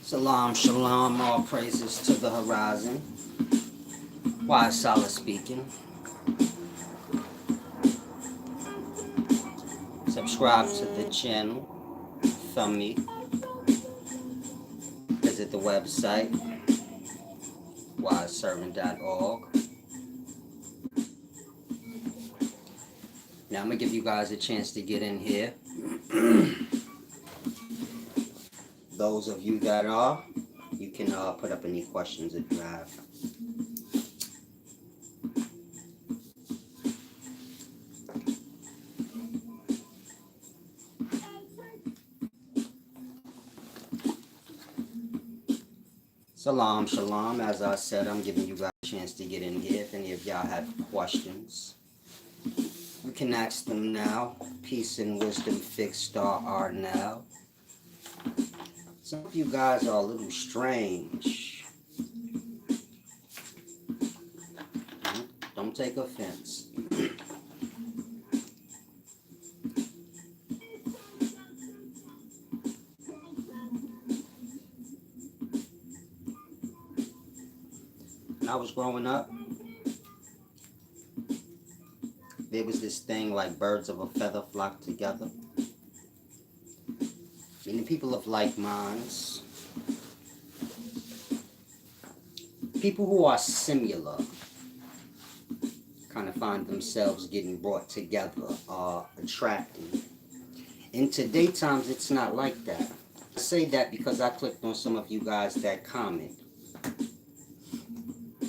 Salam, shalom, all praises to the horizon. Wise Salah speaking. Subscribe to the channel. Thumb me. Visit the website, wiseservant.org. Now I'm going to give you guys a chance to get in here. Those of you that are, you can put up any questions if you have. Salam, shalom. As I said, I'm giving you guys a chance to get in here. If any of y'all have questions, you can ask them now. Peace and wisdom, fixed star are now. Some of you guys are a little strange. Don't take offense. When I was growing up, there was this thing like birds of a feather flock together. Meaning people of like minds, people who are similar, kind of find themselves getting brought together, attracting. In today's times, it's not like that. I say that because I clicked on some of you guys that comment.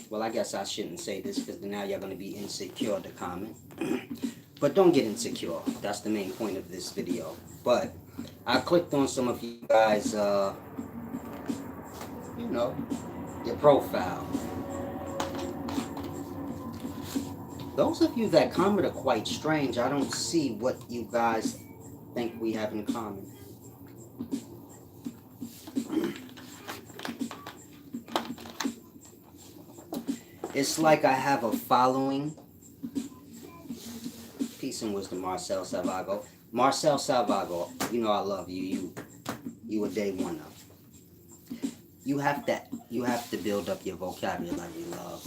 Well, I guess I shouldn't say this because now you're going to be insecure to comment. But don't get insecure. That's the main point of this video. But I clicked on some of you guys, your profile. Those of you that comment are quite strange. I don't see what you guys think we have in common. It's like I have a following. Peace and wisdom, Marcel Salvago. Marcel Salvago, you know I love you. You a day one of. You have to build up your vocabulary, love.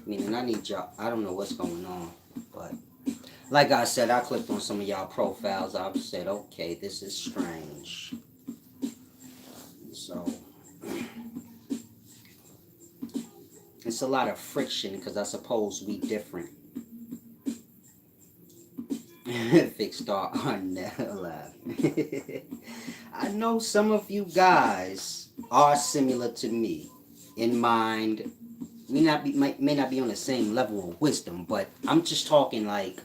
Meaning I need y'all. I don't know what's going on, but like I said, I clicked on some of y'all profiles. I said, okay, this is strange. So it's a lot of friction because I suppose we different. Fixed star on that. I know some of you guys are similar to me in mind. May not be on the same level of wisdom, but I'm just talking like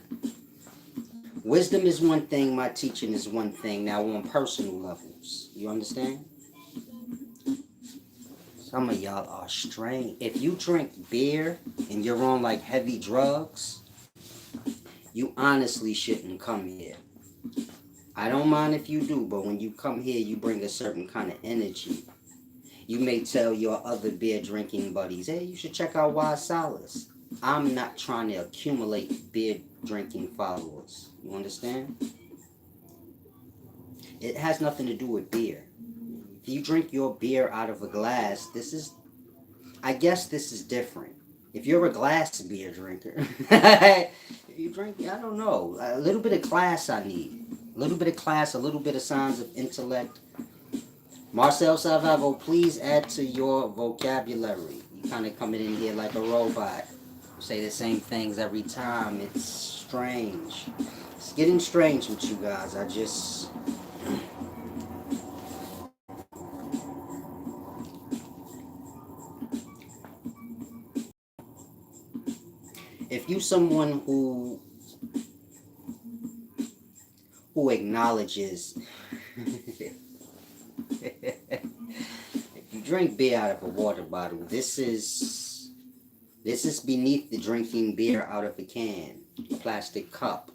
wisdom is one thing, my teaching is one thing. Now on personal levels, you understand? Some of y'all are strange. If you drink beer and you're on like heavy drugs, you honestly shouldn't come here. I don't mind if you do, but when you come here, you bring a certain kind of energy. You may tell your other beer drinking buddies, hey, you should check out Wise Solace. I'm not trying to accumulate beer drinking followers. You understand? It has nothing to do with beer. If you drink your beer out of a glass, I guess this is different. If you're a glass beer drinker, if you drink, I don't know, a little bit of class I need. A little bit of class, a little bit of signs of intellect. Marcel Salvago, please add to your vocabulary. You kind of coming in here like a robot. You say the same things every time. It's strange. It's getting strange with you guys. If you someone who acknowledges if you drink beer out of a water bottle, this is beneath the drinking beer out of a can, a plastic cup.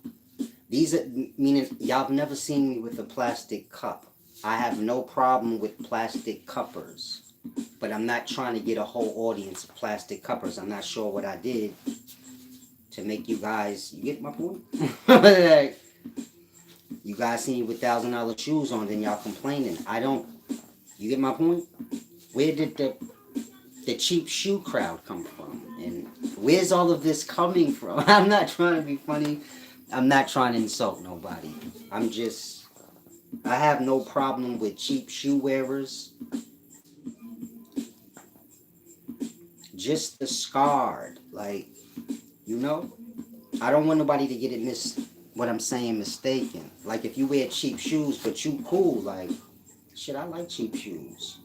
These are, meaning y'all have never seen me with a plastic cup. I have no problem with plastic cuppers, but I'm not trying to get a whole audience of plastic cuppers. I'm not sure what I did to make you guys, you get my point? You guys see me with $1,000 shoes on, then y'all complaining. You get my point? Where did the cheap shoe crowd come from? And where's all of this coming from? I'm not trying to be funny. I'm not trying to insult nobody. I'm just, I have no problem with cheap shoe wearers. Just the scarred. Like, you know? I don't want nobody to get it what I'm saying mistaken. Like, if you wear cheap shoes, but you cool, like, shit, I like cheap shoes.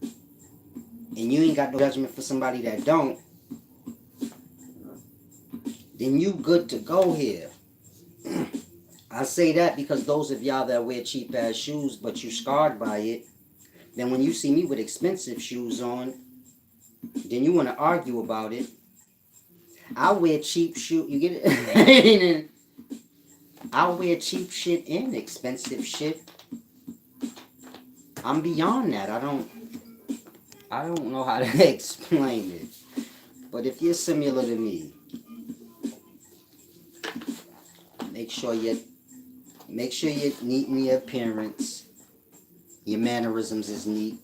And you ain't got no judgment for somebody that don't, then you good to go here. I say that because those of y'all that wear cheap ass shoes, but you scarred by it, then when you see me with expensive shoes on, then you want to argue about it. I wear cheap shoes. You get it? I wear cheap shit and expensive shit. I'm beyond that. I don't know how to explain it. But if you're similar to me, make sure you're neat in your appearance. Your mannerisms is neat.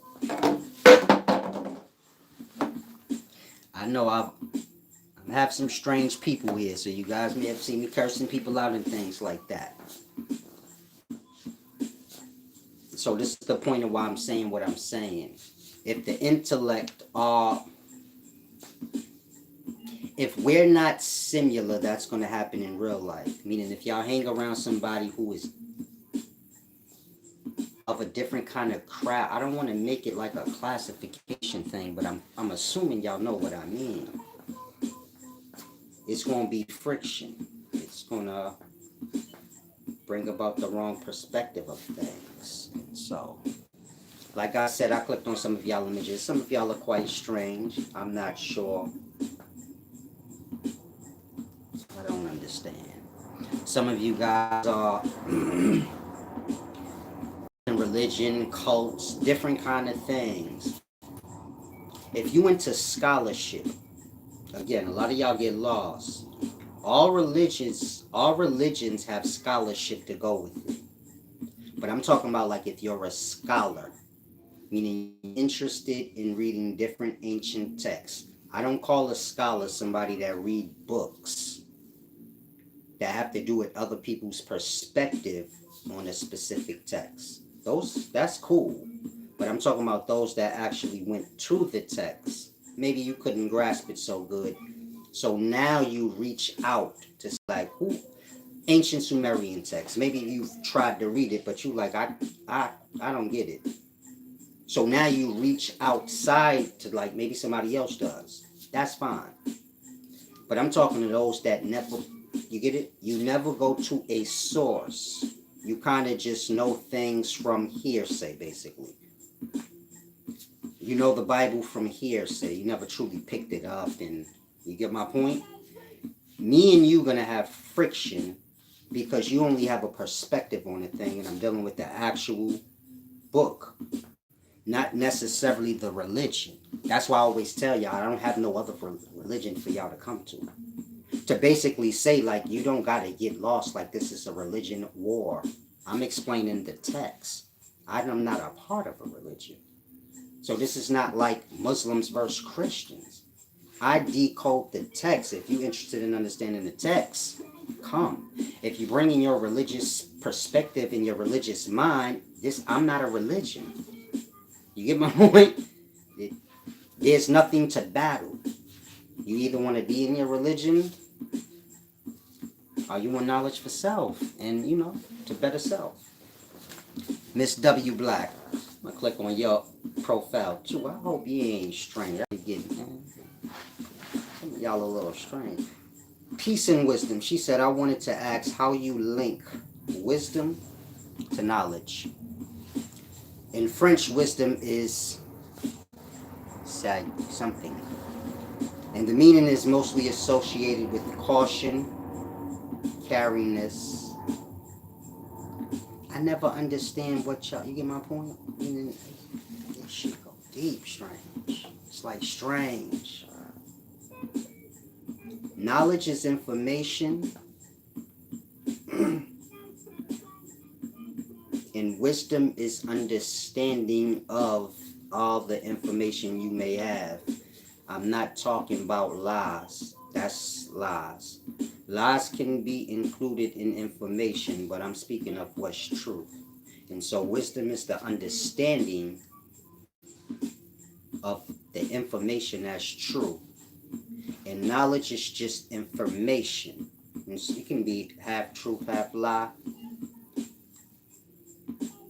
I know I have some strange people here, so you guys may have seen me cursing people out and things like that. So this is the point of why I'm saying what I'm saying. If the intellect are, if we're not similar, that's going to happen in real life. Meaning if y'all hang around somebody who is of a different kind of crowd, I don't want to make it like a classification thing, but I'm assuming y'all know what I mean. It's going to be friction. It's going to bring about the wrong perspective of things. So, like I said, I clicked on some of y'all images. Some of y'all are quite strange. I'm not sure. I don't understand. Some of you guys are in religion, cults, different kind of things. If you into scholarship, again, a lot of y'all get lost. All religions have scholarship to go with it. But I'm talking about like if you're a scholar, meaning interested in reading different ancient texts. I don't call a scholar somebody that read books that have to do with other people's perspective on a specific text. That's cool. But I'm talking about those that actually went to the text. Maybe you couldn't grasp it so good. So now you reach out to like who ancient Sumerian text. Maybe you've tried to read it, but you like I don't get it. So now you reach outside to like maybe somebody else does. That's fine. But I'm talking to those that never, you get it? You never go to a source. You kind of just know things from hearsay, basically. You know the Bible from hearsay. You never truly picked it up, and you get my point? Me and you gonna have friction because you only have a perspective on the thing, and I'm dealing with the actual book, not necessarily the religion. That's why I always tell y'all I don't have no other religion for y'all to come to basically say like you don't gotta get lost like this is a religion war. I'm explaining the text. I'm not a part of a religion. So this is not like Muslims versus Christians. I decode the text. If you're interested in understanding the text, come. If you bring in your religious perspective in your religious mind, I'm not a religion. You get my point? There's nothing to battle. You either want to be in your religion or you want knowledge for self and, to better self. Miss W. Black, I'm going to click on your profile too. I hope you ain't strange. I get some of y'all a little strange. Peace and wisdom. She said, I wanted to ask how you link wisdom to knowledge. In French, wisdom is something. And the meaning is mostly associated with caution, caringness. I never understand what y'all, you get my point? This shit go deep strange. It's like strange. Knowledge is information. And wisdom is understanding of all the information you may have. I'm not talking about lies. That's lies. Lies can be included in information, but I'm speaking of what's truth. And so wisdom is the understanding of the information that's true. And knowledge is just information. And so it can be half truth, half lie.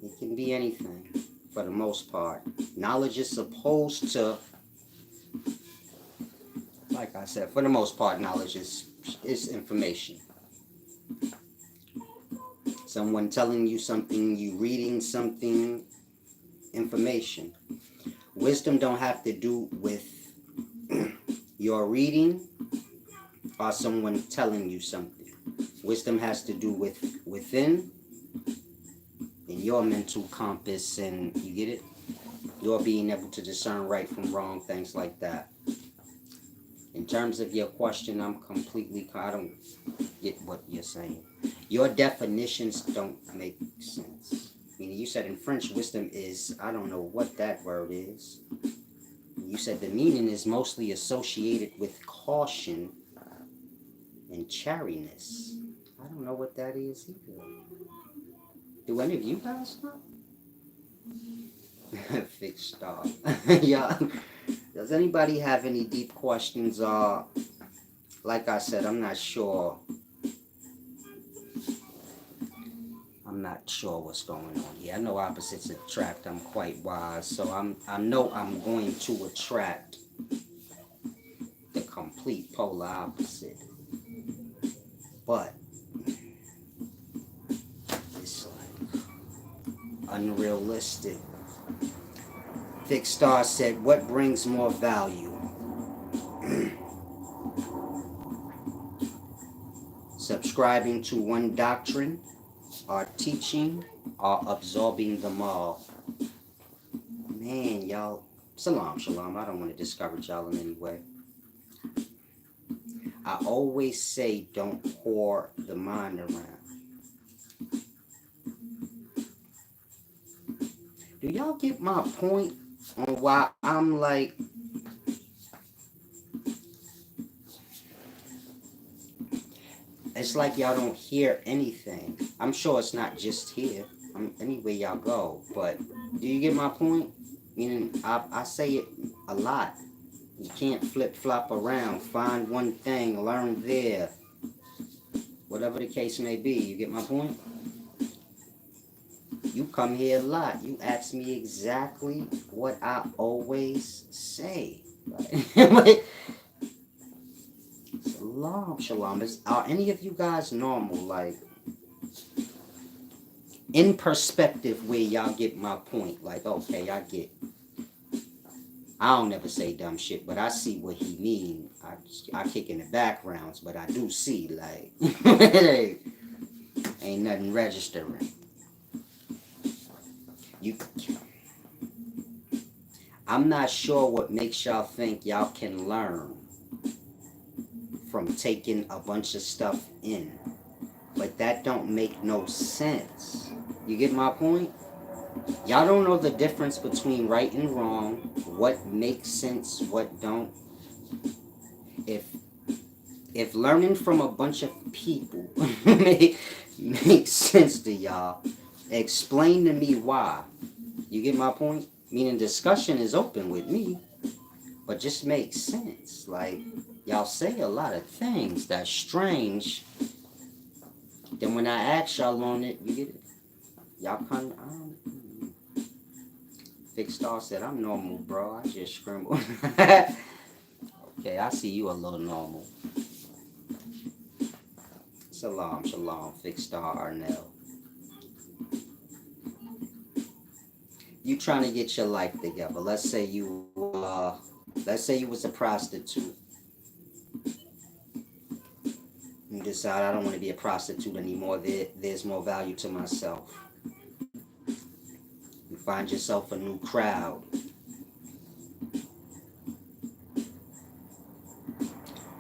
It can be anything for the most part. Knowledge is supposed to, like I said, for the most part, knowledge is information. Someone telling you something, you reading something, information. Wisdom don't have to do with your reading or someone telling you something. Wisdom has to do with within and your mental compass, and you get it? You're being able to discern right from wrong, things like that. In terms of your question, I don't get what you're saying. Your definitions don't make sense. Meaning you said in French, wisdom is, I don't know what that word is. You said the meaning is mostly associated with caution and chariness. I don't know what that is either. Do any of you guys know? Fixed star. Yeah. Does anybody have any deep questions? Like I said, I'm not sure. I'm not sure what's going on here. I know opposites attract. I'm quite wise, so I know I'm going to attract the complete polar opposite. But it's like unrealistic. Thick Star said, what brings more value? Subscribing to one doctrine, or teaching, or absorbing them all? Man, y'all, shalom. I don't want to discourage y'all in any way. I always say don't pour the mind around. Do y'all get my point on why I'm like, it's like y'all don't hear anything. I'm sure it's not just here. Anywhere y'all go. But do you get my point? Meaning, I say it a lot. You can't flip-flop around. Find one thing, learn there. Whatever the case may be. You get my point? You come here a lot. You ask me exactly what I always say. Right? Shalom. Are any of you guys normal? Like, in perspective where y'all get my point. Like, okay, I don't ever say dumb shit, but I see what he mean. I kick in the backgrounds, but I do see, like, ain't nothing registering. I'm not sure what makes y'all think y'all can learn from taking a bunch of stuff in. But that don't make no sense. You get my point? Y'all don't know the difference between right and wrong, what makes sense, what don't. If learning from a bunch of people makes sense to y'all, explain to me why. You get my point? Meaning discussion is open with me, but just makes sense. Like, y'all say a lot of things that's strange. Then when I ask y'all on it, you get it? Y'all kind of, Fixed Star said, I'm normal, bro. I just scrambled. Okay, I see you a little normal. Shalom, Fixed Star Arnell. You trying to get your life together. Let's say you was a prostitute. You decide I don't want to be a prostitute anymore. There's more value to myself. You find yourself a new crowd.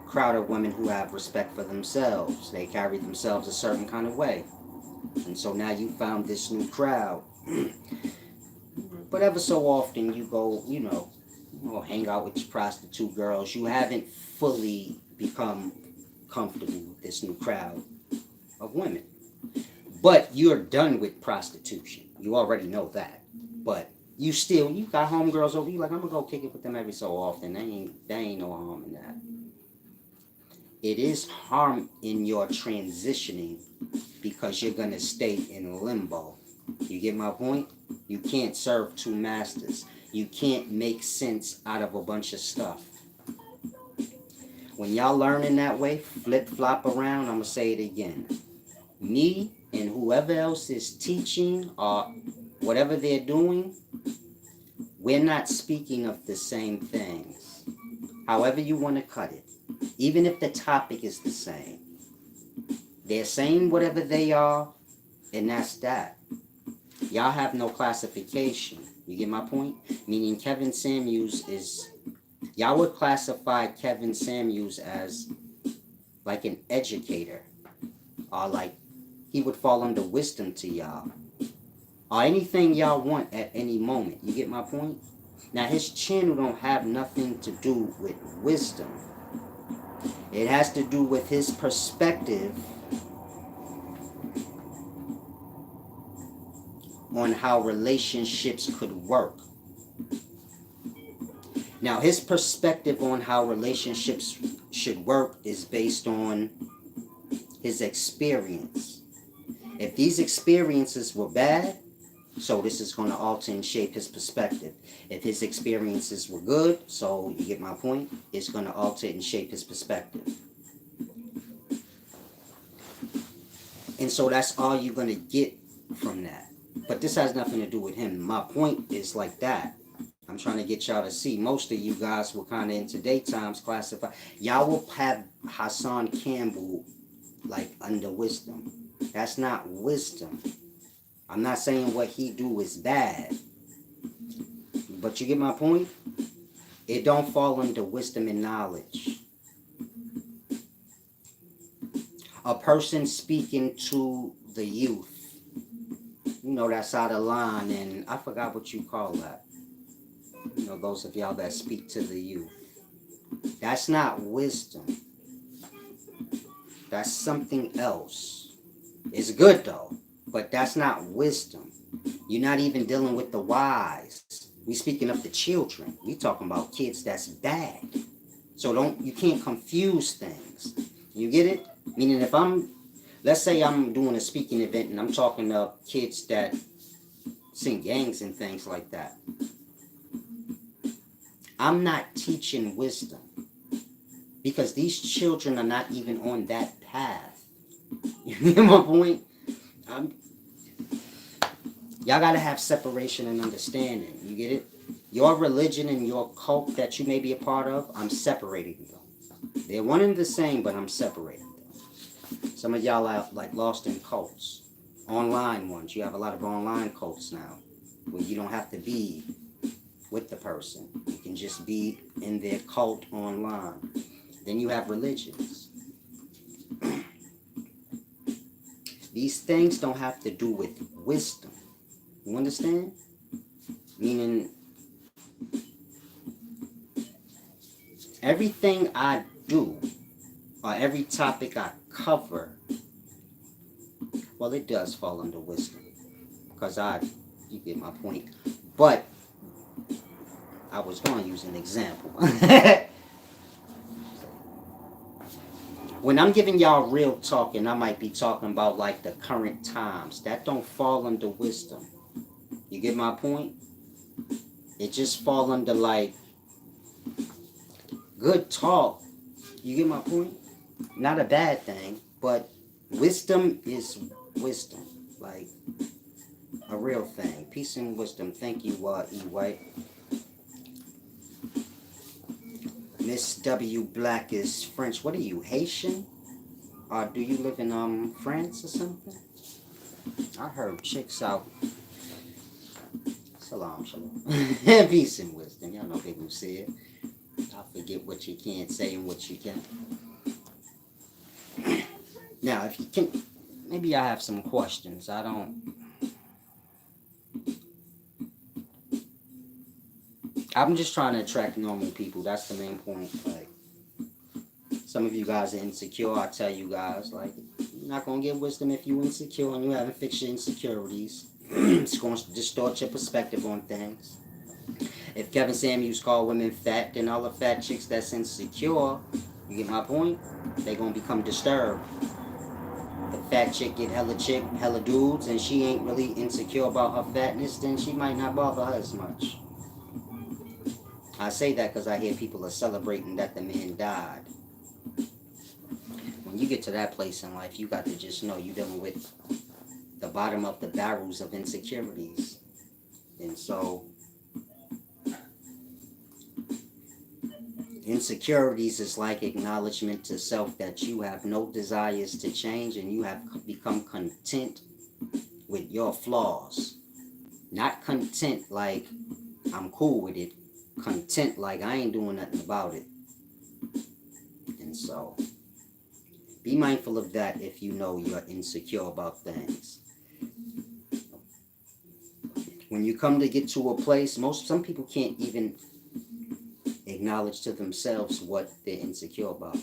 Crowd of women who have respect for themselves. They carry themselves a certain kind of way. And so now you found this new crowd. But ever so often you go, hang out with prostitute girls. You haven't fully become comfortable with this new crowd of women. But you're done with prostitution. You already know that. But you got homegirls over. You like, I'm gonna go kick it with them every so often. There ain't no harm in that. It is harm in your transitioning because you're gonna stay in limbo. You get my point? You can't serve two masters. You can't make sense out of a bunch of stuff. When y'all learning that way, flip flop around, I'm gonna say it again. Me and whoever else is teaching or whatever they're doing, we're not speaking of the same things. However you want to cut it. Even if the topic is the same. They're saying whatever they are, and that's that. Y'all have no classification. You get my point? Meaning Kevin Samuels is... Y'all would classify Kevin Samuels as like an educator. Or like he would fall under wisdom to y'all. Or anything y'all want at any moment. You get my point? Now his channel don't have nothing to do with wisdom. It has to do with his perspective on how relationships could work. Now his perspective on how relationships should work is based on his experience. If these experiences were bad, so this is going to alter and shape his perspective. If his experiences were good, so you get my point, it's going to alter and shape his perspective. And so that's all you're going to get from that. But this has nothing to do with him. My point is like that. I'm trying to get y'all to see. Most of you guys will kind of in today's times classify. Y'all will have Hassan Campbell like under wisdom. That's not wisdom. I'm not saying what he do is bad. But you get my point? It don't fall under wisdom and knowledge. A person speaking to the youth. That's out of line, and I forgot what you call that. Those of y'all that speak to the youth. That's not wisdom. That's something else. It's good though, but that's not wisdom. You're not even dealing with the wise. We speaking of the children. We talking about kids that's bad. So you can't confuse things. You get it? Meaning if let's say I'm doing a speaking event and I'm talking to kids that sing gangs and things like that. I'm not teaching wisdom because these children are not even on that path. You get my point? Y'all gotta have separation and understanding. You get it? Your religion and your cult that you may be a part of, I'm separating them. They're one and the same, but I'm separating them. Some of y'all are like lost in cults. Online ones. You have a lot of online cults now where you don't have to be with the person. You can just be in their cult online. Then you have religions. These things don't have to do with wisdom. You understand? Meaning, everything I do, or every topic I cover, well, it does fall under wisdom. Because you get my point. But, I was going to use an example. When I'm giving y'all real talk, and I might be talking about like the current times, that don't fall under wisdom. You get my point? It just fall under like good talk. You get my point? Not a bad thing, but wisdom is wisdom. Like a real thing. Peace and wisdom. Thank you, E. White. Miss W. Black is French. What are you, Haitian? Or do you live in France or something? I heard chicks out. Salam, shalom. Peace and wisdom. Y'all know people say it. I forget what you can't say and what you can. Now, if you can... maybe I have some questions. I don't. I'm just trying to attract normal people. That's the main point. Like, some of you guys are insecure. I tell you guys, like, you're not gonna get wisdom if you're insecure and you haven't fixed your insecurities. It's gonna distort your perspective on things. If Kevin Samuels called women fat, then all the fat chicks that's insecure, you get my point? They gonna become disturbed. The fat chick get hella dudes, and she ain't really insecure about her fatness, then she might not bother her as much. I say that because I hear people are celebrating that the man died. When you get to that place in life, you got to just know you're dealing with the bottom of the barrels of insecurities. And so, insecurities is like acknowledgement to self that you have no desires to change and you have become content with your flaws. Not content like I'm cool with it. Content like I ain't doing nothing about it. And so, be mindful of that if you know you're insecure about things. When you come to get to a place, some people can't even acknowledge to themselves what they're insecure about.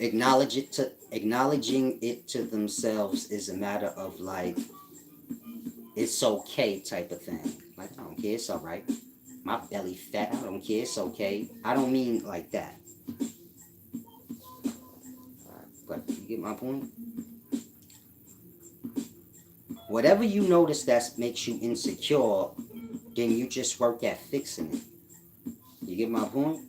Acknowledging it to themselves is a matter of like, it's okay type of thing. Like, I don't care, it's alright. My belly fat, I don't care, it's okay. I don't mean like that. But you get my point? Whatever you notice that makes you insecure, then you just work at fixing it. You get my point?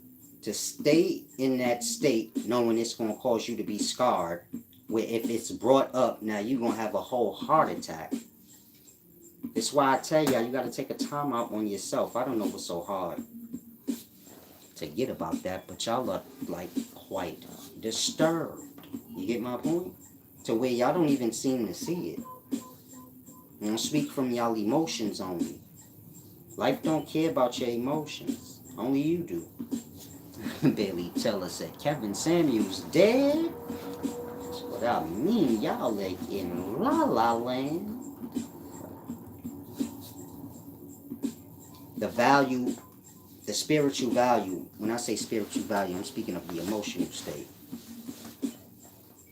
To stay in that state, knowing it's going to cause you to be scarred, where if it's brought up, now you're going to have a whole heart attack. That's why I tell y'all, you got to take a time out on yourself. I don't know what's so hard to get about that, but y'all are like quite disturbed. You get my point? To where y'all don't even seem to see it. You don't speak from y'all emotions only. Life don't care about your emotions. Only you do. Barely tell us that Kevin Samuels dead. That's what I mean. Y'all like in La La Land. The value, the spiritual value. When I say spiritual value, I'm speaking of the emotional state.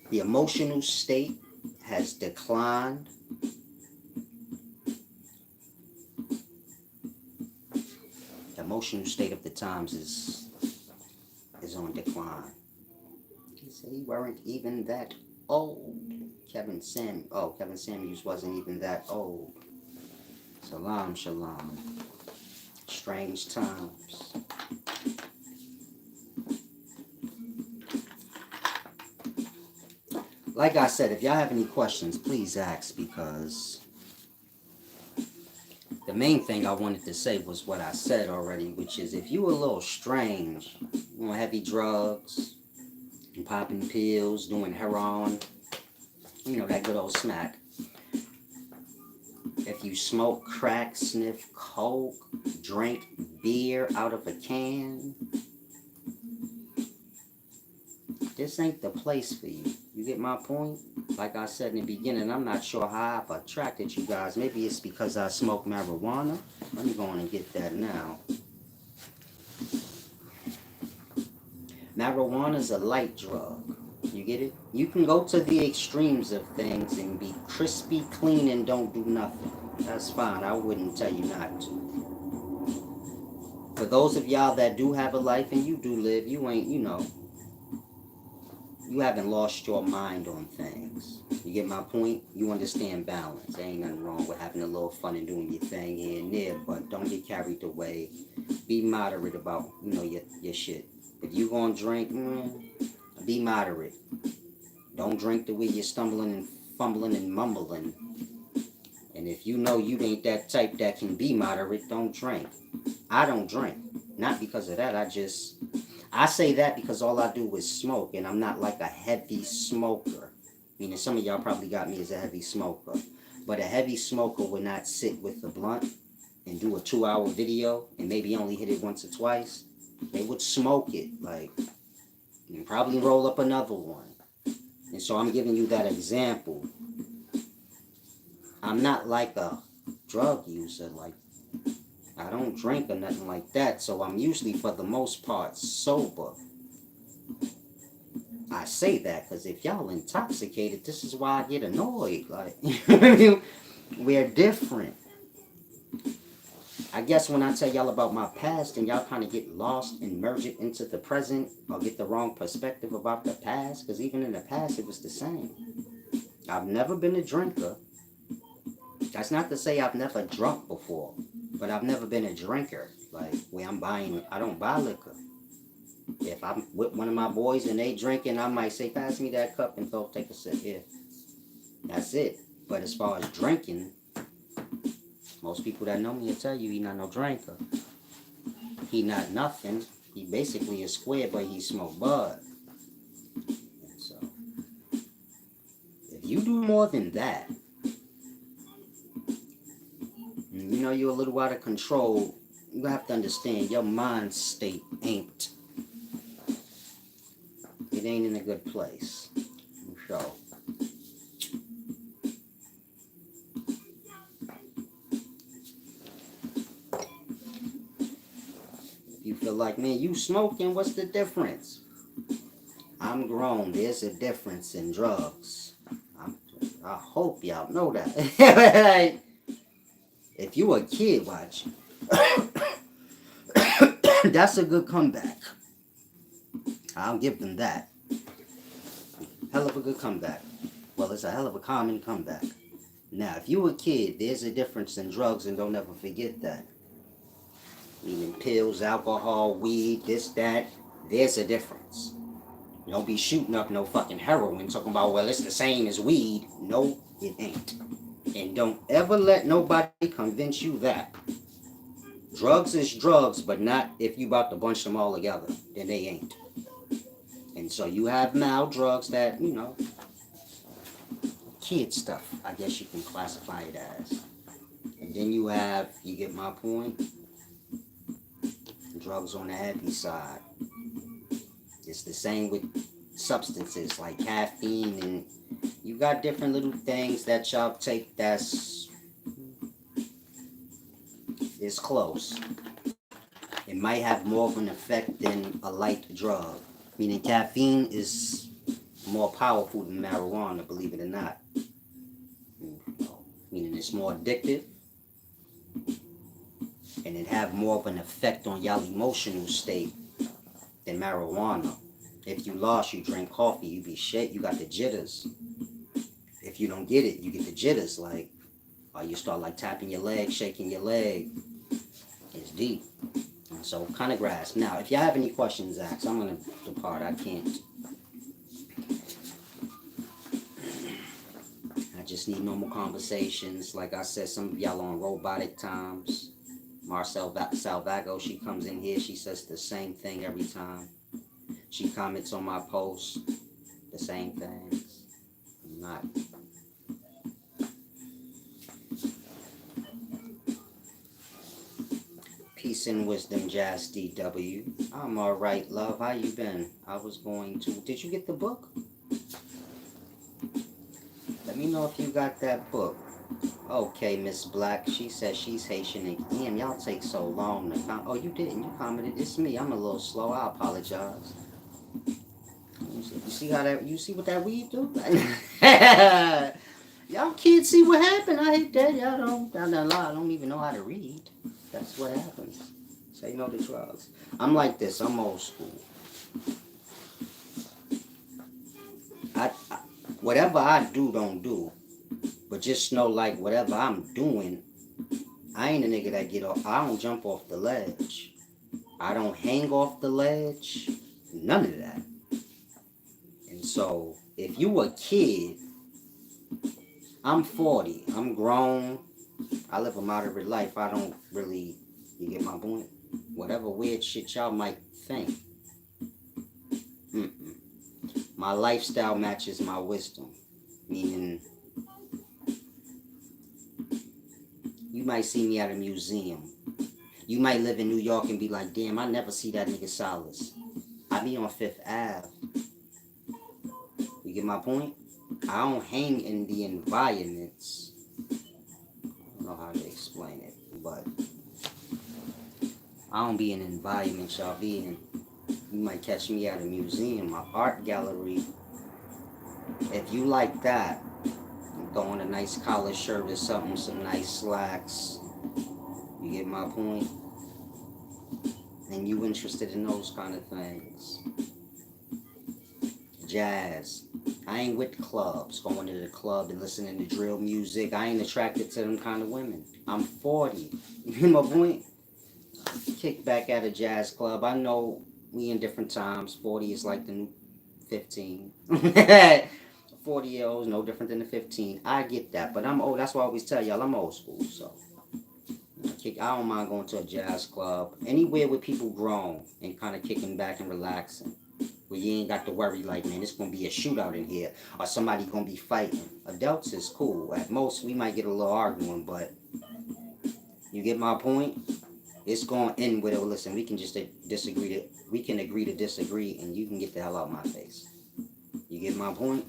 The emotional state has declined. The emotional state of the times is on decline. He said he weren't even that old. Kevin Samuels wasn't even that old. Salam, shalom. Strange times. Like I said, if y'all have any questions, please ask, because the main thing I wanted to say was what I said already, which is if you a little strange, on heavy drugs, popping pills, doing heroin, that good old smack. If you smoke crack, sniff coke, drink beer out of a can, this ain't the place for you. You get my point? Like I said in the beginning, I'm not sure how I've attracted you guys. Maybe it's because I smoke marijuana. Let me go on and get that now. Marijuana's a light drug. You get it? You can go to the extremes of things and be crispy clean and don't do nothing. That's fine. I wouldn't tell you not to. For those of y'all that do have a life and you do live, you ain't, you haven't lost your mind on things. You get my point? You understand balance. There ain't nothing wrong with having a little fun and doing your thing here and there, but don't get carried away. Be moderate about, your shit. If you gonna drink, be moderate. Don't drink the way you're stumbling and fumbling and mumbling. And if you know you ain't that type that can be moderate, don't drink. I don't drink. Not because of that, I say that because all I do is smoke, and I'm not like a heavy smoker. Meaning some of y'all probably got me as a heavy smoker. But a heavy smoker would not sit with the blunt and do a 2-hour video and maybe only hit it once or twice. They would smoke it, and probably roll up another one. And so I'm giving you that example. I'm not like a drug user. Like, I don't drink or nothing like that. So I'm usually, for the most part, sober. I say that because if y'all intoxicated, this is why I get annoyed. Like, we're different. I guess when I tell y'all about my past and y'all kind of get lost and merge it into the present or get the wrong perspective about the past, because even in the past it was the same. I've never been a drinker. That's not to say I've never drunk before, but I've never been a drinker. Like, where I don't buy liquor. If I'm with one of my boys and they drinking, I might say, pass me that cup and go take a sip. Yeah, that's it. But as far as drinking, most people that know me will tell you he not no drinker. He not nothing. He basically is square, but he smoke bud. And so, if you do more than that, and you know you're a little out of control, you have to understand your mind state ain't. It ain't in a good place. So, if you feel like, man, you smoking, what's the difference? I'm grown. There's a difference in drugs. I hope y'all know that. Like, if you a kid, watch. That's a good comeback. I'll give them that. Hell of a good comeback. Well, it's a hell of a common comeback. Now, if you a kid, there's a difference in drugs, and don't ever forget that. Meaning pills, alcohol, weed, this, that. There's a difference. Don't be shooting up no fucking heroin talking about, well, it's the same as weed. No, it ain't. And don't ever let nobody convince you that. Drugs is drugs, but not if you about to bunch them all together. Then they ain't. And so you have now drugs that, kid stuff, I guess you can classify it as. And then you get my point, drugs on the heavy side. It's the same with substances like caffeine, and you got different little things that y'all take that's is close. It might have more of an effect than a light drug. Meaning caffeine is more powerful than marijuana, believe it or not. Meaning it's more addictive and it have more of an effect on y'all emotional state than marijuana. If you lost, you drink coffee, you be shit, you got the jitters. If you don't get it, you get the jitters, like, or you start like tapping your leg, shaking your leg. It's deep. And so kind of grasp. Now, if y'all have any questions, ask. I'm gonna depart. I can't. I just need normal conversations. Like I said, some of y'all on robotic times. Marcel Salvago, she comes in here, she says the same thing every time. She comments on my posts, the same things. I'm not. Peace and wisdom, Jazz DW. I'm alright, love. How you been? I was going to. Did you get the book? Let me know if you got that book. Okay, Miss Black. She says she's Haitian. And damn, y'all take so long to Oh, you didn't. You commented. It's me. I'm a little slow. I apologize. You see how that? You see what that weed do? Y'all kids see what happened. I hate that. Y'all don't. I don't even know how to read. That's what happens. Say no to drugs. I'm like this. I'm old school. I whatever I do, don't do. But just know, like, whatever I'm doing, I ain't a nigga that get off. I don't jump off the ledge. I don't hang off the ledge. None of that. And so, if you a kid, I'm 40. I'm grown. I live a moderate life. I don't really, you get my point? Whatever weird shit y'all might think. Mm-mm. My lifestyle matches my wisdom. Meaning, you might see me at a museum. You might live in New York and be like, damn, I never see that nigga Silas. I be on Fifth Ave. You get my point? I don't hang in the environments. I don't know how to explain it, but I don't be in environments y'all be in. You might catch me at a museum, my art gallery. If you like that, throw on a nice collar shirt or something, some nice slacks. You get my point? And you interested in those kind of things. Jazz. I ain't with clubs, going to the club and listening to drill music. I ain't attracted to them kind of women. I'm 40. You get my point? Kick back at a jazz club. I know we in different times. 40 is like the new 15. 40-year-olds no different than the 15. I get that, but I'm old. That's why I always tell y'all I'm old school. So I don't mind going to a jazz club, anywhere with people grown and kind of kicking back and relaxing. Where you ain't got to worry like, man, it's gonna be a shootout in here or somebody gonna be fighting. Adults is cool. At most, we might get a little arguing, but you get my point. It's gonna end with, listen, we can just disagree. We can agree to disagree, and you can get the hell out of my face. You get my point.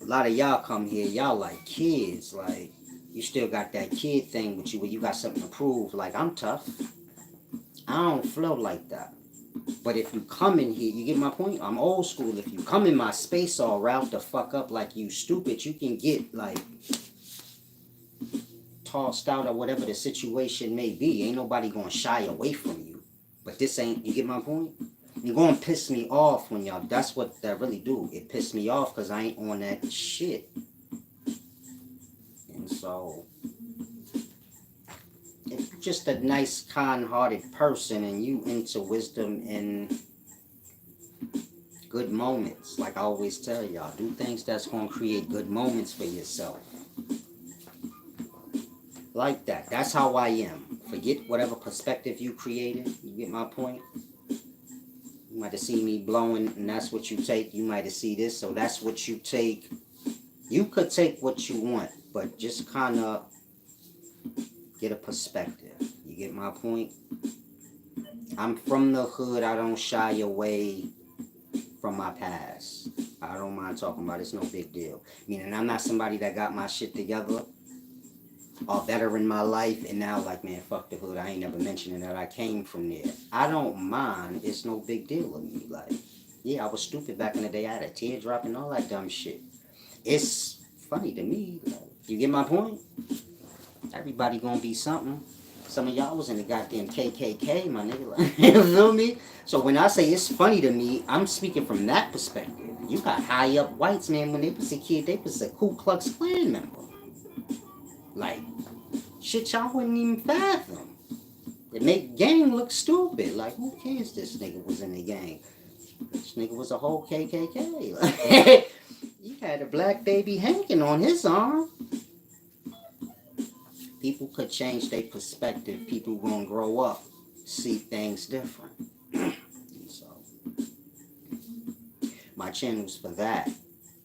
A lot of y'all come here, y'all like kids, like you still got that kid thing with you where you got something to prove. Like, I'm tough. I don't flow like that. But if you come in here, you get my point? I'm old school. If you come in my space all route the fuck up like you stupid, you can get like tossed out or whatever the situation may be. Ain't nobody gonna shy away from you. But this ain't, you get my point? You're gonna piss me off when y'all, that's what that really do. It pissed me off because I ain't on that shit. And so, if you're just a nice, kind-hearted person and you into wisdom and good moments, like I always tell y'all, do things that's gonna create good moments for yourself. Like that. That's how I am. Forget whatever perspective you created. You get my point? You might have seen me blowing and that's what you take. You might have seen this, so that's what you take. You could take what you want, but just kind of get a perspective. You get my point? I'm from the hood. I don't shy away from my past. I don't mind talking about it. It's no big deal. Meaning I'm not somebody that got my shit together or better in my life and now like, man, fuck the hood. I ain't never mentioning that I came from there. I don't mind. It's no big deal with me. Like, yeah, I was stupid back in the day. I had a teardrop and all that dumb shit. It's funny to me. Like, you get my point? Everybody gonna be something. Some of y'all was in the goddamn KKK, my nigga. Like, you feel me? So when I say it's funny to me, I'm speaking from that perspective. You got high up whites, man. When they was a kid, they was a Ku Klux Klan member. Like, shit y'all wouldn't even fathom. It make gang look stupid. Like, who cares this nigga was in the gang? This nigga was a whole KKK. Like, he had a black baby hanging on his arm. People could change their perspective. People gonna grow up, see things different. So, my channel's for that.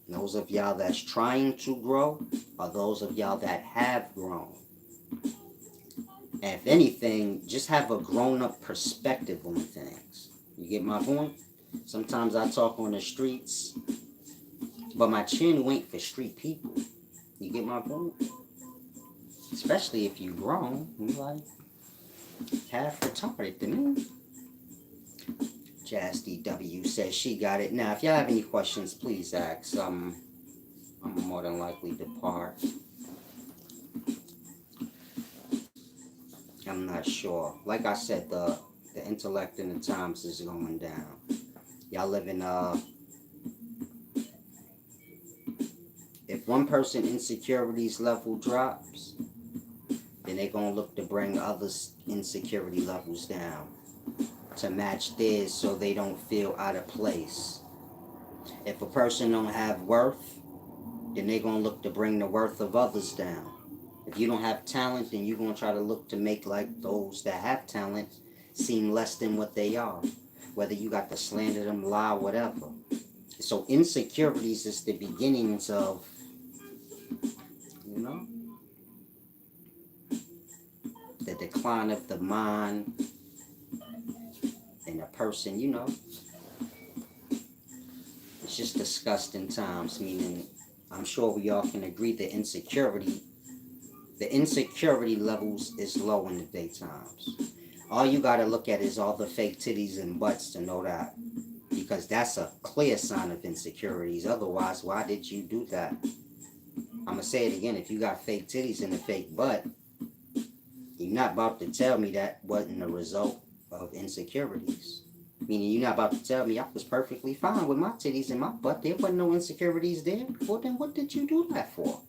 Those of y'all that's trying to grow, or those of y'all that have grown. And if anything, just have a grown-up perspective on things. You get my point? Sometimes I talk on the streets, but my channel ain't for street people. You get my point? Especially if you grown, you like half retarded to me. Jazz DW says she got it. Now, if y'all have any questions, please ask. I'm more than likely to depart. I'm not sure. Like I said, the intellect in the times is going down. Y'all live in if one person insecurities level drops, then they gonna look to bring others insecurity levels down to match theirs so they don't feel out of place. If a person don't have worth, then they gonna look to bring the worth of others down. If you don't have talent, then you're gonna try to look to make like those that have talent seem less than what they are. Whether you got to slander them, lie, whatever. So insecurities is the beginnings of, you know, the decline of the mind and a person, you know. it's just disgusting times, meaning I'm sure we all can agree the insecurity levels is low in the daytimes. All you gotta look at is all the fake titties and butts to know that. Because that's a clear sign of insecurities. Otherwise, why did you do that? I'm gonna say it again. If you got fake titties and a fake butt, you're not about to tell me that wasn't a result of insecurities. Meaning you're not about to tell me I was perfectly fine with my titties and my butt. There wasn't no insecurities there. Well, then what did you do that for?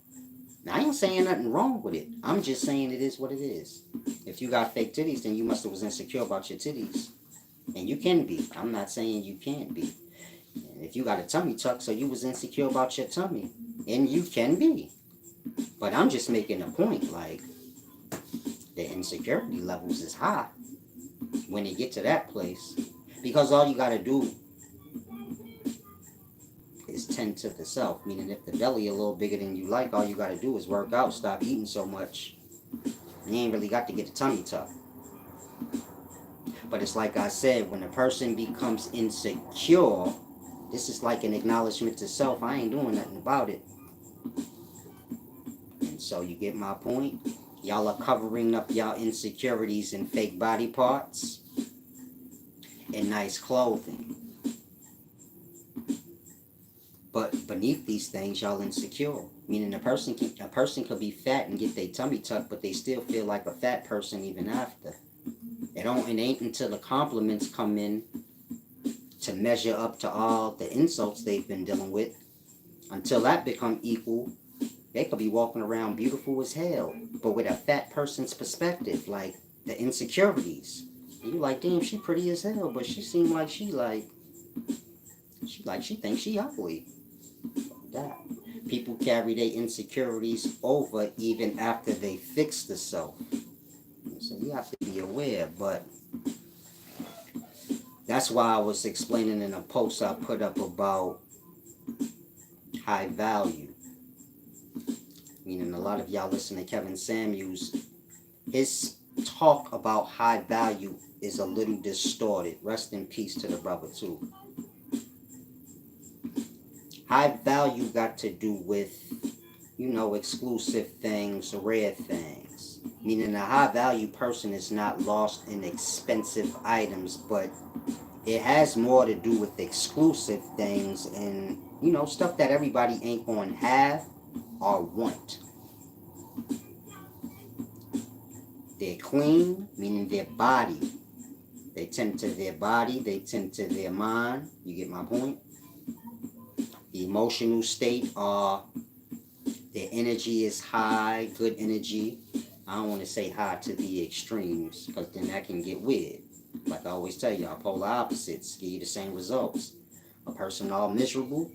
Now, I ain't saying nothing wrong with it. I'm just saying it is what it is. If you got fake titties, then you must have was insecure about your titties. And you can be. I'm not saying you can't be. And if you got a tummy tuck, so you was insecure about your tummy. And you can be. But I'm just making a point, like, the insecurity levels is high when you get to that place. Because all you gotta do is tend to the self. Meaning if the belly a little bigger than you like, all you gotta do is work out, stop eating so much. You ain't really got to get the tummy tuck. But it's like I said, when a person becomes insecure, this is like an acknowledgement to self. I ain't doing nothing about it. And so you get my point? Y'all are covering up y'all insecurities in fake body parts and nice clothing. But beneath these things, y'all insecure. Meaning a person could be fat and get their tummy tucked, but they still feel like a fat person even after. It ain't until the compliments come in to measure up to all the insults they've been dealing with. Until that become equal, they could be walking around beautiful as hell, but with a fat person's perspective, like the insecurities. And you like, damn, she pretty as hell, but she seem like she thinks she ugly. That. People carry their insecurities over even after they fix the self. So you have to be aware, but that's why I was explaining in a post I put up about high value. Meaning a lot of y'all listen to Kevin Samuels. His talk about high value is a little distorted. Rest in peace to the brother too. High value got to do with, exclusive things, rare things. Meaning a high value person is not lost in expensive items, but it has more to do with exclusive things and, stuff that everybody ain't going to have or want. They're clean, meaning their body. They tend to their body, they tend to their mind. You get my point? The emotional state, their energy is high, good energy. I don't want to say high to the extremes, because then that can get weird. Like I always tell y'all, polar opposites give you the same results. A person all miserable,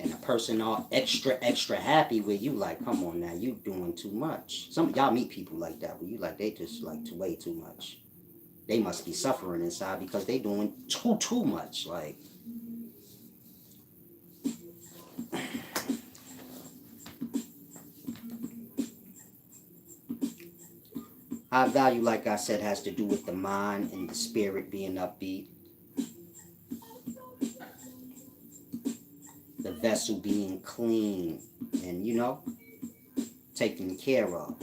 and a person all extra happy where you like, come on now, you doing too much. Some y'all meet people like that where you like, they just like way too much. They must be suffering inside because they doing too much. Like, high value, like I said, has to do with the mind and the spirit being upbeat. The vessel being clean and, taken care of.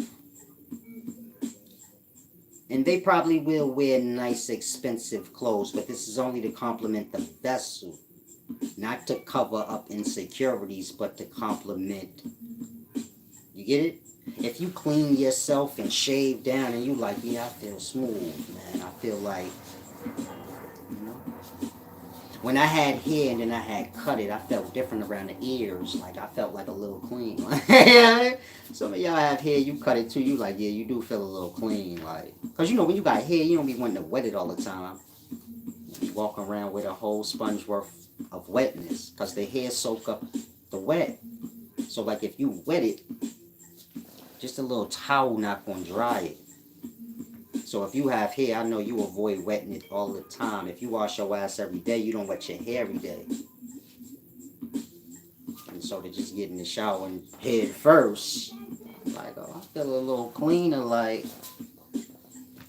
And they probably will wear nice, expensive clothes, but this is only to complement the vessel. Not to cover up insecurities, but to complement. You get it? If you clean yourself and shave down and you like, yeah, I feel smooth, man. I feel like, when I had hair and then I had cut it, I felt different around the ears. Like, I felt like a little clean. Some of y'all have hair, you cut it too. You like, yeah, you do feel a little clean. Like, because, when you got hair, you don't be wanting to wet it all the time. You walk around with a whole sponge worth of wetness because the hair soak up the wet. So, like, if you wet it, just a little towel not going to dry it. So if you have hair, I know you avoid wetting it all the time. If you wash your ass every day, you don't wet your hair every day. And so to just get in the shower and head first, like, oh, I feel a little cleaner. Like,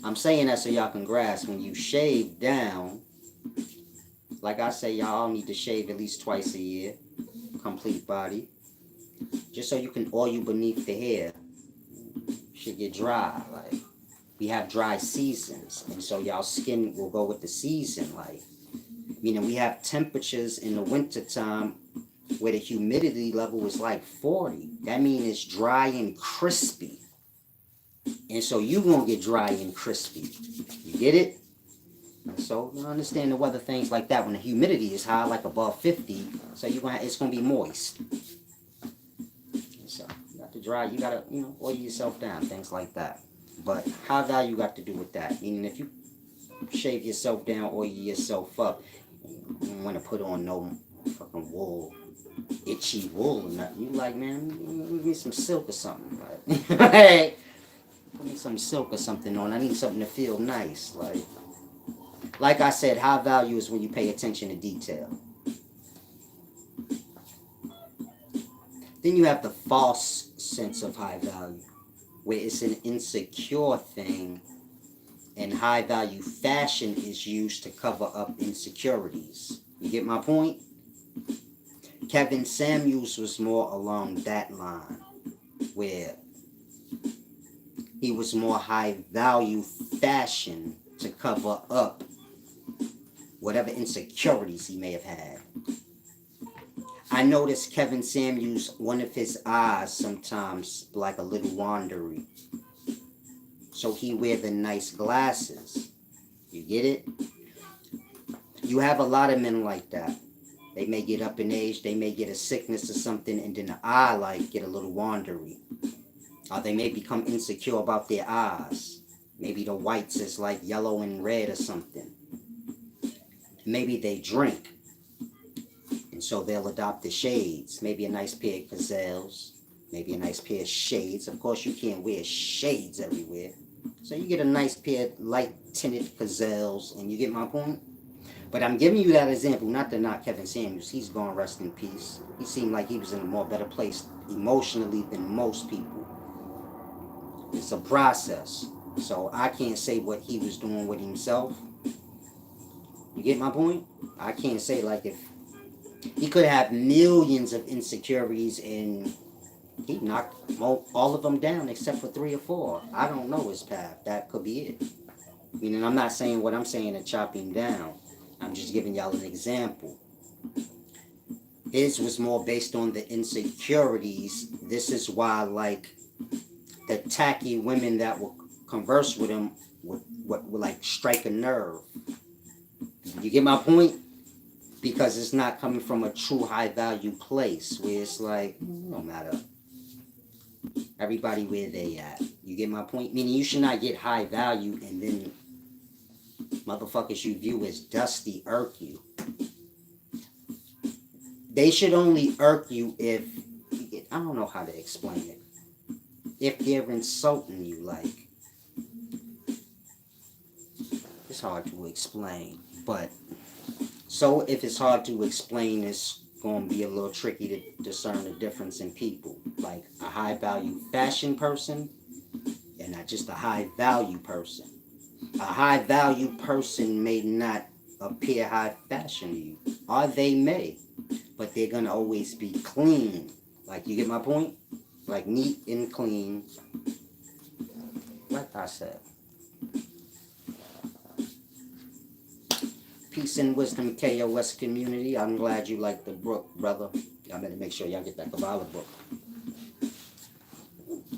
I'm saying that so y'all can grasp. When you shave down, Like I say, y'all need to shave at least twice a year. Complete body. Just so you can oil beneath the hair. Should get dry. Like, we have dry seasons. And so y'all skin will go with the season. Like, meaning we have temperatures in the wintertime where the humidity level is like 40. That means it's dry and crispy. And so you gonna get dry and crispy. You get it? And so you understand the weather things like that when the humidity is high, like above 50. So it's gonna be moist. And so you got to dry. You gotta oil yourself down, things like that. But high value got to do with that. Meaning if you shave yourself down, oil yourself up, you don't want to put on no fucking wool, itchy wool or nothing. You like, man, give me some silk or something. Like, hey, put me some silk or something on. I need something to feel nice. Like I said, high value is when you pay attention to detail. Then you have the false sense of high value, where it's an insecure thing, and high value fashion is used to cover up insecurities. You get my point? Kevin Samuels was more along that line, where he was more high value fashion to cover up whatever insecurities he may have had. I noticed Kevin Samuels, one of his eyes sometimes like a little wandery. So he wear the nice glasses. You get it? You have a lot of men like that. They may get up in age, they may get a sickness or something, and then the eye like get a little wandery. Or they may become insecure about their eyes. Maybe the whites is like yellow and red or something. Maybe they drink. And so they'll adopt the shades. Maybe a nice pair of gazelles. Maybe a nice pair of shades. Of course, you can't wear shades everywhere. So you get a nice pair of light tinted gazelles, and you get my point? But I'm giving you that example not to knock Kevin Samuels. He's gone, rest in peace. He seemed like he was in a more better place emotionally than most people. It's a process. So I can't say what he was doing with himself. You get my point? I can't say like if he could have millions of insecurities and he knocked all of them down except for 3 or 4. I don't know his path. That could be it. Meaning I'm not saying what I'm saying to chop him down. I'm just giving y'all an example. His was more based on the insecurities. This is why, like, the tacky women that will converse with him would like strike a nerve. You get my point? Because it's not coming from a true high value place where it's like, no matter. Everybody where they at. You get my point? Meaning you should not get high value and then motherfuckers you view as dusty irk you. They should only irk you if, I don't know how to explain it. If they're insulting you, like, it's hard to explain. But, so if it's hard to explain, it's going to be a little tricky to discern the difference in people. Like a high value fashion person and not just a high value person. A high value person may not appear high fashion to you, or they may, but they're gonna always be clean. Like, you get my point? Like neat and clean. Like I said. Peace and wisdom, KOS community. I'm glad you like the book, brother. I better make sure y'all get that Kabbalah book.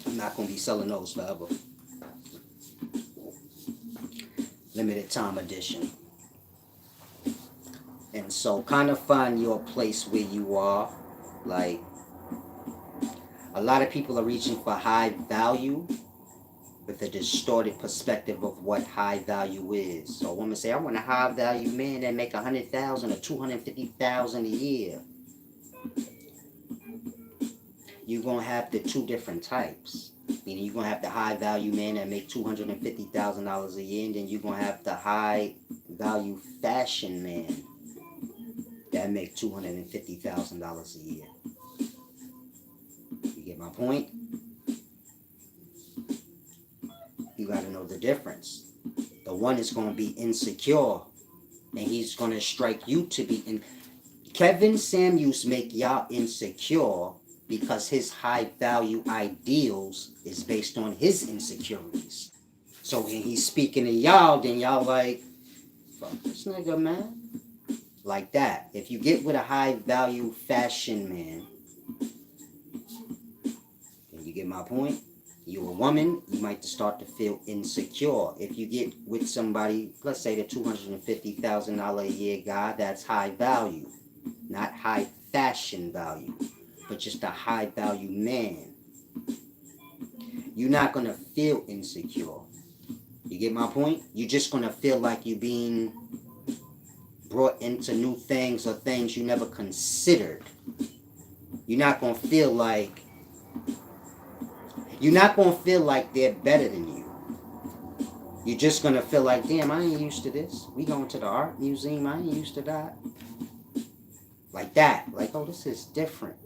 I'm not gonna be selling those forever. Limited time edition. And so kind of find your place where you are. Like, a lot of people are reaching for high value with a distorted perspective of what high value is. So a woman say, I want a high value man that make 100,000 or 250,000 a year. You're gonna have the 2 different types. Meaning you're gonna have the high value man that make $250,000 a year, and then you're gonna have the high value fashion man that make $250,000 a year. You get my point? You gotta know the difference. The one is gonna be insecure And he's going to strike you to be in. Kevin Samuels make y'all insecure because his high value ideals is based on his insecurities. So when he's speaking to y'all, then y'all like, fuck this nigga, man. Like that. If you get with a high value fashion man, and you get my point, you're a woman, you might start to feel insecure. If you get with somebody, let's say the $250,000 a year guy, that's high value, not high fashion value, but just a high value man. You're not gonna feel insecure. You get my point? You're just gonna feel like you're being brought into new things or things you never considered. You're not gonna feel like they're better than you. You're just gonna feel like, damn, I ain't used to this. We going to the art museum, I ain't used to that. Like that. Like, oh, this is different.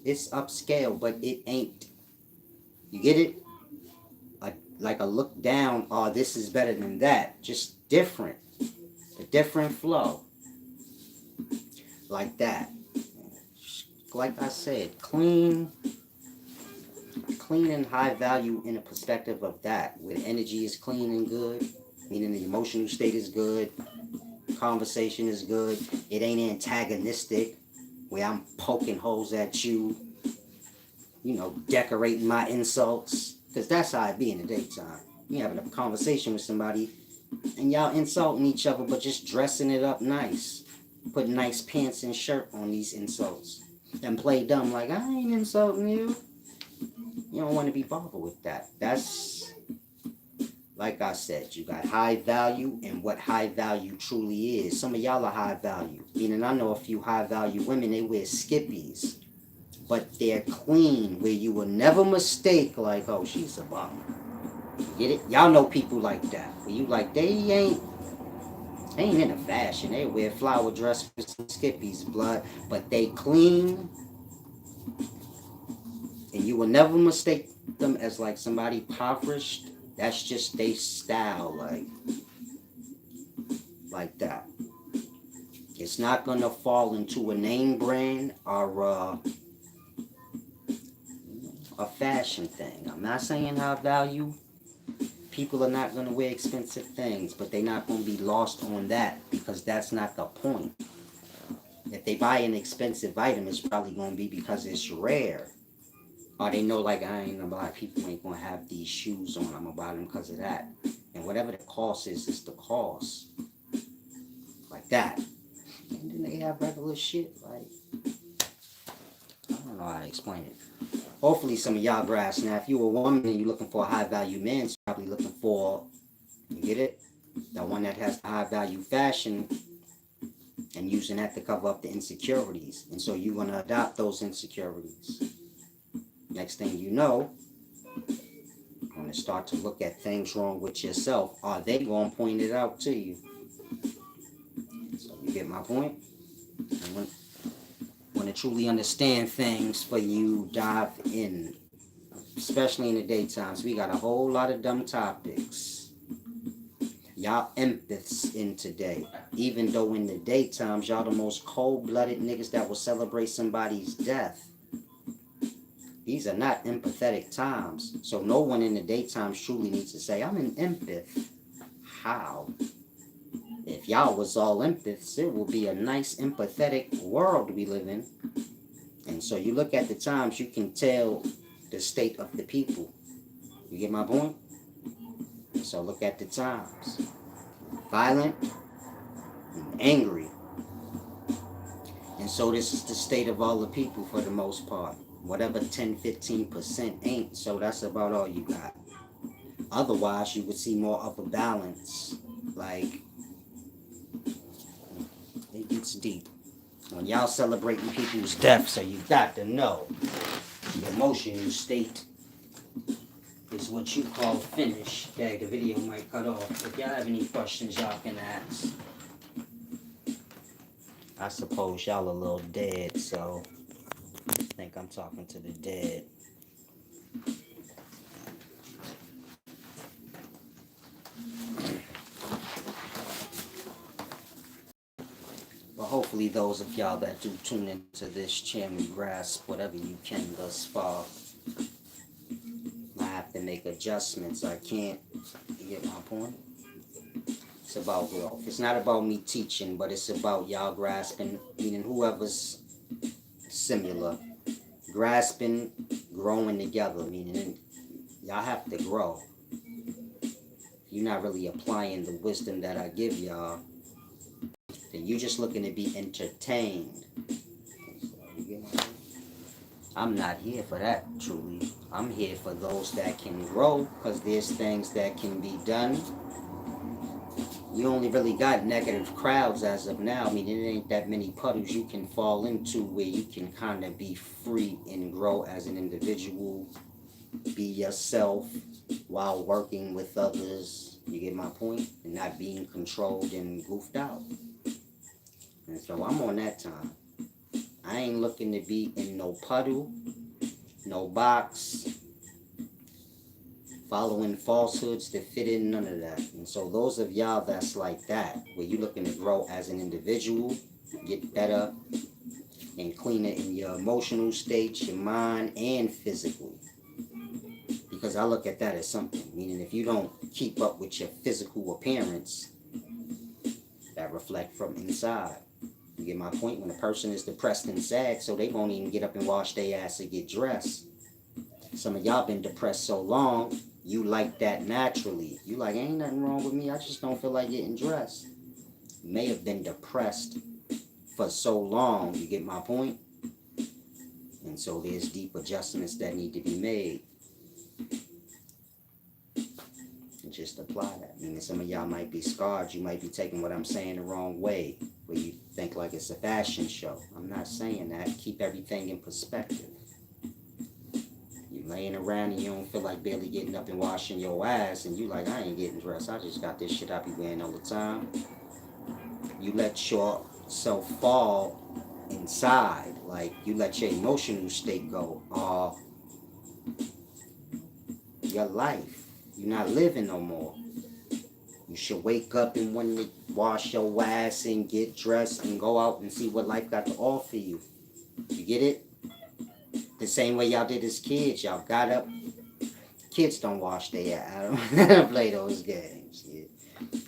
It's upscale, but it ain't. You get it? Like a look down, oh, this is better than that. Just different. A different flow. Like that. Like I said, clean and high value in a perspective of that, where the energy is clean and good, meaning the emotional state is good, conversation is good, it ain't antagonistic, where I'm poking holes at you, decorating my insults, because that's how I be in the daytime. You having a conversation with somebody, and y'all insulting each other, but just dressing it up nice, putting nice pants and shirt on these insults, and play dumb like, I ain't insulting you. You don't want to be bothered with that. That's, like I said, you got high value and what high value truly is. Some of y'all are high value. Meaning I know a few high value women, they wear skippies. But they're clean, where you will never mistake, like, oh, she's a bum. Get it? Y'all know people like that. Where you like, they ain't into fashion. They wear flower dresses and skippies, blood. But they clean. And you will never mistake them as like somebody impoverished. That's just their style, like that. It's not gonna fall into a name brand or a fashion thing. I'm not saying high value. People are not gonna wear expensive things, but they're not gonna be lost on that because that's not the point. If they buy an expensive item, it's probably gonna be because it's rare. Or they know, like, I ain't gonna buy, people ain't gonna have these shoes on, I'm gonna buy them because of that. And whatever the cost is, it's the cost. Like that. And then they have regular shit, like, I don't know how to explain it. Hopefully some of y'all grasp. Now, if you're a woman and you're looking for a high value man, you're probably looking for, you get it? The one that has the high value fashion and using that to cover up the insecurities. And so you're gonna adopt those insecurities. Next thing you know, you're going to start to look at things wrong with yourself. Are they going to point it out to you? So you get my point? And when to truly understand things for you, dive in. Especially in the daytimes. We got a whole lot of dumb topics. Y'all empaths in today. Even though in the daytimes, y'all the most cold-blooded niggas that will celebrate somebody's death. These are not empathetic times. So no one in the daytime truly needs to say, I'm an empath. How? If y'all was all empaths, it would be a nice empathetic world we live in. And so you look at the times, you can tell the state of the people. You get my point? So look at the times. Violent and angry. And so this is the state of all the people for the most part. Whatever 10-15% ain't, so that's about all you got. Otherwise, you would see more of a balance. Like, it gets deep. When y'all celebrating people's deaths, so you got to know the emotional state is what you call finish. Dang, the video might cut off. If y'all have any questions, y'all can ask. I suppose y'all a little dead, so I think I'm talking to the dead. But hopefully those of y'all that do tune into this channel grasp whatever you can thus far. I have to make adjustments. I can't. You get my point? It's about growth. It's not about me teaching, but it's about y'all grasping, meaning whoever's similar. Grasping, growing together, meaning y'all have to grow. You're not really applying the wisdom that I give y'all, then you just looking to be entertained. I'm not here for that, truly. I'm here for those that can grow, because there's things that can be done. You only really got negative crowds as of now. I mean, it ain't that many puddles you can fall into where you can kind of be free and grow as an individual, be yourself while working with others. You get my point? And not being controlled and goofed out. And so I'm on that time. I ain't looking to be in no puddle, no box, following falsehoods to fit in, none of that. And so those of y'all that's like that, where you looking to grow as an individual, get better and cleaner in your emotional states, your mind and physically. Because I look at that as something, meaning if you don't keep up with your physical appearance, that reflect from inside. You get my point? When a person is depressed and sad, so they won't even get up and wash their ass or get dressed. Some of y'all been depressed so long, you like that naturally. You like, ain't nothing wrong with me, I just don't feel like getting dressed. You may have been depressed for so long, you get my point? And so there's deep adjustments that need to be made. And just apply that. I mean, some of y'all might be scarred, you might be taking what I'm saying the wrong way, where you think like it's a fashion show. I'm not saying that. Keep everything in perspective. Laying around and you don't feel like barely getting up and washing your ass, and you like, I ain't getting dressed, I just got this shit I be wearing all the time. You let yourself fall inside, like you let your emotional state go, your life, you're not living no more. You should wake up and want to wash your ass and get dressed and go out and see what life got to offer you. You get it? The same way y'all did as kids. Y'all got up. Kids don't wash their ass. I don't play those games. Yeah.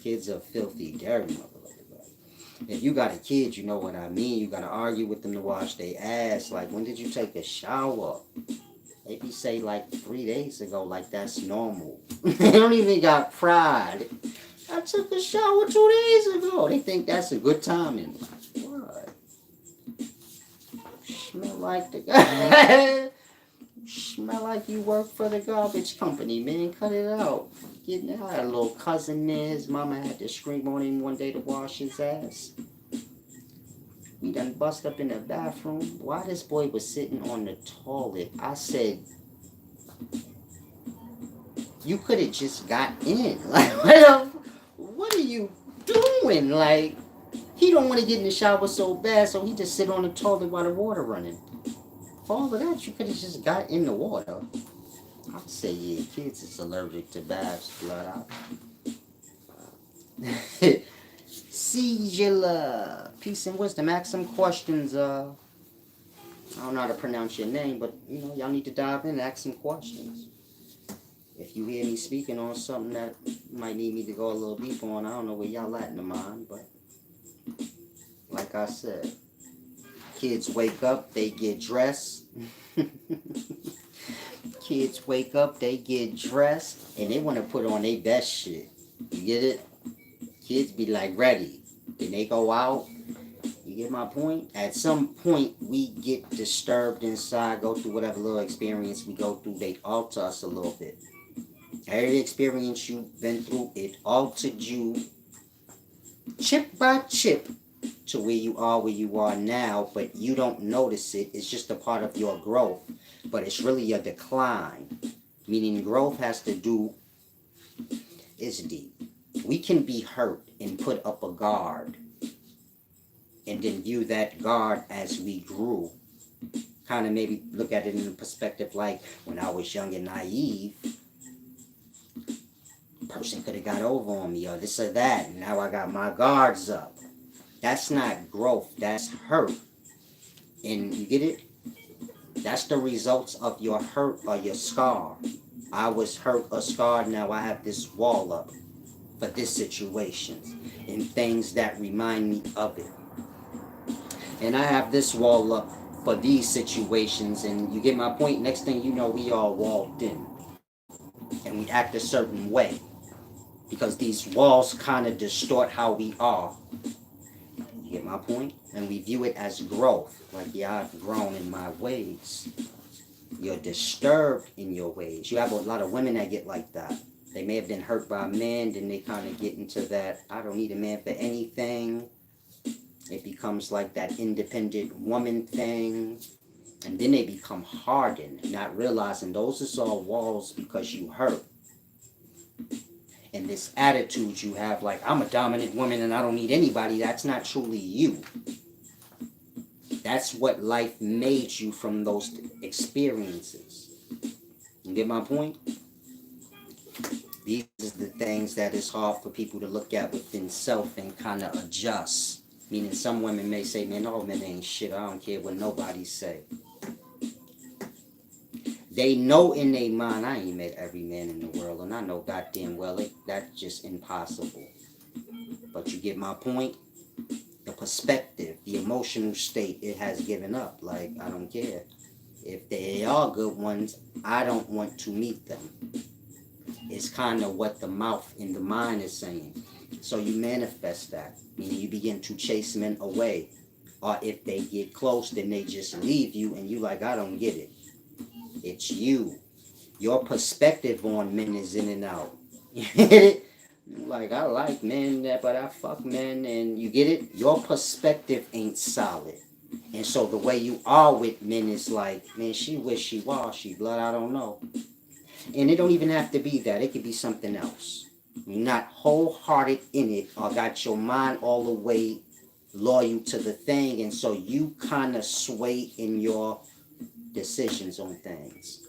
Kids are filthy, dirty motherfuckers. If you got a kid, you know what I mean. You got to argue with them to wash their ass. Like, when did you take a shower? They be say like 3 days ago, like that's normal. They don't even got pride. I took a shower 2 days ago. They think that's a good timing. What? Smell like the guy. Smell like you work for the garbage company, man. Cut it out. Getting out. A little cousin there. His mama had to scream on him one day to wash his ass. We done bust up in the bathroom. Why this boy was sitting on the toilet? I said, you could have just got in. Like, what are you doing? Like, he don't want to get in the shower so bad, so he just sit on the toilet while the water running. For all of that, you could have just got in the water. I'd say, yeah, kids is allergic to baths, blood out. Sigila. Peace and wisdom. Ask some questions. I don't know how to pronounce your name, but, you know, y'all need to dive in and ask some questions. If you hear me speaking on something that might need me to go a little deeper on, I don't know where y'all at in the mind, but like I said, kids wake up, they get dressed. Kids wake up, they get dressed, and they want to put on their best shit. You get it? Kids be like ready. Then they go out. You get my point? At some point, we get disturbed inside, go through whatever little experience we go through. They alter us a little bit. Every experience you've been through, it altered you chip by chip to where you are now, but you don't notice it. It's just a part of your growth, but it's really a decline. Meaning growth has to do, it's deep. We can be hurt and put up a guard and then view that guard as we grew. Kind of maybe look at it in a perspective like when I was young and naive, person could have got over on me or this or that, and now I got my guards up. That's not growth. That's hurt. And you get it? That's the results of your hurt or your scar. I was hurt or scarred. Now I have this wall up for this situation and things that remind me of it. And I have this wall up for these situations. And you get my point? Next thing you know, we all walled in. And we act a certain way. Because these walls kind of distort how we are. You get my point? And we view it as growth. Like, yeah, I've grown in my ways. You're disturbed in your ways. You have a lot of women that get like that. They may have been hurt by a man, then they kind of get into that, I don't need a man for anything. It becomes like that independent woman thing. And then they become hardened, not realizing those are all walls because you hurt. And this attitude you have, like, I'm a dominant woman and I don't need anybody, that's not truly you. That's what life made you from those experiences. You get my point? These are the things that is hard for people to look at within self and kind of adjust. Meaning some women may say, man, all men ain't shit. I don't care what nobody say. They know in their mind, I ain't met every man in the world. And I know goddamn well that's just impossible. But you get my point? The perspective, the emotional state it has given up. Like, I don't care. If they are good ones, I don't want to meet them. It's kind of what the mouth and the mind is saying. So you manifest that. Meaning you begin to chase men away. Or if they get close, then they just leave you and you like, I don't get it. It's you. Your perspective on men is in and out. You get it? Like, I like men, but I fuck men, and you get it? Your perspective ain't solid. And so the way you are with men is like, man, she wishy-washy, blood, I don't know. And it don't even have to be that. It could be something else. You're not wholehearted in it or got your mind all the way loyal to the thing, and so you kind of sway in your decisions on things.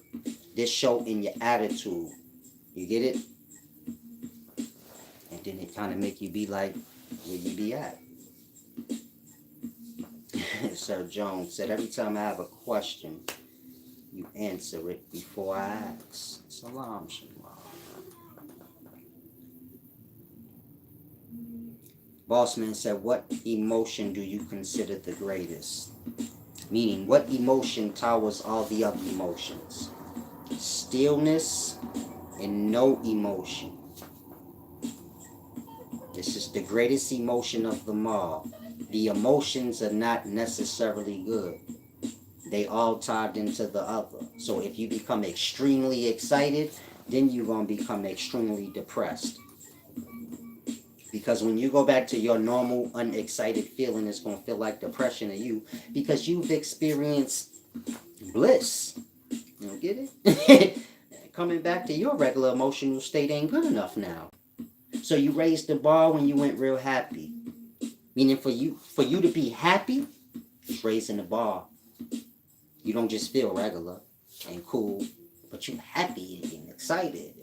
This show in your attitude. You get it? And then it kind of make you be like, where you be at? Sir Jones said, every time I have a question, you answer it before I ask. Salam shalom. Bossman said, what emotion do you consider the greatest? Meaning, what emotion towers all the other emotions? Stillness and no emotion. This is the greatest emotion of them all. The emotions are not necessarily good. They all tied into the other. So if you become extremely excited, then you're going to become extremely depressed. Because when you go back to your normal, unexcited feeling, it's going to feel like depression to you because you've experienced bliss. You don't get it? Coming back to your regular emotional state ain't good enough now. So you raised the bar when you went real happy. Meaning for you to be happy, is raising the bar. You don't just feel regular and cool, but you happy and excited.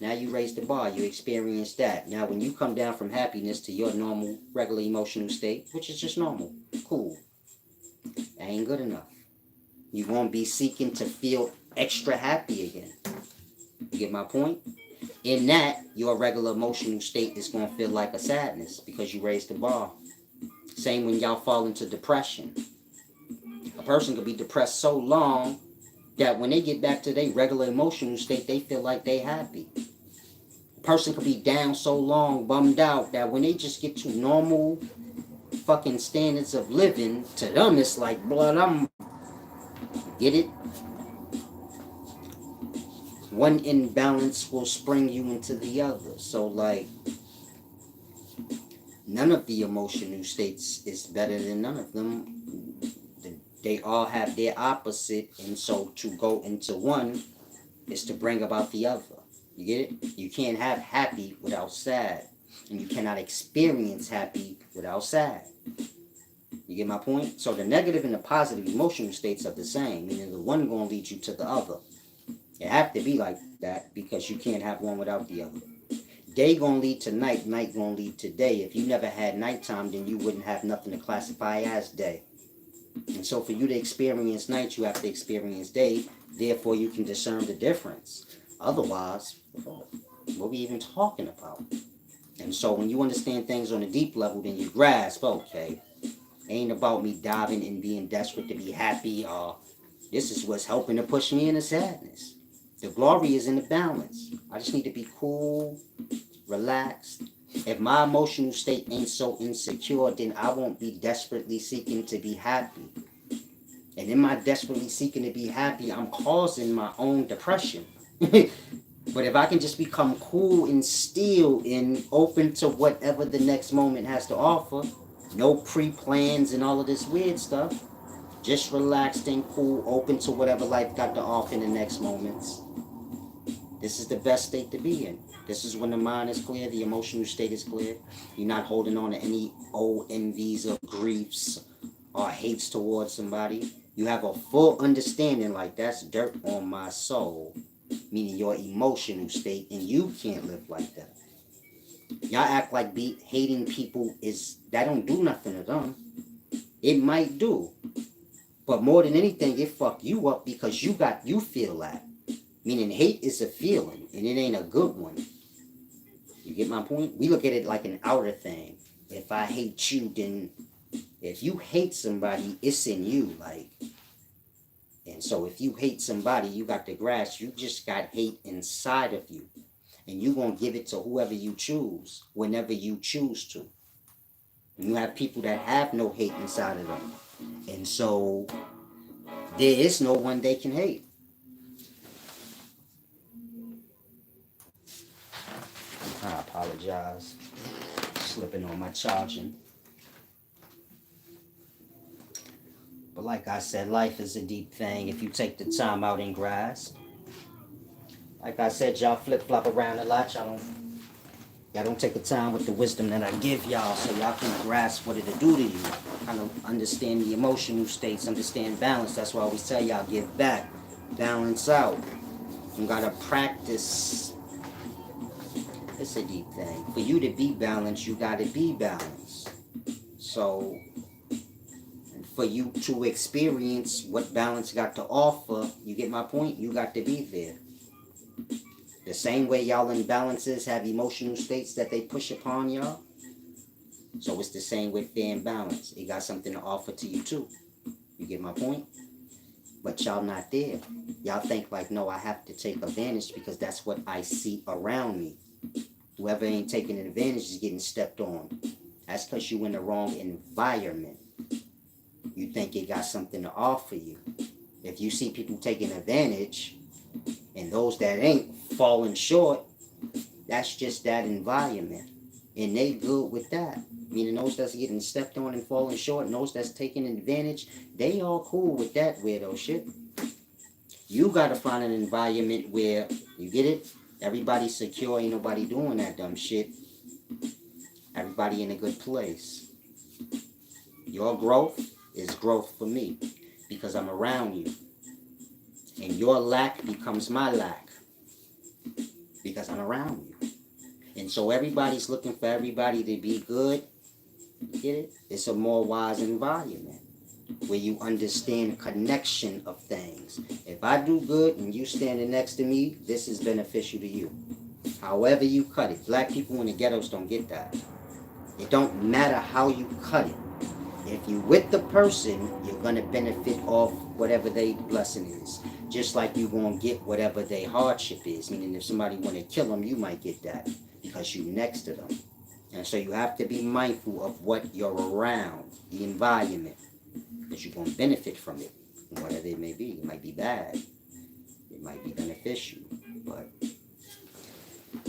Now you raise the bar, you experience that. Now when you come down from happiness to your normal, regular emotional state, which is just normal, cool, that ain't good enough. You won't be seeking to feel extra happy again. You get my point? In that, your regular emotional state is going to feel like a sadness because you raised the bar. Same when y'all fall into depression. A person could be depressed so long that when they get back to their regular emotional state, they feel like they happy. A person could be down so long, bummed out, that when they just get to normal fucking standards of living, to them it's like, blood, I'm... Get it? One imbalance will spring you into the other. So, like, none of the emotional states is better than none of them. They all have their opposite, and so to go into one is to bring about the other. You get it? You can't have happy without sad, and you cannot experience happy without sad. You get my point? So the negative and the positive emotional states are the same, meaning the one going to lead you to the other. It have to be like that because you can't have one without the other. Day gonna lead to night, night gonna lead to day. If you never had nighttime, then you wouldn't have nothing to classify as day. And so for you to experience night, you have to experience day. Therefore, you can discern the difference. Otherwise, what are we even talking about? And so when you understand things on a deep level, then you grasp, okay, ain't about me diving and being desperate to be happy. This is what's helping to push me into sadness. The glory is in the balance. I just need to be cool, relaxed. If my emotional state ain't so insecure, then I won't be desperately seeking to be happy. And in my desperately seeking to be happy, I'm causing my own depression. But if I can just become cool and still and open to whatever the next moment has to offer, no pre-plans and all of this weird stuff, just relaxed and cool, open to whatever life got to offer in the next moments. This is the best state to be in. This is when the mind is clear, the emotional state is clear. You're not holding on to any old envies or griefs or hates towards somebody. You have a full understanding, like that's dirt on my soul, meaning your emotional state, and you can't live like that. Y'all act like hating people that don't do nothing to them. It might do, but more than anything, it fuck you up because you feel that. Meaning hate is a feeling, and it ain't a good one. You get my point? We look at it like an outer thing. If I hate you, then if you hate somebody, it's in you, like. And so if you hate somebody, you got the grasp, you just got hate inside of you. And you gonna give it to whoever you choose, whenever you choose to. And you have people that have no hate inside of them. And so there is no one they can hate. I apologize. Slipping on my charging. But like I said, life is a deep thing if you take the time out and grasp. Like I said, y'all flip-flop around a lot. Y'all don't take the time with the wisdom that I give y'all so y'all can grasp what it'll do to you. Kind of understand the emotional states, understand balance. That's why I always tell y'all, give back, balance out. You gotta practice. It's a deep thing. For you to be balanced, you gotta be balanced. So for you to experience what balance got to offer, you get my point? You got to be there. The same way y'all imbalances have emotional states that they push upon y'all. So it's the same with fair and balance. It got something to offer to you too. You get my point? But y'all not there. Y'all think like, no, I have to take advantage because that's what I see around me. Whoever ain't taking advantage is getting stepped on. That's because you in the wrong environment. You think it got something to offer you. If you see people taking advantage and those that ain't falling short, that's just that environment. And they good with that. Meaning those that's getting stepped on and falling short and those that's taking advantage, they all cool with that weirdo shit. You gotta find an environment where, you get it? Everybody's secure, ain't nobody doing that dumb shit. Everybody in a good place. Your growth is growth for me because I'm around you. And your lack becomes my lack because I'm around you. And so everybody's looking for everybody to be good. You get it? It's a more wise environment where you understand connection of things. If I do good and you standing next to me, this is beneficial to you. However you cut it. Black people in the ghettos don't get that. It don't matter how you cut it. If you with the person, you're gonna benefit off whatever their blessing is. Just like you gonna get whatever their hardship is. Meaning if somebody wanna kill them, you might get that because you next to them. And so you have to be mindful of what you're around, the environment, because you're gonna benefit from it, whatever it may be. It might be bad, it might be beneficial, but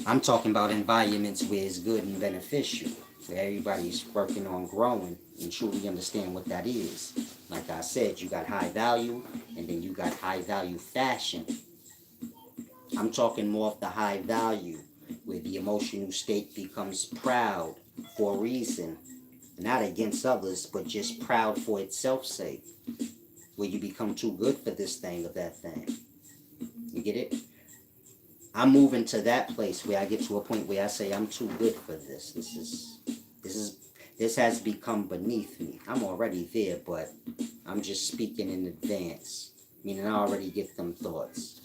I'm talking about environments where it's good and beneficial, where everybody's working on growing and truly understand what that is. Like I said, you got high value, and then you got high value fashion. I'm talking more of the high value, where the emotional state becomes proud for a reason, not against others, but just proud for itself's sake, where you become too good for this thing or that thing. You get it? I'm moving to that place where I get to a point where I say I'm too good for this. This is this has become beneath me. I'm already there, but I'm just speaking in advance. Meaning I already get them thoughts.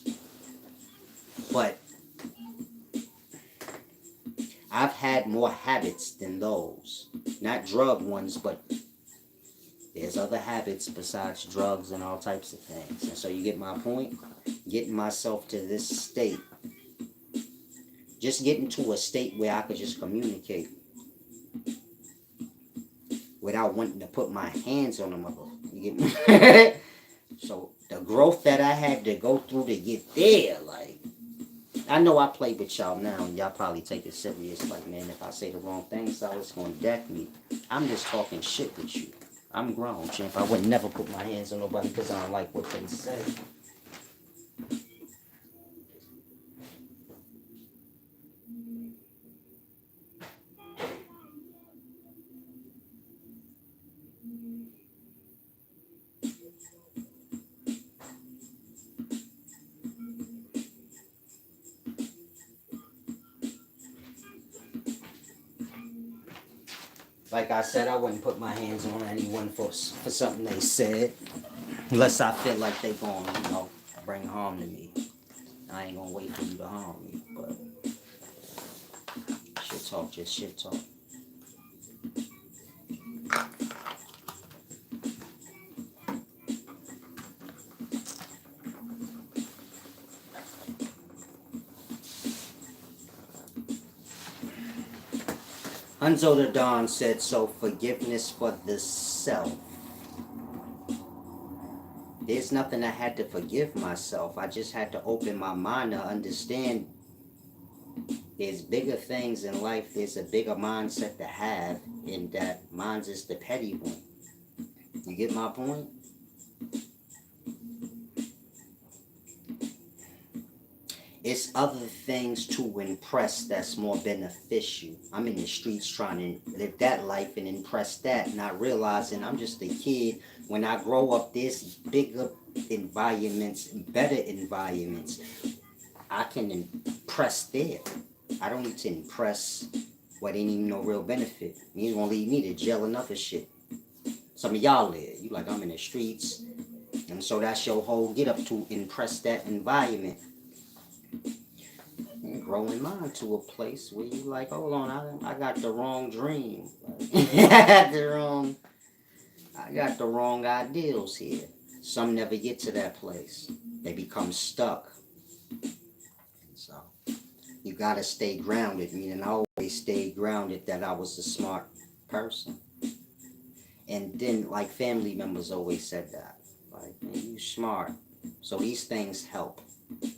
But I've had more habits than those. Not drug ones, but there's other habits besides drugs and all types of things. And so you get my point? Getting myself to this state. Just getting to a state where I could just communicate without wanting to put my hands on the mother. You get me? So the growth that I had to go through to get there, like, I know I play with y'all now, and y'all probably take it serious. Like, man, if I say the wrong thing, so it's gonna deck me. I'm just talking shit with you. I'm grown, champ. I would never put my hands on nobody because I don't like what they say. Like I said, I wouldn't put my hands on anyone for something they said, unless I feel like they gonna, bring harm to me. I ain't gonna wait for you to harm me, but shit talk, just shit talk. Hunzo the Don said, so forgiveness for the self. There's nothing I had to forgive myself. I just had to open my mind to understand there's bigger things in life. There's a bigger mindset to have, and that mine's is the petty one. You get my point? It's other things to impress that's more beneficial. I'm in the streets trying to live that life and impress that, not realizing I'm just a kid. When I grow up, there's bigger environments, better environments. I can impress there. I don't need to impress what ain't even no real benefit. You gonna lead me to jail and other shit. Some of y'all there, you like, I'm in the streets, and so that's your whole get up to impress that environment. Growing mind to a place where you like, hold on, I got the wrong dream. I got the wrong ideals here. Some never get to that place. They become stuck. So you gotta stay grounded. Meaning I always stayed grounded that I was a smart person. And then like family members always said that. Like, man, you smart. So these things help.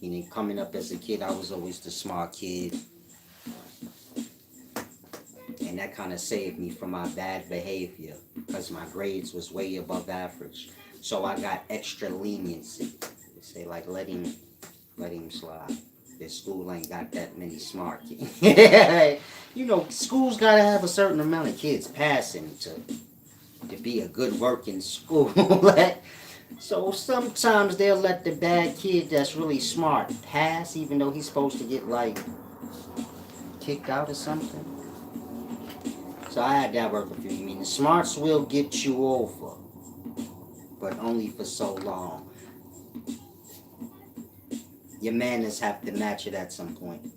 Meaning coming up as a kid, I was always the smart kid. And that kind of saved me from my bad behavior because my grades was way above average. So I got extra leniency. They say like let him slide. This school ain't got that many smart kids. Schools gotta have a certain amount of kids passing to be a good working school. So sometimes they'll let the bad kid that's really smart pass, even though he's supposed to get like kicked out or something. So I had that work with you. I mean, the smarts will get you over, but only for so long. Your manners have to match it at some point.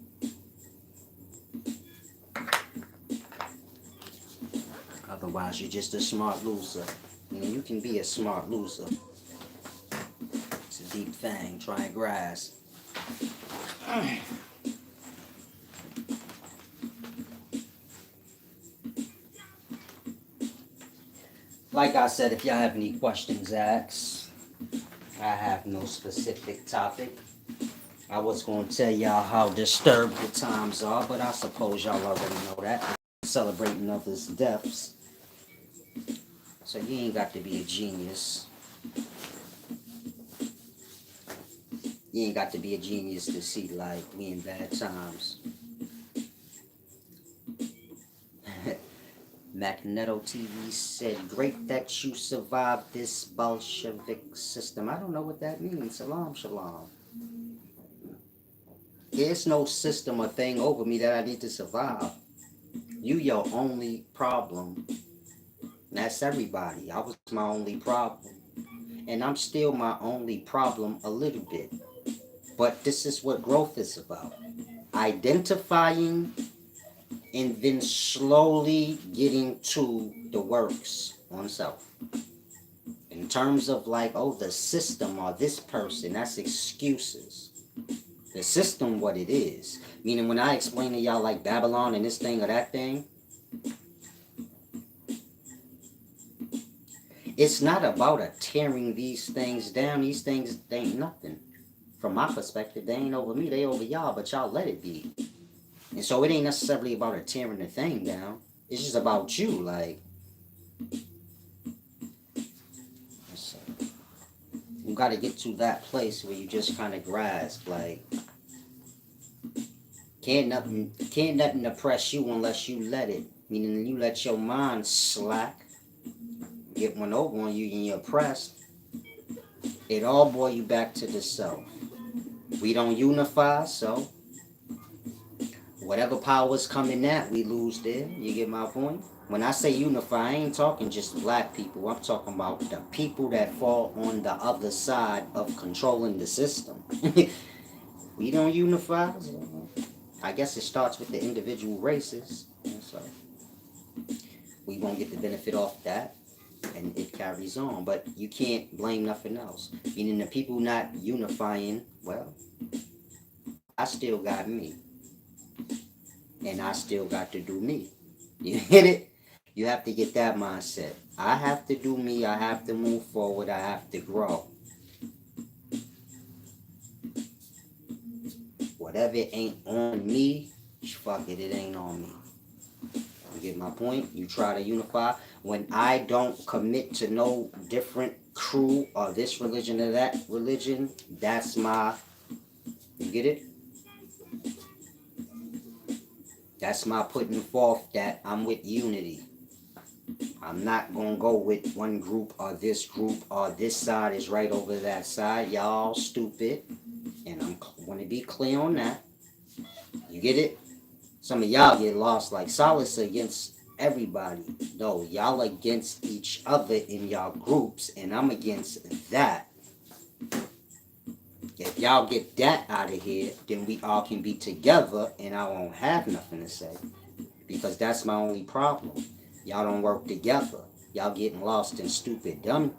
Otherwise, you're just a smart loser. You can be a smart loser. It's a deep thing. Try and grasp. Like I said, if y'all have any questions, ask. I have no specific topic. I was going to tell y'all how disturbed the times are, but I suppose y'all already know that. Celebrating others' deaths. So you ain't got to be a genius. You ain't got to be a genius to see, like, we in bad times. Magneto TV said, great that you survived this Bolshevik system. I don't know what that means. Shalom, shalom. There's no system or thing over me that I need to survive. You your only problem. That's everybody. I was my only problem. And I'm still my only problem a little bit. But this is what growth is about. Identifying and then slowly getting to the works on self. In terms of like, oh, the system or this person, that's excuses. The system, what it is. Meaning, when I explain to y'all like Babylon and this thing or that thing, it's not about a tearing these things down. These things ain't nothing. From my perspective, they ain't over me, they over y'all, but y'all let it be. And so it ain't necessarily about a tearing the thing down. It's just about you. Like, you got to get to that place where you just kind of grasp, like, can't nothing oppress you unless you let it. Meaning you let your mind slack, get one over on you, and you're oppressed. It all boil you back to the self. We don't unify, so whatever powers come in that, we lose there. You get my point? When I say unify, I ain't talking just black people. I'm talking about the people that fall on the other side of controlling the system. We don't unify. I guess it starts with the individual races. So we won't get the benefit off that, and it carries on. But you can't blame nothing else. Meaning the people not unifying, well, I still got me. And I still got to do me. You get it? You have to get that mindset. I have to do me. I have to move forward. I have to grow. Whatever ain't on me, fuck it, it ain't on me. You get my point? You try to unify. When I don't commit to no different crew or this religion or that religion, that's my, you get it? That's my putting forth that I'm with unity. I'm not going to go with one group or this side is right over that side. Y'all stupid. And I'm going to be clear on that. You get it? Some of y'all get lost like Solace against everybody. No, y'all against each other in y'all groups, and I'm against that. If y'all get that out of here, then we all can be together, and I won't have nothing to say. Because that's my only problem. Y'all don't work together. Y'all getting lost in stupid, dumb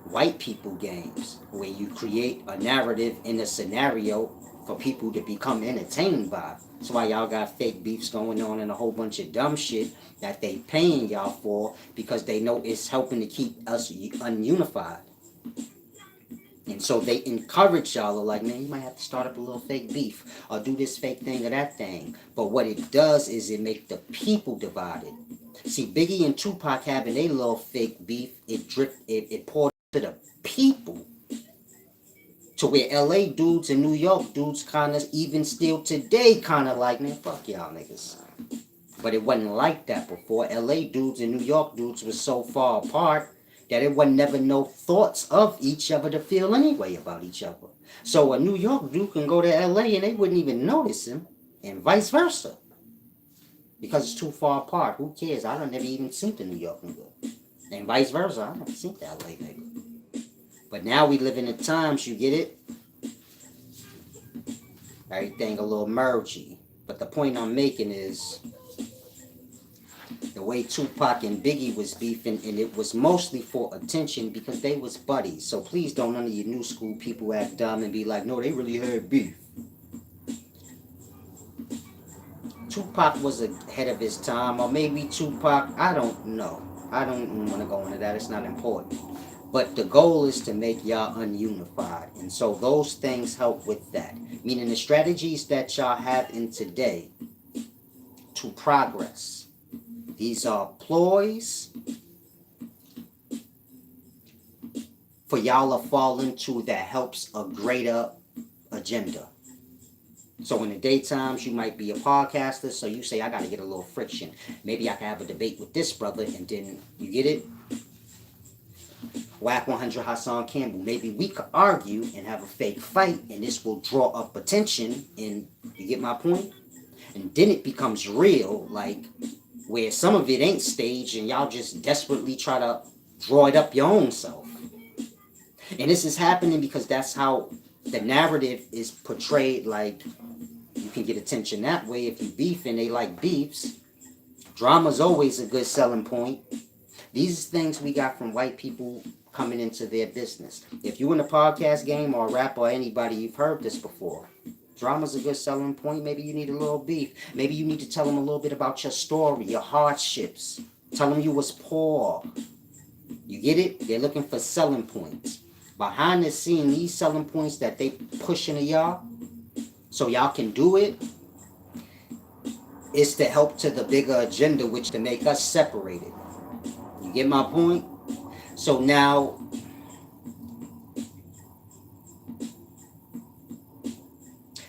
white people games where you create a narrative in a scenario for people to become entertained by. That's why y'all got fake beefs going on and a whole bunch of dumb shit that they paying y'all for because they know it's helping to keep us ununified. And so they encourage y'all, like, man, you might have to start up a little fake beef or do this fake thing or that thing. But what it does is it make the people divided. See, Biggie and Tupac having a little fake beef, it poured to the people. To where LA dudes and New York dudes kind of even still today kind of like, man, fuck y'all niggas. But it wasn't like that before. LA dudes and New York dudes were so far apart that it wasn't never no thoughts of each other to feel anyway about each other. So a New York dude can go to LA and they wouldn't even notice him, and vice versa. Because it's too far apart. Who cares? I don't never even seen the New York nigga. And vice versa. I never seen the LA nigga. But now we live in the times, you get it? Everything a little mergy. But the point I'm making is the way Tupac and Biggie was beefing, and it was mostly for attention because they was buddies. So please don't none of you new school people act dumb and be like, no, they really had beef. Tupac was ahead of his time, or maybe Tupac, I don't know. I don't want to go into that, it's not important. But the goal is to make y'all ununified. And so those things help with that. Meaning the strategies that y'all have in today to progress. These are ploys for y'all to fall into that helps a greater agenda. So in the daytimes, you might be a podcaster, so you say, I got to get a little friction. Maybe I can have a debate with this brother, and then, you get it? Whack 100 Hassan Campbell. Maybe we could argue and have a fake fight, and this will draw up attention. And you get my point? And then it becomes real, like where some of it ain't staged, and y'all just desperately try to draw it up your own self. And this is happening because that's how the narrative is portrayed. Like you can get attention that way if you beef, and they like beefs. Drama's always a good selling point. These things we got from white people coming into their business. If you in the podcast game or a rapper or anybody, you've heard this before. Drama's a good selling point. Maybe you need a little beef. Maybe you need to tell them a little bit about your story, your hardships. Tell them you was poor. You get it? They're looking for selling points. Behind the scene, these selling points that they pushing to y'all, so y'all can do it, is to help to the bigger agenda, which to make us separated. You get my point? So now,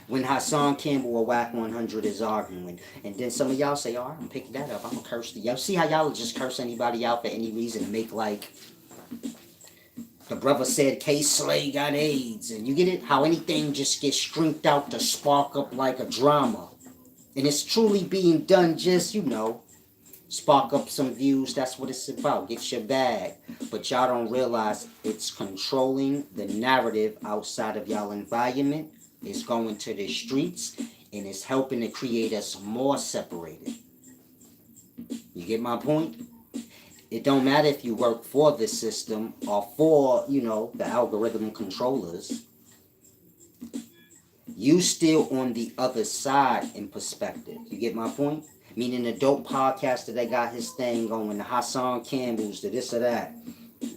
when Hassan Campbell or Whack 100 is arguing, and then some of y'all say, oh, I'm picking that up, I'm gonna curse the y'all. See how y'all just curse anybody out for any reason and make like the brother said K Slay got AIDS, and you get it? How anything just gets streamed out to spark up like a drama. And it's truly being done just, spark up some views. That's what it's about. Get your bag. But y'all don't realize it's controlling the narrative outside of y'all environment. It's going to the streets, and it's helping to create us more separated. You get my point? It don't matter if you work for the system or for, the algorithm controllers. You still on the other side in perspective. You get my point? Meaning the dope podcaster that got his thing going, the Hassan Campbells, the this or that,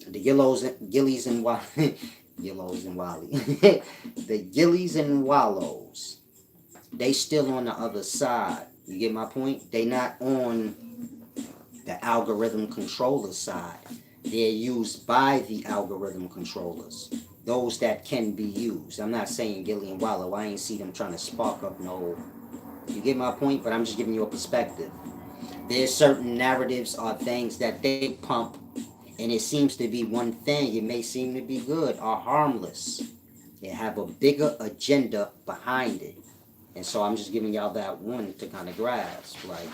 the Gillies and Wally, Gillos and Wally, the Gillies and Wallows, they still on the other side. You get my point? They not on the algorithm controller side. They're used by the algorithm controllers. Those that can be used. I'm not saying Gilly and Wallow. I ain't see them trying to spark up no. You get my point? But I'm just giving you a perspective. There's certain narratives or things that they pump, and it seems to be one thing. It may seem to be good or harmless. They have a bigger agenda behind it. And so I'm just giving y'all that one to kind of grasp. Like,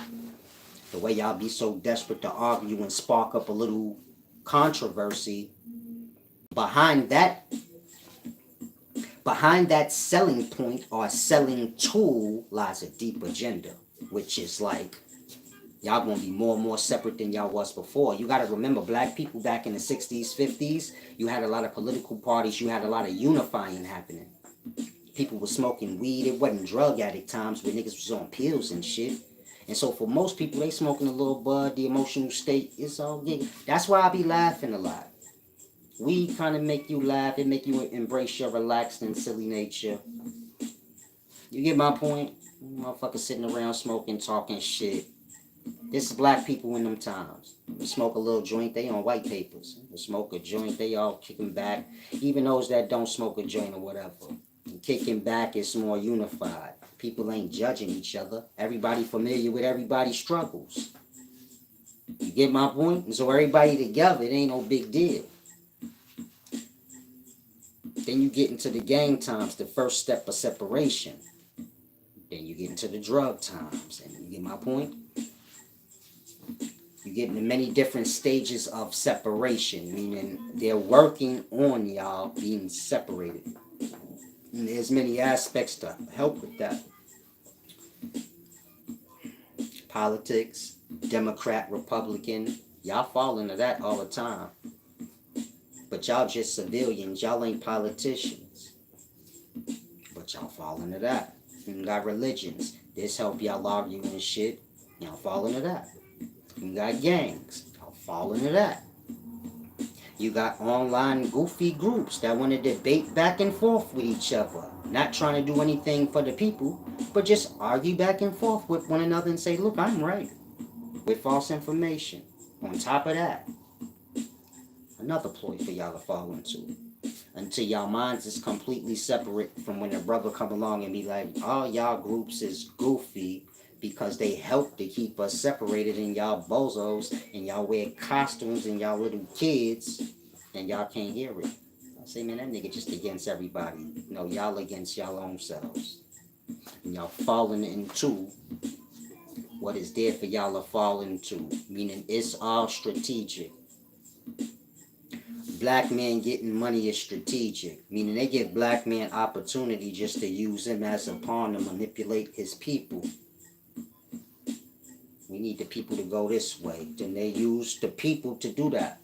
the way y'all be so desperate to argue and spark up a little controversy, behind that selling point or selling tool lies a deep agenda, which is like y'all gonna be more and more separate than y'all was before. You gotta remember, black people back in the 60s, 50s, you had a lot of political parties, you had a lot of unifying happening. People were smoking weed. It wasn't drug addict times where niggas was on pills and shit. And so for most people, they smoking a little bud, the emotional state, it's all good. That's why I be laughing a lot. Weed kind of make you laugh. It make you embrace your relaxed and silly nature. You get my point? Motherfuckers sitting around smoking, talking shit. This is black people in them times. You smoke a little joint, they on white papers. You smoke a joint, they all kicking back. Even those that don't smoke a joint or whatever. Kicking back is more unified. People ain't judging each other. Everybody familiar with everybody's struggles. You get my point? And so everybody together, it ain't no big deal. Then you get into the gang times, the first step of separation. Then you get into the drug times. And you get my point? You get into many different stages of separation, meaning they're working on y'all being separated. And there's many aspects to help with that. Politics, Democrat, Republican, y'all fall into that all the time. But y'all just civilians, y'all ain't politicians. But y'all fall into that. You got religions, this help y'all argue and shit, y'all fall into that. You got gangs, y'all fall into that. You got online goofy groups that want to debate back and forth with each other. Not trying to do anything for the people, but just argue back and forth with one another and say, look, I'm right. With false information. On top of that, another ploy for y'all to fall into. Until y'all minds is completely separate from when a brother come along and be like, all y'all groups is goofy because they help to keep us separated, and y'all bozos and y'all wear costumes and y'all little kids and y'all can't hear it. I say, man, that nigga just against everybody. No, y'all against y'all own selves. And y'all falling into what is there for y'all to fall into. Meaning it's all strategic. Black men getting money is strategic. Meaning they give black men opportunity just to use him as a pawn to manipulate his people. We need the people to go this way. Then they use the people to do that.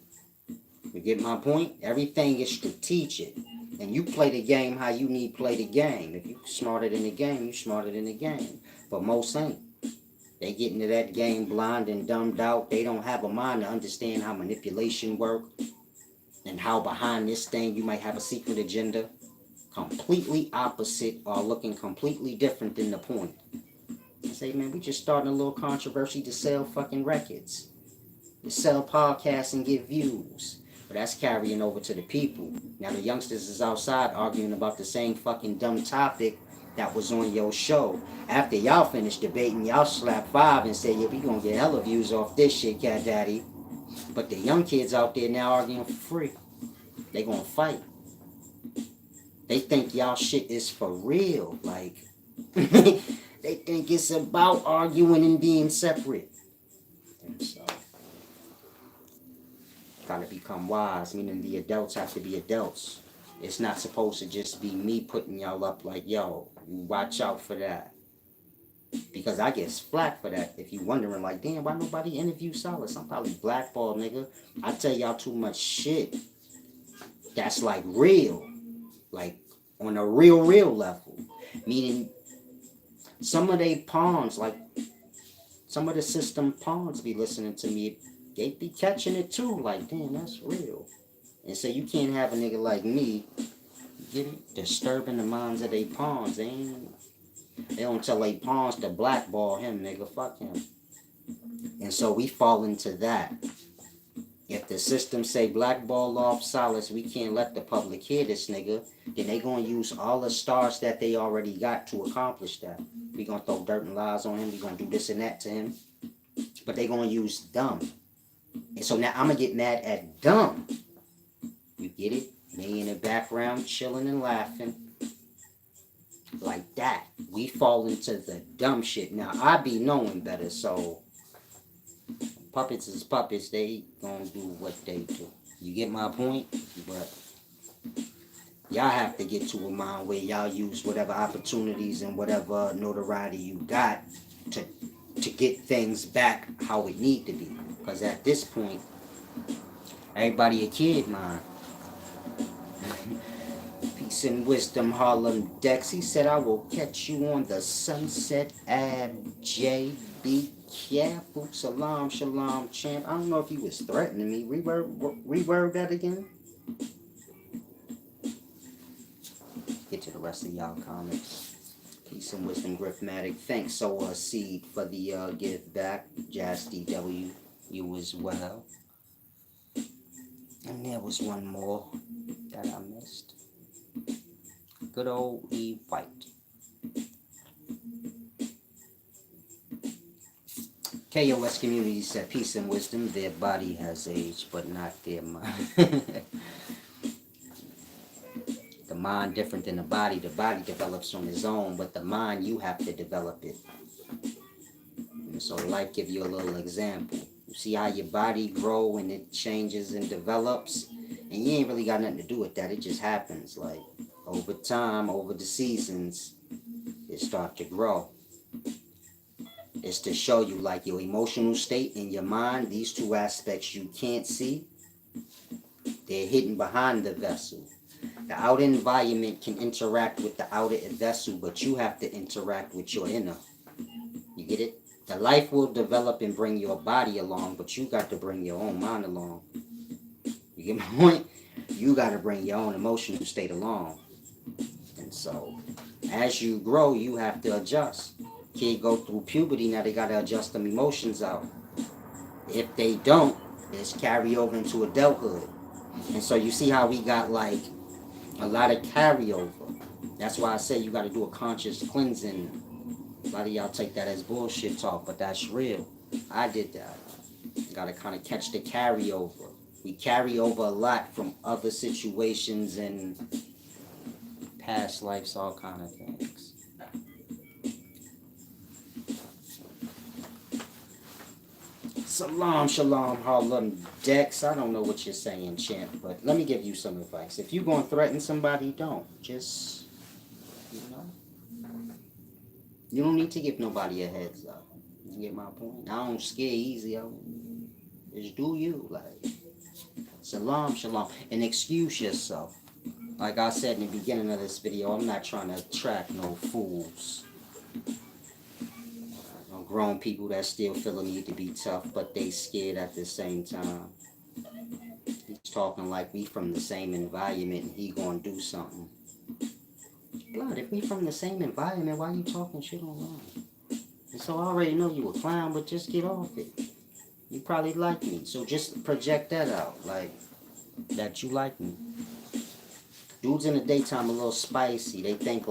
You get my point? Everything is strategic. And you play the game how you need to play the game. If you smarter than the game, you smarter than the game. But most ain't. They get into that game blind and dumbed out. They don't have a mind to understand how manipulation works and how behind this thing you might have a secret agenda. Completely opposite or looking completely different than the point. I say, man, we just starting a little controversy to sell fucking records. To sell podcasts and get views. But that's carrying over to the people. Now the youngsters is outside arguing about the same fucking dumb topic that was on your show. After y'all finished debating, y'all slap 5 and say, yeah, we gonna get hella views off this shit, cat daddy. But the young kids out there now arguing for free. They gonna fight. They think y'all shit is for real. Like, they think it's about arguing and being separate. And so, gotta become wise, meaning the adults have to be adults. It's not supposed to just be me putting y'all up like, yo, watch out for that. Because I get flack for that. If you wondering, like, damn, why nobody interview Solace? I'm probably blackballed, nigga. I tell y'all too much shit. That's like real. Like, on a real level. Meaning, some of they pawns, like, some of the system pawns be listening to me. They be catching it too. Like, damn, that's real. And so you can't have a nigga like me, get it? Disturbing the minds of they pawns. They don't tell they pawns to blackball him, nigga. Fuck him. And so we fall into that. If the system say blackball off Solace, we can't let the public hear this nigga, then they gonna use all the stars that they already got to accomplish that. We gonna throw dirt and lies on him. We gonna do this and that to him. But they gonna use dumb. And so now I'm gonna get mad at dumb. You get it? Me in the background chilling and laughing. Like that. We fall into the dumb shit. Now I be knowing better, so puppets is puppets. They gonna do what they do. You get my point? But y'all have to get to a mind where y'all use whatever opportunities and whatever notoriety you got to get things back how it need to be. Because at this point, everybody a kid, man. Peace and wisdom, Harlem Dex. He said, I will catch you on the Sunset Ave, J. Be careful. Salam, shalom, champ. I don't know if he was threatening me. Reword that again. Get to the rest of y'all comments. Peace and wisdom, Griffmatic. Thanks, so Seed, for the give back. Jazz DW, you as well. And there was one more that I missed. Good old E. White. KOS community said, peace and wisdom. Their body has aged, but not their mind. The mind different than the body. The body develops on its own, but the mind, you have to develop it. And so life give you a little example. You see how your body grow and it changes and develops, and you ain't really got nothing to do with that. It just happens. Like, over time, over the seasons, it start to grow. It's to show you, like, your emotional state and your mind, these two aspects you can't see, they're hidden behind the vessel. The outer environment can interact with the outer vessel, but you have to interact with your inner. You get it? The life will develop and bring your body along, but you got to bring your own mind along. You get my point? You got to bring your own emotional state along. And so, as you grow, you have to adjust. Kid go through puberty, now they got to adjust them emotions out. If they don't, it's carry over into adulthood. And so you see how we got, like, a lot of carryover. That's why I say you got to do a conscious cleansing. A lot of y'all take that as bullshit talk, but that's real. I did that. Got to kind of catch the carryover. We carry over a lot from other situations and past lives, all kind of things. Salam, shalom, Harlem Dex. I don't know what you're saying, champ, but let me give you some advice. If you're going to threaten somebody, don't. Just, you know, you don't need to give nobody a heads up. You get my point? I don't scare easy. Just do you. Like, salam, shalom. And excuse yourself. Like I said in the beginning of this video, I'm not trying to attract no fools. No grown people that still feel the need to be tough, but they scared at the same time. He's talking like we from the same environment and he gonna do something. Blood, if we from the same environment, why you talking shit online? And so I already know you a clown, but just get off it. You probably like me, so just project that out, like that you like me. Dudes in the daytime a little spicy. They think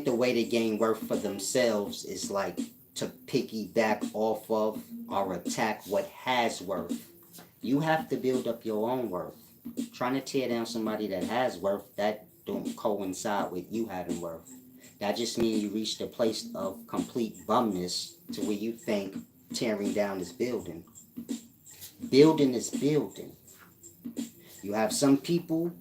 the way to gain worth for themselves is like to piggyback off of or attack what has worth. You have to build up your own worth. Trying to tear down somebody that has worth, that don't coincide with you having worth. That just means you reached a place of complete bumness to where you think tearing down is building. Building is building. You have some people,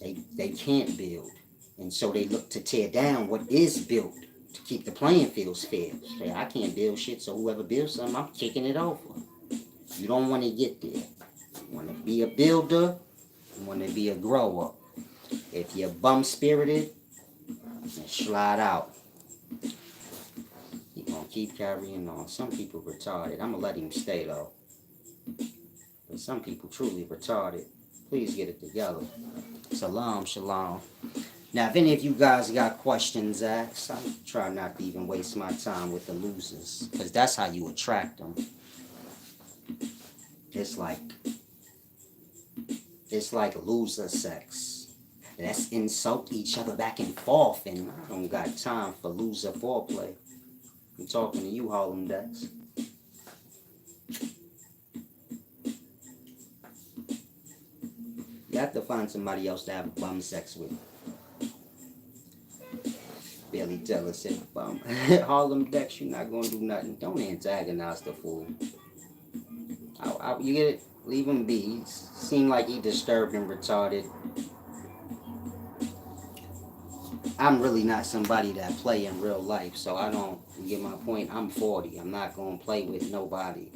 they can't build. And so they look to tear down what is built to keep the playing fields fair. Say, I can't build shit, so whoever builds something, I'm kicking it over. You don't want to get there. You want to be a builder, you want to be a grower. If you're bum-spirited, then slide out. You're going to keep carrying on. Some people retarded. I'm going to let him stay, though. But some people truly retarded. Please get it together. Salam, shalom. Now, if any of you guys got questions asked, I'm trying not to even waste my time with the losers. Because that's how you attract them. It's like loser sex. Let's insult each other back and forth, and I don't got time for loser foreplay. I'm talking to you, Harlem Dex. You have to find somebody else to have bum sex with. Billy Teller said bum. Harlem Dex, you're not gonna do nothing. Don't antagonize the fool. You get it? Leave him be. He seemed like he disturbed and retarded. I'm really not somebody that play in real life, so I don't, you get my point? I'm 40. I'm not gonna play with nobody.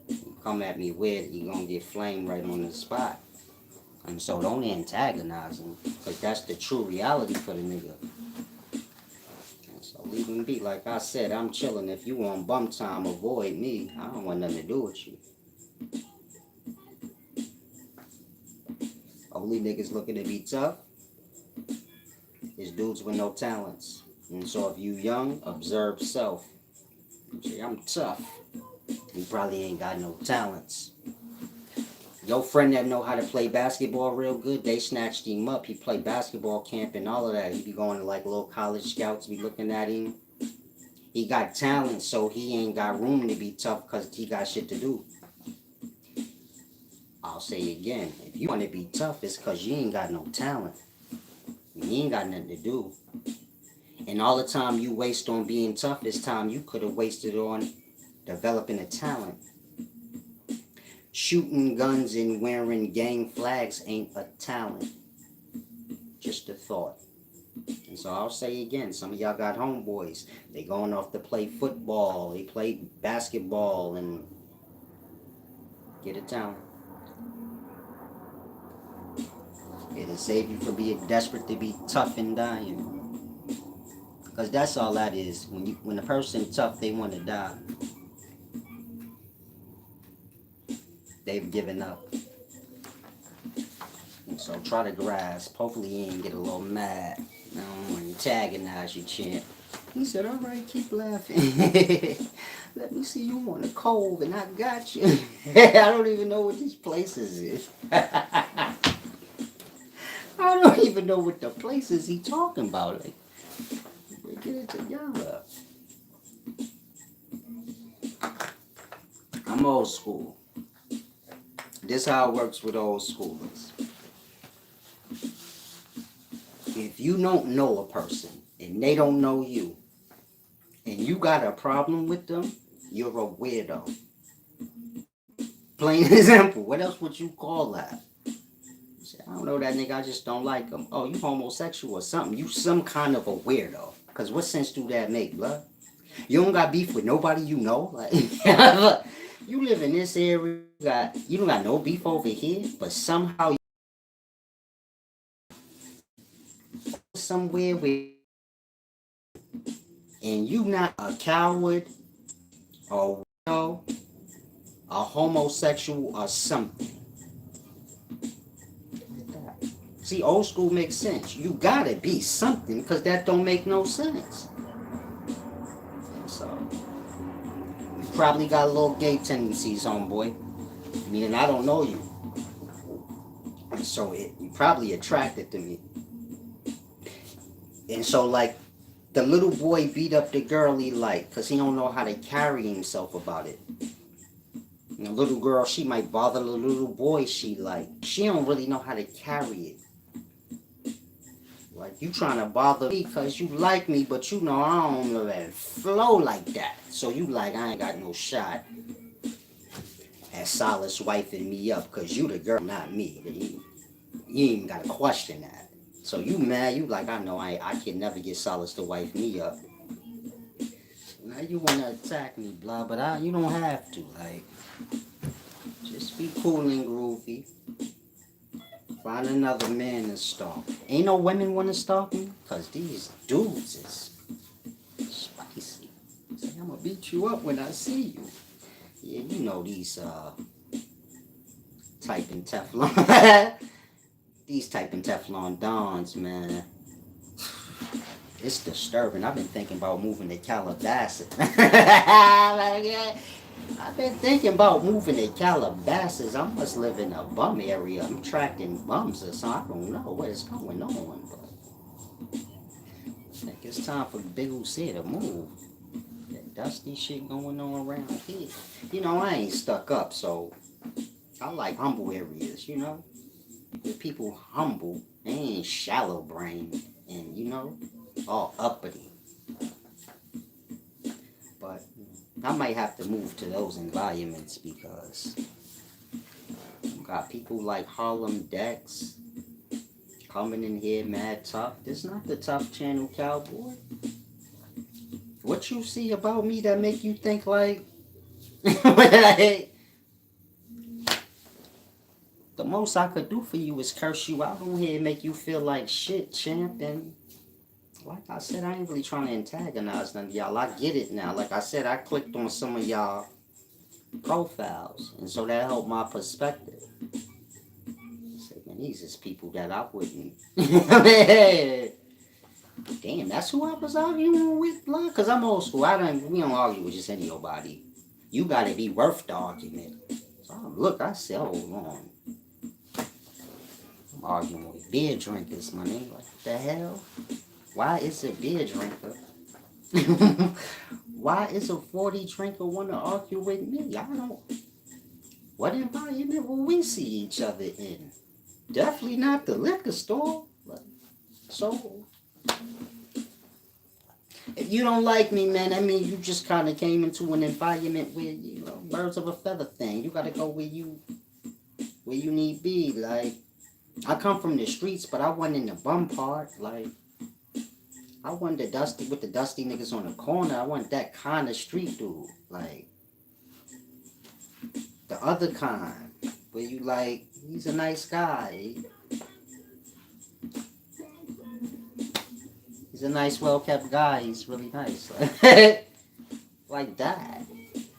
You come at me weird, you're gonna get flamed right on the spot. And so don't antagonize him, because that's the true reality for the nigga. And so leave him be. Like I said, I'm chilling. If you want bum time, avoid me. I don't want nothing to do with you. Only niggas looking to be tough is dudes with no talents. And so if you young, observe self. Say, I'm tough. You probably ain't got no talents. Your friend that know how to play basketball real good, they snatched him up. He played basketball camp and all of that. He be going to like little college scouts, be looking at him. He got talent, so he ain't got room to be tough because he got shit to do. I'll say again, if you want to be tough, it's because you ain't got no talent. You ain't got nothing to do. And all the time you waste on being tough is time you could have wasted on developing a talent. Shooting guns and wearing gang flags ain't a talent. Just a thought. And so I'll say again, some of y'all got homeboys. They going off to play football. They play basketball and get a talent. It'll save you from being desperate to be tough and dying. Because that's all that is. When a person's tough, they want to die. They've given up. And so try to grasp. Hopefully you ain't get a little mad. I don't want to antagonize you, champ. He said, all right, keep laughing. Let me see you on a cove and I got you. I don't even know what these places is. I don't even know what the places he talking about. Like, get it together. I'm old school. This how it works with old schoolers. If you don't know a person and they don't know you, and you got a problem with them, you're a weirdo. Plain example. What else would you call that? You say, I don't know that nigga. I just don't like him. Oh, you homosexual or something? You some kind of a weirdo. Cause what sense do that make, blood? You don't got beef with nobody you know. Like, you live in this area. You don't got no beef over here, but somehow you somewhere where and you not a coward or a homosexual or something. See, old school makes sense. You gotta be something because that don't make no sense. So, you probably got a little gay tendencies, homeboy. Meaning I don't know you. So you probably attracted to me. And so like the little boy beat up the girl he liked because he don't know how to carry himself about it. And the little girl, she might bother the little boy she like. She don't really know how to carry it. Like you trying to bother me because you like me, but you know I don't know that flow like that. So you like I ain't got no shot at Solace wifing me up because you the girl, not me. You ain't even got to question that. So you mad, you like I know I can never get Solace to wife me up. Now you want to attack me, blah, but you don't have to. Like, just be cool and groovy. Find another man to stalk. Ain't no women want to stalk me? Because these dudes is spicy. Say, I'm going to beat you up when I see you. Yeah, you know these typing Teflon. These typing Teflon Dons, man. It's disturbing. I've been thinking about moving to Calabasas. I've been thinking about moving to Calabasas. I must live in a bum area. I'm attracting bums or something. I don't know what is going on. But I think it's time for Big Uzi to move. That dusty shit going on around here. You know, I ain't stuck up, so I like humble areas, you know? Where people humble, they ain't shallow brained and, you know, all uppity. But I might have to move to those environments because you got people like Harlem Dex coming in here mad tough. This not the Tough Channel Cowboy. What you see about me that make you think like the most I could do for you is curse you out on here and make you feel like shit, champ. And like I said, I ain't really trying to antagonize none of y'all. I get it now. Like I said, I clicked on some of y'all profiles, and so that helped my perspective. I said, man, these is people that I wouldn't. Damn, that's who I was arguing with, blood. Cause I'm old school. We don't argue with just anybody. You gotta be worth the argument. So look, I said, hold on. I'm arguing with beer drinkers, my nigga. Like, what the hell? Why is a beer drinker? Why is a 40 drinker want to argue with me? I don't. What environment will we see each other in? Definitely not the liquor store. So, if you don't like me, man, I mean, you just kind of came into an environment where, you know, birds of a feather thing. You got to go where you need be. Like, I come from the streets, but I wasn't in the bum part. Like, I wasn't the dusty with the dusty niggas on the corner. I wasn't that kind of street dude. Like, the other kind, where you like, he's a nice guy. He's a nice, well-kept guy. He's really nice. Like that.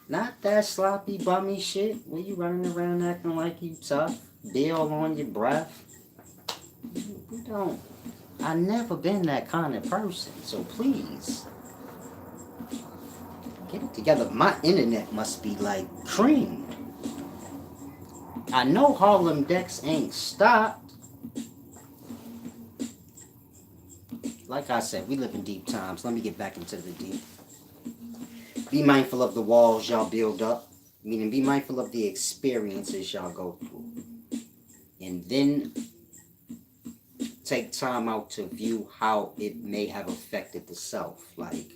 Not that sloppy, bummy shit where you running around acting like you tough. Bill on your breath. You don't. I never been that kind of person. So please, get it together. My internet must be like creamed. I know Harlem Dex ain't stopped. Like I said, we live in deep times. Let me get back into the deep. Be mindful of the walls y'all build up. Meaning, be mindful of the experiences y'all go through. And then take time out to view how it may have affected the self. Like,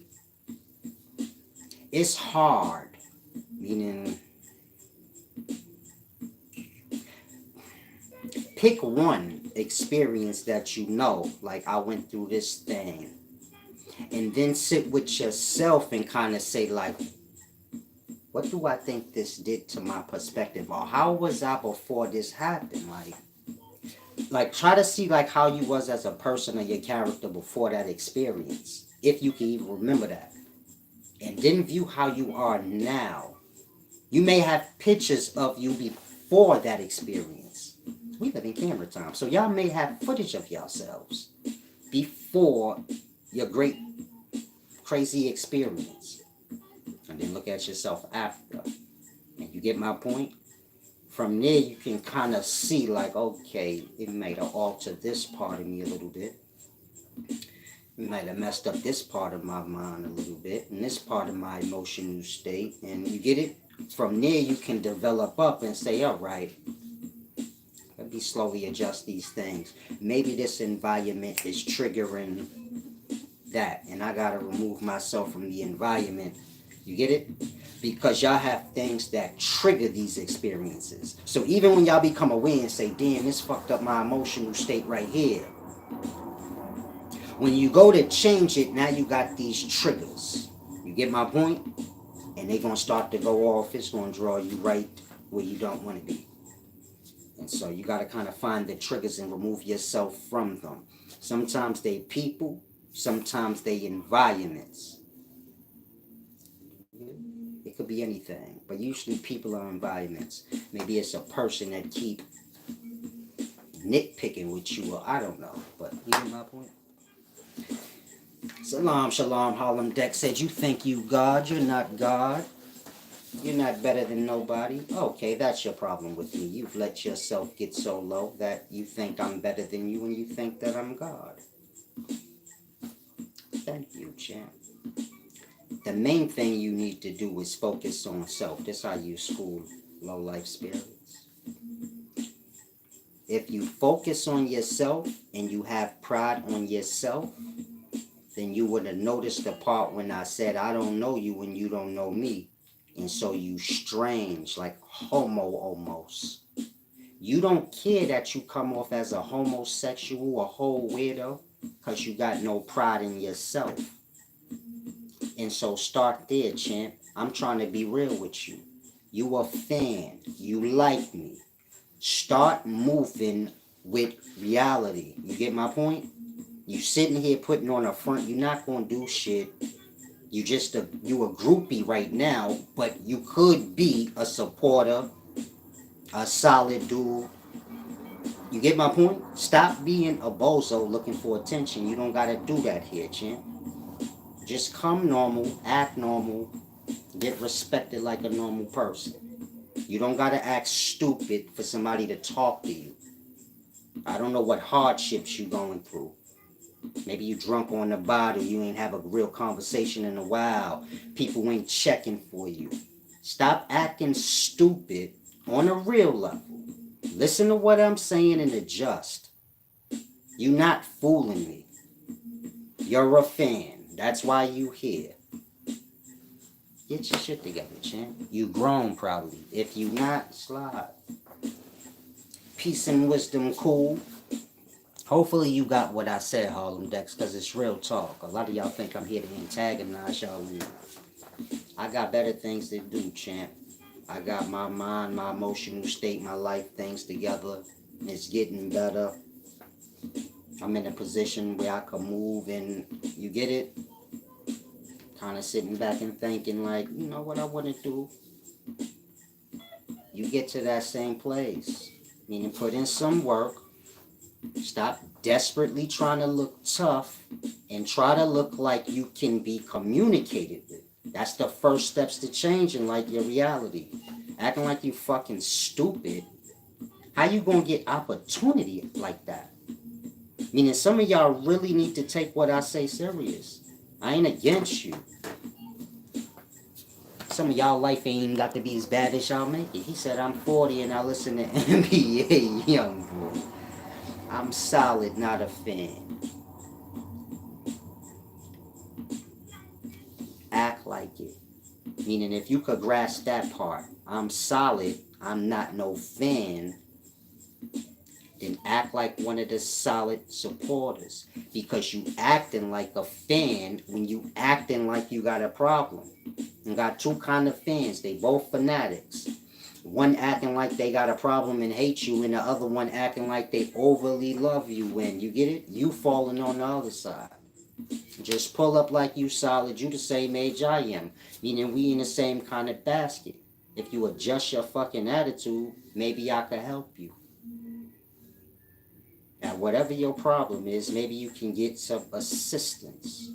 it's hard. Meaning, pick one experience that you know. Like, I went through this thing. And then sit with yourself and kind of say, like, what do I think this did to my perspective? Or how was I before this happened? Like try to see like how you was as a person or your character before that experience, if you can even remember that. And then view how you are now. You may have pictures of you before that experience. We live in camera time, so y'all may have footage of yourselves before your great crazy experience. And then look at yourself after. And you get my point? From there, you can kind of see, like, okay, it might have altered this part of me a little bit. It might have messed up this part of my mind a little bit, and this part of my emotional state. And you get it? From there, you can develop up and say, all right, let me slowly adjust these things. Maybe this environment is triggering that, and I got to remove myself from the environment. You get it? Because y'all have things that trigger these experiences. So even when y'all become aware and say, damn, this fucked up my emotional state right here. When you go to change it, now you got these triggers. You get my point? And they're going to start to go off. It's going to draw you right where you don't want to be. And so you got to kind of find the triggers and remove yourself from them. Sometimes they people, sometimes they environments. It could be anything, but usually people are environments. Maybe it's a person that keep nitpicking with you, or I don't know. But you get my point? Salam, shalom, Harlem Deck said, you think you God, you're not God. You're not better than nobody. Okay, that's your problem with me. You've let yourself get so low that you think I'm better than you and you think that I'm God. Thank you, champ. The main thing you need to do is focus on self. This is how you school low life spirits. If you focus on yourself and you have pride on yourself, then you would have noticed the part when I said, I don't know you and you don't know me. And so you strange, like homo almost. You don't care that you come off as a homosexual, a whole weirdo, because you got no pride in yourself. And so start there, champ. I'm trying to be real with you. You a fan. You like me. Start moving with reality. You get my point? You sitting here putting on a front. You're not going to do shit. You a groupie right now, but you could be a supporter, a solid dude. You get my point? Stop being a bozo looking for attention. You don't got to do that here, champ. Just come normal, act normal, get respected like a normal person. You don't gotta act stupid for somebody to talk to you. I don't know what hardships you going through. Maybe you drunk on the bottle, you ain't have a real conversation in a while. People ain't checking for you. Stop acting stupid on a real level. Listen to what I'm saying and adjust. You not fooling me. You're a fan. That's why you here. Get your shit together, champ. You grown probably. If you not, slide. Peace and wisdom, cool. Hopefully you got what I said, Harlem Dex, because it's real talk. A lot of y'all think I'm here to antagonize y'all. I got better things to do, champ. I got my mind, my emotional state, my life things together. It's getting better. I'm in a position where I can move and you get it? Kind of sitting back and thinking like, you know what I want to do? You get to that same place. Meaning put in some work. Stop desperately trying to look tough and try to look like you can be communicated with. That's the first steps to changing like your reality. Acting like you fucking stupid. How you gonna get opportunity like that? Meaning some of y'all really need to take what I say serious. I ain't against you. some of y'all life ain't even got to be as bad as y'all make it. He said, I'm 40 and I listen to NBA Young Boy. I'm solid, not a fan. Act like it. Meaning, if you could grasp that part, I'm solid, I'm not no fan, then act like one of the solid supporters. Because you acting like a fan when you acting like you got a problem. You got two kind of fans. They both fanatics. One acting like they got a problem and hate you, and the other one acting like they overly love you. And you get it? You falling on the other side. Just pull up like you solid. You the same age I am. Meaning we in the same kind of basket. If you adjust your fucking attitude, maybe I could help you. Now, whatever your problem is, maybe you can get some assistance.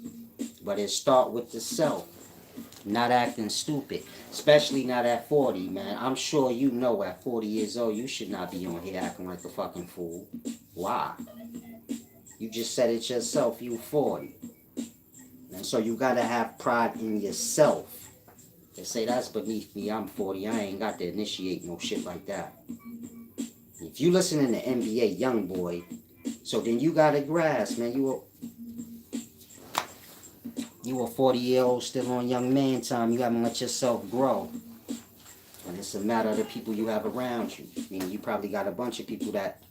But it start with the self. Not acting stupid. Especially not at 40, man. I'm sure you know at 40 years old, you should not be on here acting like a fucking fool. Why? You just said it yourself, you 40. And so you gotta have pride in yourself. They say that's beneath me, I'm 40. I ain't got to initiate no shit like that. If you listening to NBA Young Boy, so then you gotta grasp, man, you a 40-year-old still on young man time. You haven't let yourself grow. And it's a matter of the people you have around you. I mean, you probably got a bunch of people that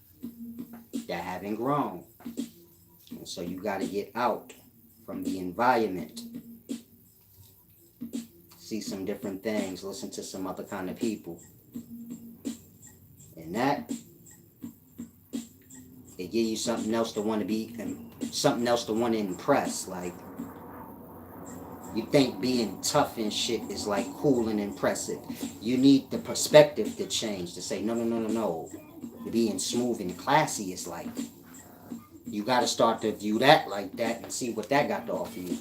haven't grown. And so you got to get out from the environment. See some different things. Listen to some other kind of people. And that, it give you something else to want to be, and something else to want to impress. Like, you think being tough and shit is like cool and impressive. You need the perspective to change, to say, no, no, no, no, no. Being smooth and classy is like, you got to start to view that like that and see what that got to offer you.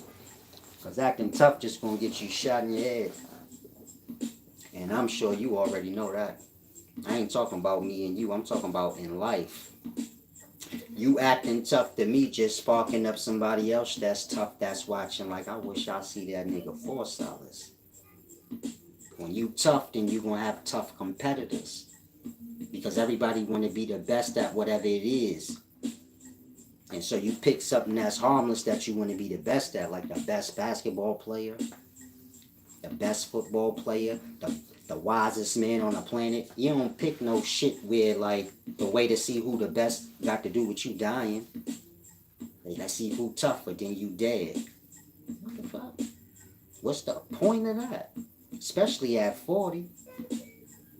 Because acting tough just going to get you shot in your head. And I'm sure you already know that. I ain't talking about me and you. I'm talking about in life. You acting tough to me just sparking up somebody else that's tough, that's watching. Like, I wish I see that nigga $4. When you tough, then you going to have tough competitors. Because everybody want to be the best at whatever it is. And so you pick something that's harmless that you want to be the best at, like the best basketball player, the best football player, the wisest man on the planet. You don't pick no shit where, like, the way to see who the best got to do with you dying. Like, let's see who tougher than you dead. What the fuck? What's the point of that? Especially at 40.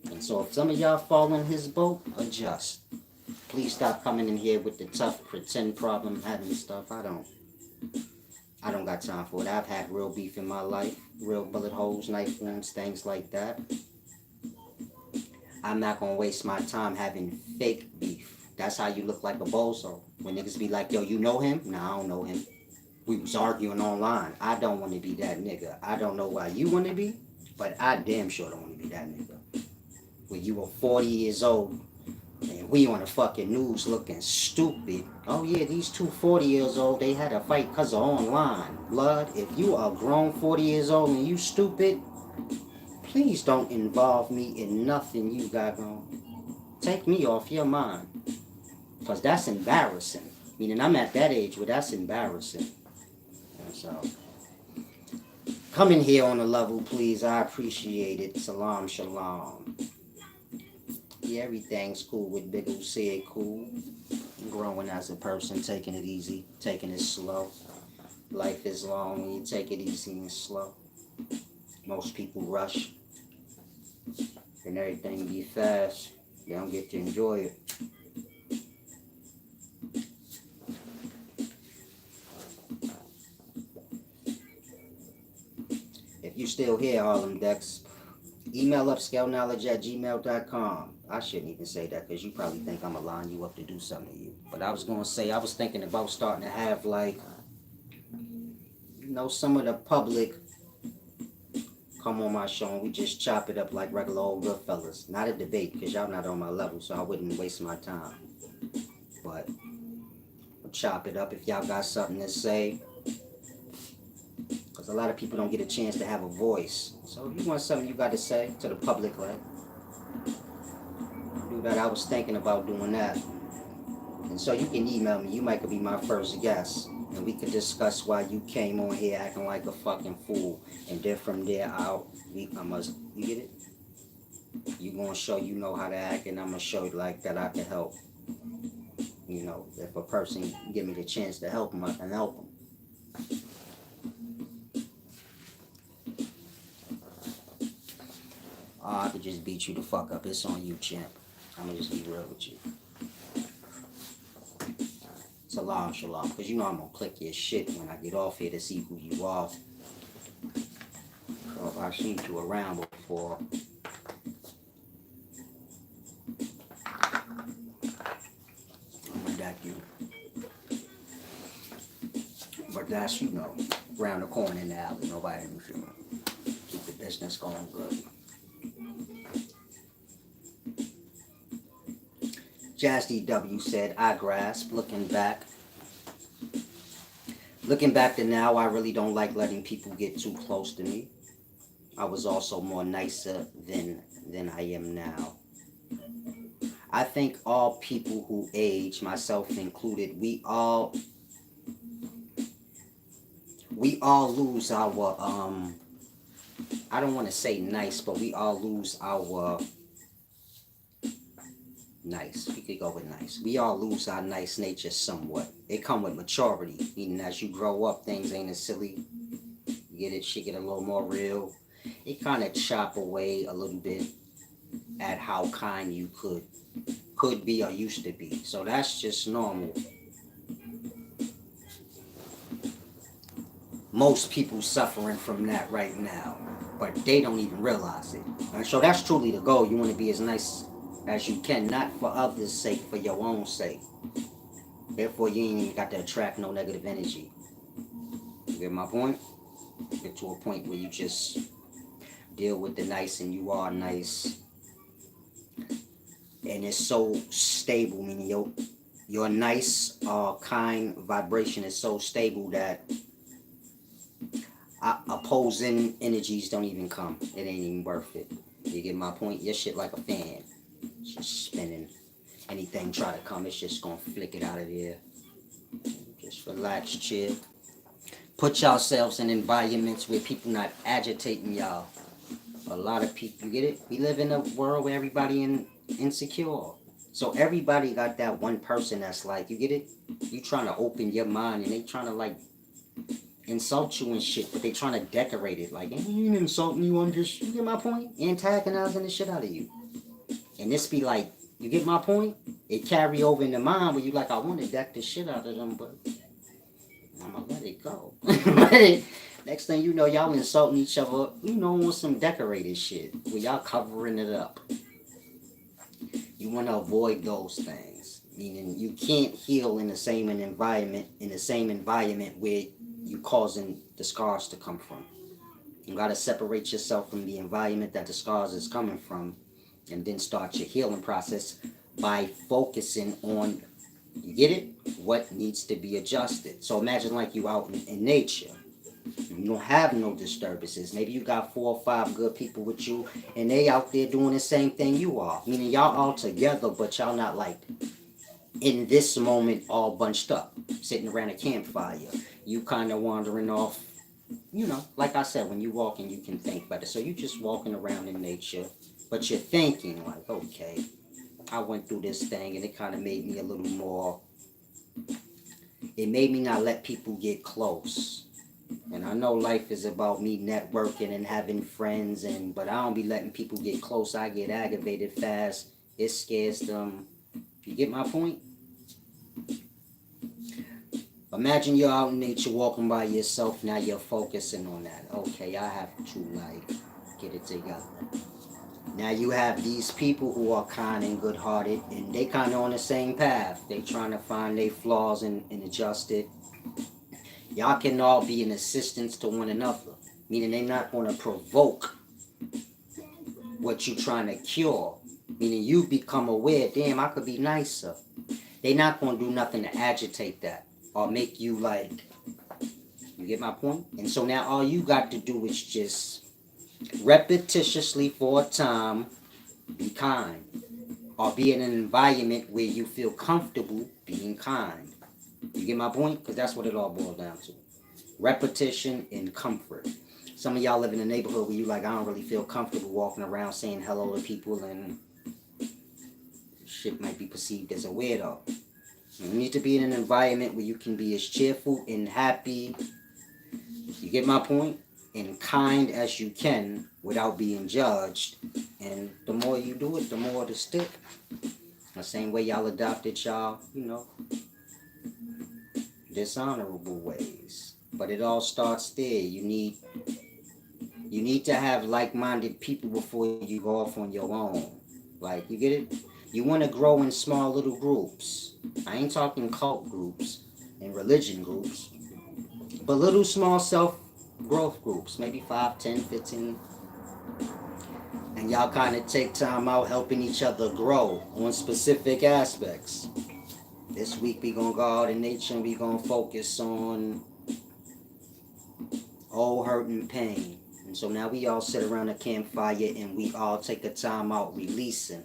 And so if some of y'all fall in his boat, adjust. Please stop coming in here with the tough pretend problem having stuff. I don't got time for it. I've had real beef in my life. Real bullet holes, knife wounds, things like that. I'm not going to waste my time having fake beef. That's how you look like a bozo. When niggas be like, yo, you know him? Nah, I don't know him. We was arguing online. I don't want to be that nigga. I don't know why you want to be, but I damn sure don't want to be that nigga. When you were 40 years old, and we on the fucking news looking stupid. Oh yeah, these two 40 years old, they had a fight because of online. Blood, if you are grown 40 years old and you stupid, please don't involve me in nothing you got going. Take me off your mind. Because that's embarrassing. Meaning I'm at that age where that's embarrassing. And so, come in here on a level, please. I appreciate it. Salam, shalom. Yeah, everything's cool with Big O said cool. Growing as a person, taking it easy, taking it slow. Life is long when you take it easy and slow. Most people rush. And everything be fast. They don't get to enjoy it. If you still here, Harlem Dex, email upscaleknowledge@gmail.com. I shouldn't even say that because you probably think I'm going to line you up to do something to you. But I was going to say, I was thinking about starting to have, like, you know, some of the public come on my show and we just chop it up like regular old good fellas. Not a debate because y'all not on my level, so I wouldn't waste my time. But we'll chop it up if y'all got something to say. Because a lot of people don't get a chance to have a voice. So if you want something you got to say to the public, like, do that. I was thinking about doing that. And so you can email me. You might could be my first guest. And we could discuss why you came on here acting like a fucking fool. And then from there out, you get it? You gonna show you know how to act, and I'm gonna show you like that I can help. You know, if a person give me the chance to help them, I can help them. I could just beat you the fuck up. It's on you, champ. I'm gonna just be real with you. Salam, shalom. Because you know I'm gonna click your shit when I get off here to see who you are. So if I've seen you around before. I'm gonna deck you. But that's, you know, around the corner in the alley. Nobody in the field. Keep the business going good. Jazz DW said, I grasp, looking back to now, I really don't like letting people get too close to me. I was also more nicer than I am now. I think all people who age, myself included, we all lose our, I don't want to say nice, but we all lose our, nice. We could go with nice. We all lose our nice nature somewhat. It come with maturity. Meaning as you grow up, things ain't as silly. You get it, shit get a little more real. It kind of chop away a little bit at how kind you could be or used to be. So that's just normal. Most people suffering from that right now, but they don't even realize it. And so that's truly the goal. You want to be as nice as you can, not for others' sake, for your own sake. Therefore, you ain't even got to attract no negative energy. You get my point? Get to a point where you just deal with the nice and you are nice. And it's so stable, meaning your nice, kind vibration is so stable that opposing energies don't even come. It ain't even worth it. You get my point? Your shit like a fan. It's just spinning. Anything try to come, it's just gonna flick it out of there. Just relax, chill. Put yourselves in environments where people not agitating y'all. A lot of people, you get it? We live in a world where everybody insecure. So everybody got that one person that's like, you get it? You trying to open your mind and they trying to like insult you and shit, but they trying to decorate it. Like, ain't insulting you, I'm just, you get my point? Antagonizing the shit out of you. And this be like, you get my point? It carry over in the mind where you like, I want to deck the shit out of them, but I'm gonna let it go. Next thing you know, y'all insulting each other, you know, on some decorated shit, where y'all covering it up. You want to avoid those things. Meaning you can't heal in the same environment, where you causing the scars to come from. You gotta separate yourself from the environment that the scars is coming from, and then start your healing process by focusing on, you get it, what needs to be adjusted. So imagine like you out in nature. You don't have no disturbances. Maybe you got 4 or 5 good people with you, and they out there doing the same thing you are. Meaning y'all all together, but y'all not like in this moment all bunched up, sitting around a campfire. You kind of wandering off. You know, like I said, when you walking, you can think better. So you just walking around in nature, but you're thinking like, okay, I went through this thing, and it kind of made me a little more. It made me not let people get close. And I know life is about me networking and having friends, but I don't be letting people get close. I get aggravated fast. It scares them. You get my point? Imagine you're out in nature walking by yourself. Now you're focusing on that. Okay, I have to like get it together. Now you have these people who are kind and good-hearted, and they kind of on the same path. They trying to find their flaws and adjust it. Y'all can all be an assistance to one another. Meaning they're not going to provoke what you're trying to cure. Meaning you become aware, damn, I could be nicer. They're not going to do nothing to agitate that or make you like, You get my point? And so now all you got to do is just repetitiously for a time be kind, or be in an environment where you feel comfortable being kind. You get my point? Because that's what it all boils down to. Repetition and comfort. Some of y'all live in a neighborhood where you like, I don't really feel comfortable walking around saying hello to people, and shit might be perceived as a weirdo. You need to be in an environment where you can be as cheerful and happy, you get my point, and kind as you can without being judged. And the more you do it, the more it'll stick. The same way y'all adopted y'all, dishonorable ways. But it all starts there. You need to have like-minded people before you go off on your own. Like, you get it? You want to grow in small little groups. I ain't talking cult groups and religion groups, but little small self-growth groups, maybe 5, 10, 15. And y'all kind of take time out helping each other grow on specific aspects. This week we gonna go out in nature and we gonna focus on all hurt and pain. And so now we all sit around a campfire and we all take a time out releasing.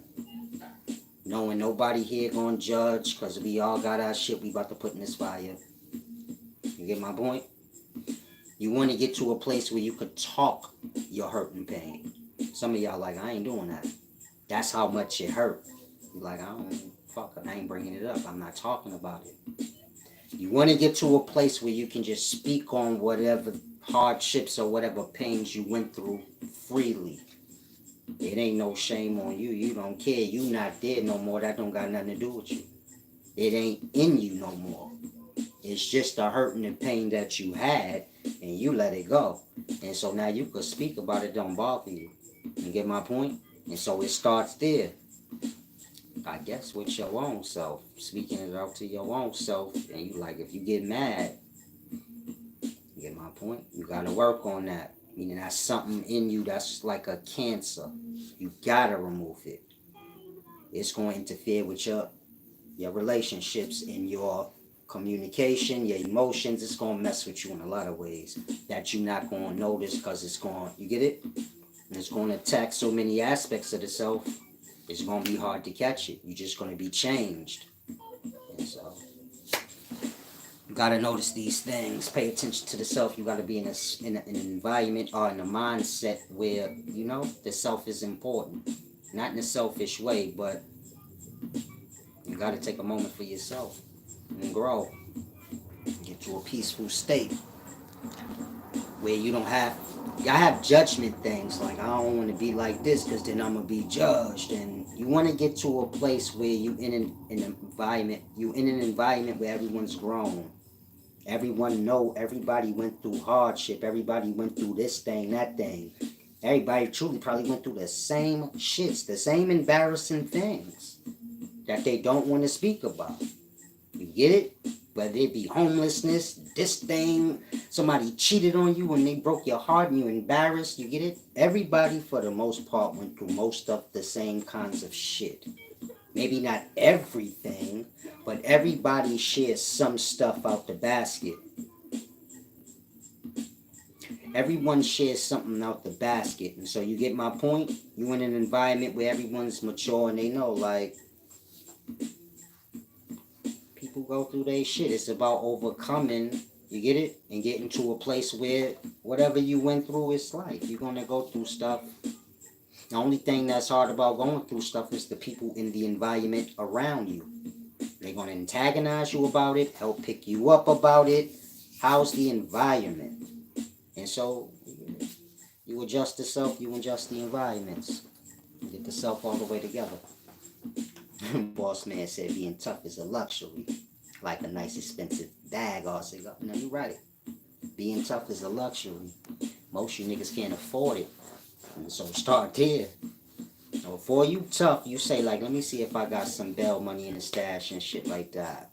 Knowing nobody here gonna judge, because we all got our shit we about to put in this fire. You get my point? You want to get to a place where you could talk your hurt and pain. Some of y'all like, I ain't doing that. That's how much it hurt. You're like, I ain't bringing it up. I'm not talking about it. You want to get to a place where you can just speak on whatever hardships or whatever pains you went through freely. It ain't no shame on you. You don't care. You not there no more. That don't got nothing to do with you. It ain't in you no more. It's just the hurting and pain that you had, and you let it go. And so now you could speak about it, don't bother you. You get my point? And so it starts there. I guess with your own self. Speaking it out to your own self. And you like, if you get mad, you get my point? You gotta work on that. Meaning that's something in you that's like a cancer. You gotta remove it. It's going to interfere with your relationships and your communication, your emotions. It's going to mess with you in a lot of ways that you're not going to notice, because it's going, you get it? And it's going to attack so many aspects of the self. It's going to be hard to catch it. You're just going to be changed. And so you got to notice these things. Pay attention to the self. You got to be in an environment or in a mindset where, the self is important. Not in a selfish way, but you got to take a moment for yourself and grow. Get to a peaceful state where you don't have, I have judgment things like, I don't want to be like this because then I'm going to be judged. And you want to get to a place where you in an environment where everyone's grown. Everyone know, everybody went through hardship. Everybody went through this thing, that thing. Everybody truly probably went through the same shits, the same embarrassing things that they don't want to speak about. You get it? Whether it be homelessness, this thing, somebody cheated on you and they broke your heart and you're embarrassed. You get it? Everybody, for the most part, went through most of the same kinds of shit. Maybe not everything, but everybody shares some stuff out the basket. Everyone shares something out the basket. And so you get my point? You in an environment where everyone's mature and they know, like, people go through their shit. It's about overcoming, you get it? And getting to a place where whatever you went through is life. You're going to go through stuff. The only thing that's hard about going through stuff is the people in the environment around you. They're going to antagonize you about it, help pick you up about it. How's the environment? And so you adjust the self, you adjust the environments. You get the self all the way together. Boss man said being tough is a luxury. Like a nice expensive bag or cigar. No, you're right. Being tough is a luxury. Most you niggas can't afford it. And so start there. Now, before you tough, you say like, let me see if I got some bail money in the stash and shit like that.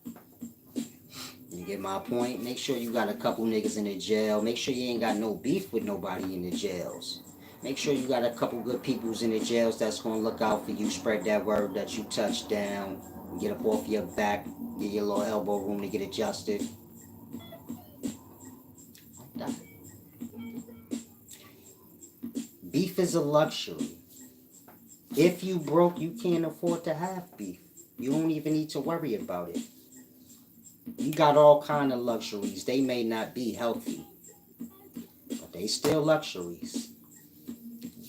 You get my point? Make sure you got a couple niggas in the jail. Make sure you ain't got no beef with nobody in the jails. Make sure you got a couple good peoples in the jails that's going to look out for you. Spread that word that you touched down. Get up off your back. Get your little elbow room to get adjusted. Beef is a luxury. If you broke, you can't afford to have beef. You don't even need to worry about it. You got all kind of luxuries. They may not be healthy, but they still luxuries.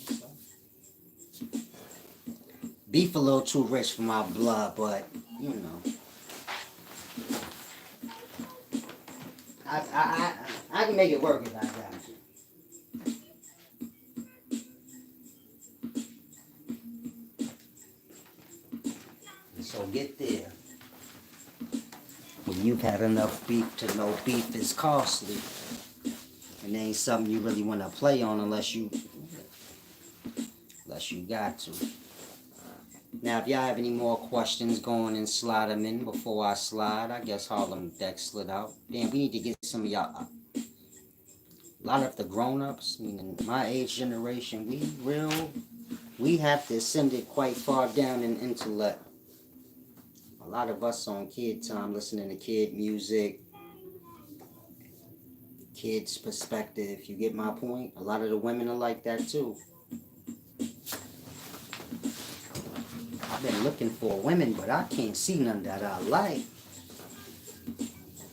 So, beef a little too rich for my blood, but you know, I can make it work if I got to. So get there. When you've had enough beef to know beef is costly, and it ain't something you really want to play on unless you got to. Now, if y'all have any more questions, go on and slide them in before I slide. I guess Harlem Deck slid out. Damn, we need to get some of y'all. A lot of the grown-ups, meaning my age generation, we have descended quite far down in intellect. A lot of us on kid time, listening to kid music, kids' perspective. You get my point? A lot of the women are like that too. I've been looking for women, but I can't see none that I like.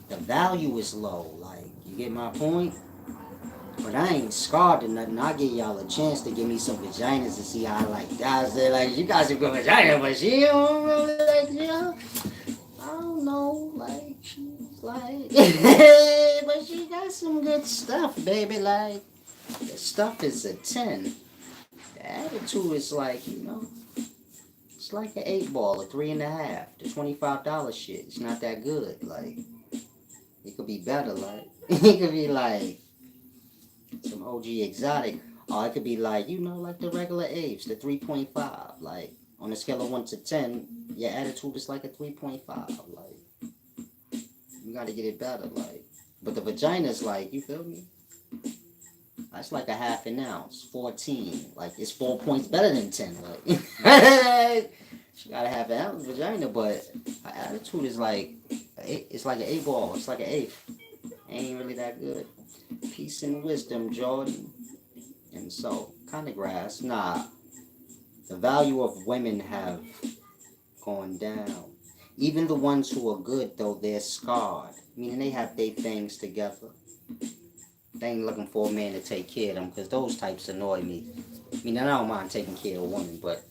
The value is low. Like, you get my point? But I ain't scarred or nothing. I'll give y'all a chance to give me some vaginas to see how I like guys. They're like, you got some good vagina, but she don't really like, you know. I don't know, like, she's like, but she got some good stuff, baby. Like, the stuff is a 10. The attitude is like, you know, it's like an 8 ball, a 3.5. The $25 shit, it's not that good. Like, it could be better. Like, it could be like some OG exotic, or it could be like, you know, like the regular age, the 3.5. Like, on a scale of 1 to 10, your attitude is like a 3.5. Like, you gotta get it better. Like, but the vagina's like, you feel me? That's like a half an ounce, 14. Like, it's 4 points better than 10. Like, she gotta have an ounce vagina, but her attitude is like, it's like an 8 ball. It's like an 8. Ain't really that good. Peace and wisdom, Jordan. And so, kind of grass. Nah, the value of women have gone down. Even the ones who are good, though, they're scarred. Meaning they have their things together. They ain't looking for a man to take care of them, because those types annoy me. I mean, I don't mind taking care of a woman, but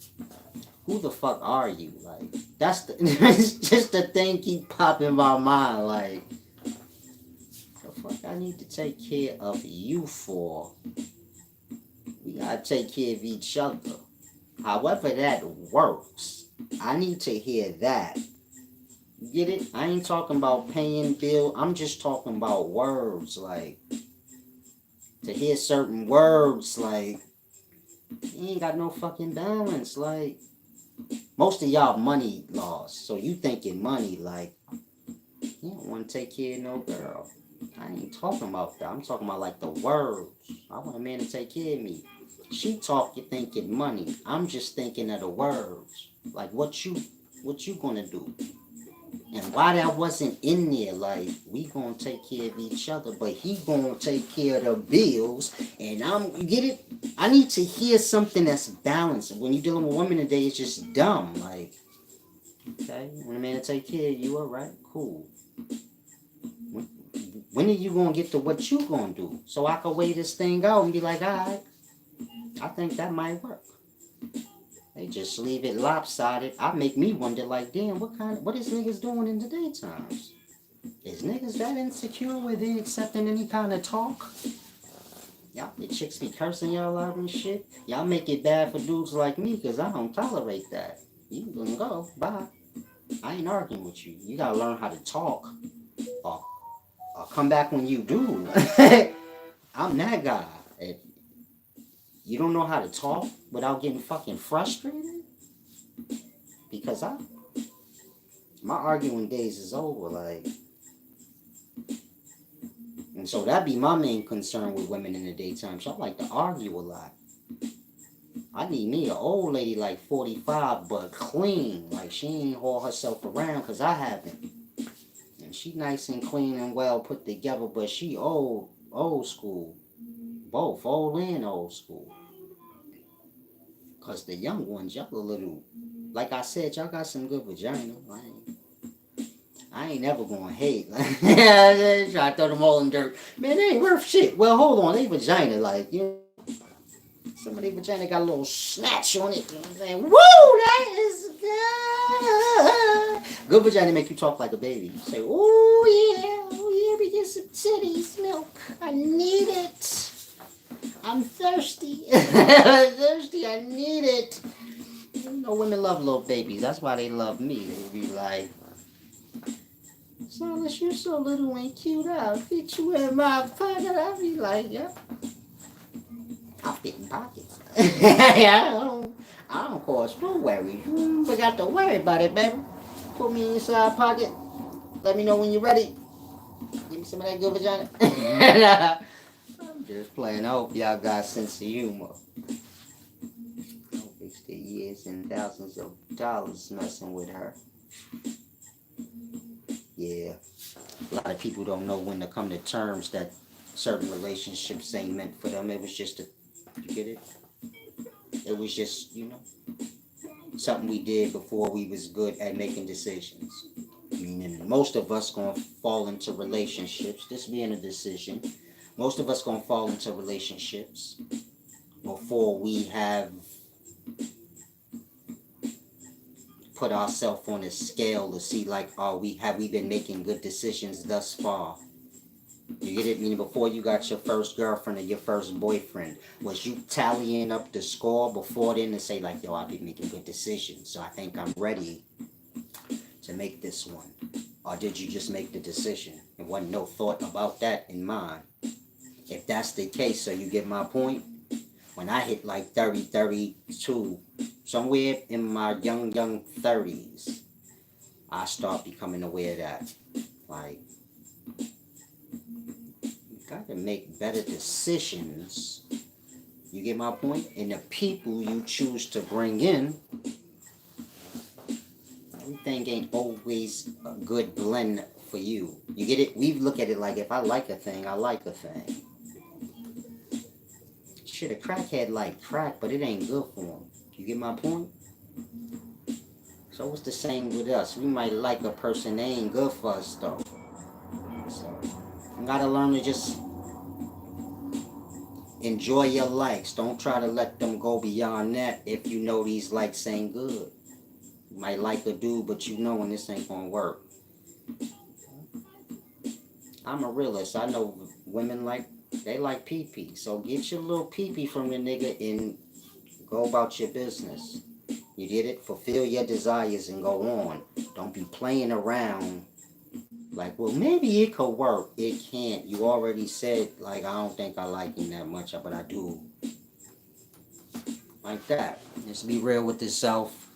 who the fuck are you? Like, that's the, it's just the thing keep popping in my mind. Like, the fuck I need to take care of you for? We gotta take care of each other. However that works, I need to hear that. You get it? I ain't talking about paying bill. I'm just talking about words. Like, to hear certain words, like, you ain't got no fucking balance. Like, most of y'all money lost, so you thinking money, like, you don't want to take care of no girl. I ain't talking about that. I'm talking about, like, the words. I want a man to take care of me. She talk, you thinking money. I'm just thinking of the words. Like, what you gonna do? And why that wasn't in there, like, we gonna take care of each other, but he gonna take care of the bills, and you get it? I need to hear something that's balanced. When you're dealing with women today, it's just dumb. Like, okay, when a man to take care of you, alright, cool. When are you gonna get to what you gonna do? So I can weigh this thing out and be like, alright, I think that might work. They just leave it lopsided. I make me wonder, like, damn, what is niggas doing in the daytimes? Is niggas that insecure where they accepting any kind of talk? Y'all, the chicks be cursing y'all out and shit. Y'all make it bad for dudes like me, because I don't tolerate that. You can go, bye. I ain't arguing with you. You gotta learn how to talk. Or come back when you do. I'm that guy. If you don't know how to talk without getting fucking frustrated, because my arguing days is over, like. And so that be my main concern with women in the daytime. So I like to argue a lot. I need me an old lady like 45, but clean. Like, she ain't haul herself around, because I haven't. And she nice and clean and well put together, but she old school. Both old and old school. Cause the young ones, y'all a little, like I said, y'all got some good vagina. I ain't never gonna hate. Like, try to throw them all in dirt. Man, they ain't worth shit. Well, hold on, they vagina, like, you know, some of their vagina got a little snatch on it. You know what I'm saying? Woo, that is good. Good vagina make you talk like a baby. You say, oh yeah, we get some titties, milk. I need it. I'm thirsty. I'm thirsty, I need it. You know, women love little babies. That's why they love me. They be like, Silas, you're so little and cute. I'll fit you in my pocket. I'll be like, yeah, I'll fit in pockets. I don't cause no worries. You forgot to worry about it, baby. Put me in your side pocket. Let me know when you're ready. Give me some of that good vagina. I'm just playing. I hope y'all got a sense of humor. I wasted years and thousands of dollars messing with her. Yeah. A lot of people don't know when to come to terms that certain relationships ain't meant for them. It was just you get it? It was just, something we did before we was good at making decisions. Meaning most of us gonna fall into relationships, this being a decision, most of us gonna fall into relationships before we have put ourselves on a scale to see like, have we been making good decisions thus far? You get it? Meaning before you got your first girlfriend or your first boyfriend, was you tallying up the score before then to say like, yo, I've been making good decisions, so I think I'm ready to make this one? Or did you just make the decision? There wasn't no thought about that in mind. If that's the case, so you get my point? When I hit like 30, 32, somewhere in my young 30s, I start becoming aware that, like, you gotta make better decisions. You get my point? And the people you choose to bring in, everything ain't always a good blend for you. You get it? We look at it like, if I like a thing, I like a thing. Shit, a crackhead like crack, but it ain't good for him. You get my point? So it's the same with us. We might like a person, they ain't good for us though. So you gotta learn to just enjoy your likes. Don't try to let them go beyond that if you know these likes ain't good. You might like a dude, but you know when this ain't gonna work. I'm a realist. I know women they like pee-pee. So get your little pee-pee from your nigga and go about your business. You get it? Fulfill your desires and go on. Don't be playing around like, well, maybe it could work. It can't. You already said, like, I don't think I like him that much, but I do. Like that. Just be real with yourself.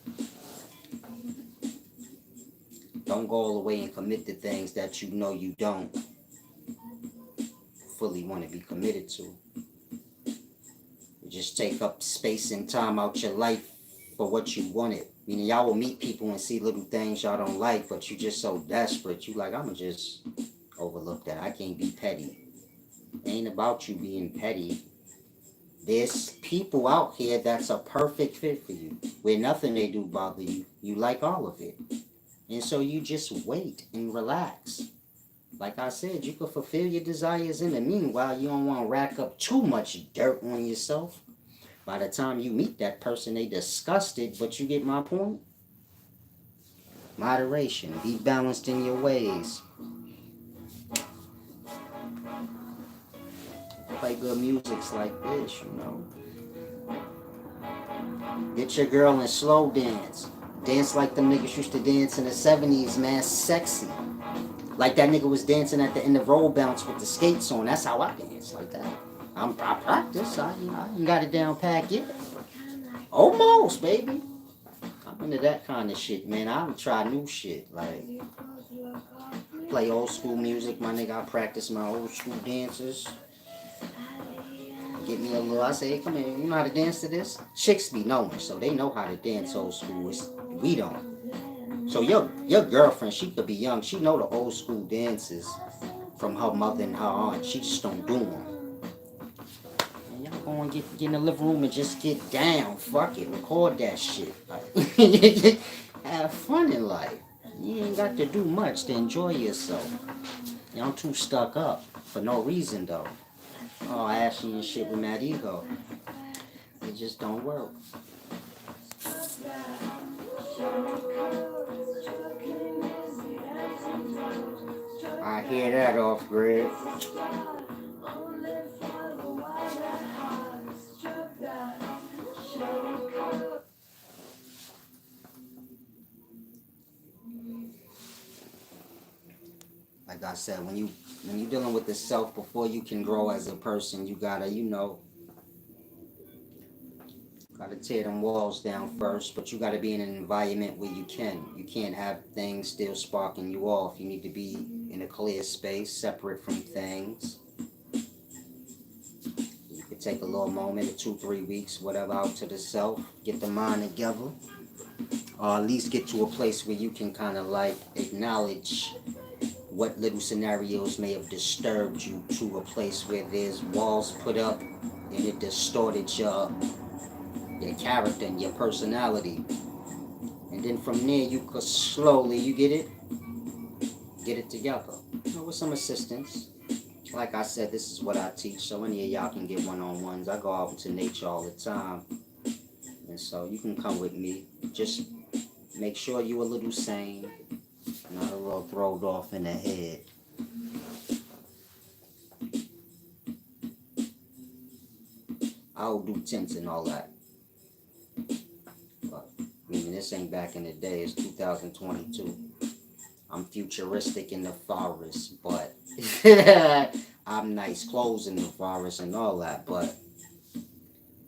Don't go all the way and commit to things that you know you don't fully want to be committed to. You just take up space and time out your life for what you wanted. Meaning y'all will meet people and see little things y'all don't like, but you just so desperate. You like, I'ma just overlook that. I can't be petty. It ain't about you being petty. There's people out here that's a perfect fit for you. Where nothing they do bother you. You like all of it. And so you just wait and relax. Like I said, you can fulfill your desires in the meanwhile. You don't want to rack up too much dirt on yourself. By the time you meet that person, they disgusted, but you get my point? Moderation. Be balanced in your ways. Play good musics like this, Get your girl in slow dance. Dance like them niggas used to dance in the 70s, man. Sexy. Like that nigga was dancing at the end of Roll Bounce with the skates on. That's how I dance, like that. I practice. I ain't got it down pat yet. Almost, baby. I'm into that kind of shit, man. I would try new shit. Like, play old school music, my nigga. I practice my old school dances. Get me a little, I say, hey, come here, you know how to dance to this? Chicks be knowing, so they know how to dance old school. We don't. So your girlfriend, she could be young. She know the old school dances from her mother and her aunt. She just don't do them. And y'all Go and get in the living room and just get down. Fuck it. Record that shit. Like, have fun in life. You ain't got to do much to enjoy yourself. Y'all too stuck up for no reason though. Oh, ashy and shit with mad ego. It just don't work. I hear that off grid. Like I said, when you're dealing with the self before you can grow as a person, you gotta, gotta tear them walls down first, but you gotta be in an environment where you can. You can't have things still sparking you off. You need to be in a clear space, separate from things. You could take a little moment, or 2, 3 weeks, whatever, out to the self, get the mind together, or at least get to a place where you can kind of like acknowledge what little scenarios may have disturbed you to a place where there's walls put up and it distorted your character and your personality. And then from there you could slowly, you get it together. With some assistance. Like I said, this is what I teach, so any of y'all can get one-on-ones. I go out into nature all the time. And so you can come with me. Just make sure you're a little sane, not a little thrown off in the head. I'll do tints and all that. But, I mean, this ain't back in the day. It's 2022. I'm futuristic in the forest, but I'm nice clothes in the forest and all that. But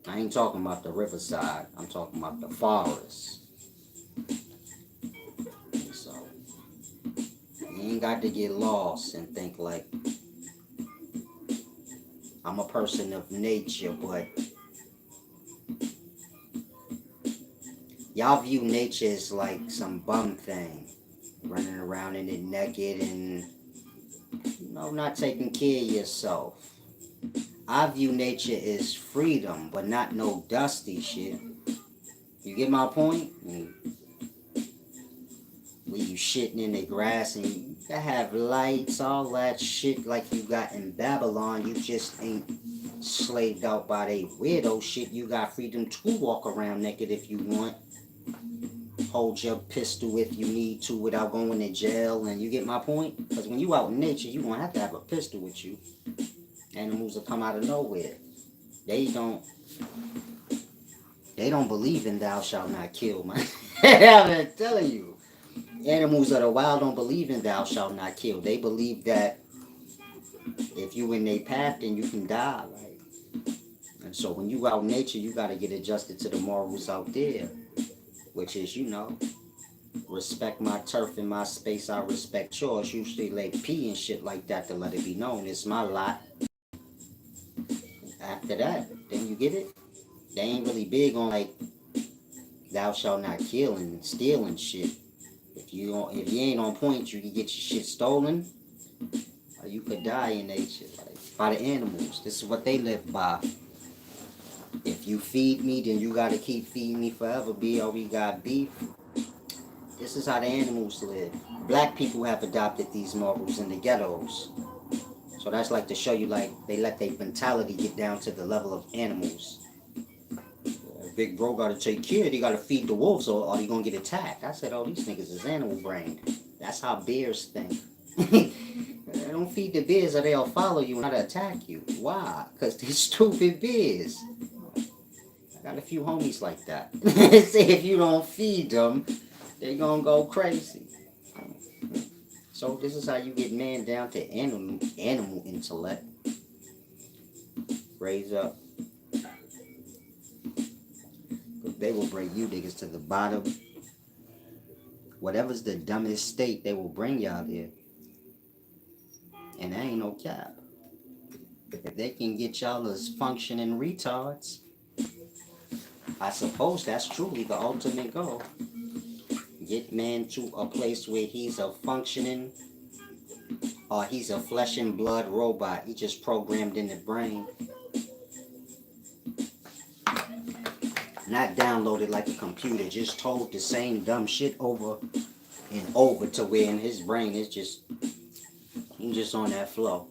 I ain't talking about the riverside. I'm talking about the forest. And so you ain't got to get lost and think like I'm a person of nature, but y'all view nature as like some bum thing, running around in it naked and not taking care of yourself. I view nature as freedom, but not no dusty shit. You get my point? Where you shitting in the grass and you have lights, all that shit like you got in Babylon. You just ain't slaved out by they weirdo shit. You got freedom to walk around naked if you want. Hold your pistol if you need to without going to jail. And you get my point? Because when you out in nature, you don't have to have a pistol with you. Animals will come out of nowhere. They don't believe in thou shalt not kill, man. I'm telling you. Animals of the wild don't believe in thou shalt not kill. They believe that if you in their path, then you can die. Like. And so when you out in nature, you got to get adjusted to the morals out there. Which is, respect my turf and my space. I respect yours. Usually like pee and shit like that to let it be known. It's my lot. After that, then you get it. They ain't really big on like thou shalt not kill and steal and shit. If you ain't on point, you can get your shit stolen, or you could die in nature, like by the animals. This is what they live by. If you feed me, then you gotta keep feeding me forever. We got beef. This is how the animals live. Black people have adopted these morals in the ghettos. So that's like to show you like they let their mentality get down to the level of animals. Big bro gotta take care, they gotta feed the wolves or they gonna get attacked. I said, oh, these niggas is animal brained. That's how bears think. Don't feed the bears or they'll follow you and try to attack you. Why? Because they're stupid bears. I got a few homies like that. Say if you don't feed them, they gonna go crazy. So this is how you get man down to animal intellect. Raise up. They will bring you niggas to the bottom. Whatever's the dumbest state, they will bring y'all there. And that ain't no cap. If they can get y'all as functioning retards, I suppose that's truly the ultimate goal. Get man to a place where he's a functioning, or he's a flesh and blood robot. He just programmed in the brain. Not downloaded like a computer, just told the same dumb shit over and over to where in his brain it's just, he's just on that flow.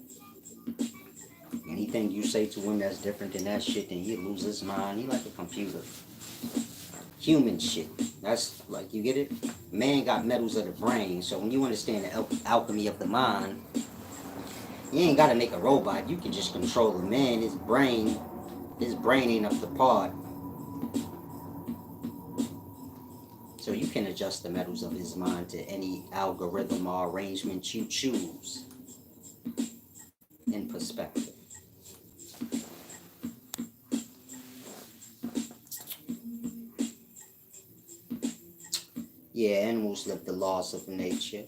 Anything you say to him that's different than that shit, then he lose his mind. He like a computer. Human shit. That's like, you get it? Man got metals of the brain, so when you understand the alchemy of the mind, you ain't gotta make a robot. You can just control the man. His brain ain't up to par. So you can adjust the metals of his mind to any algorithm or arrangement you choose in perspective. Yeah, animals live the laws of nature.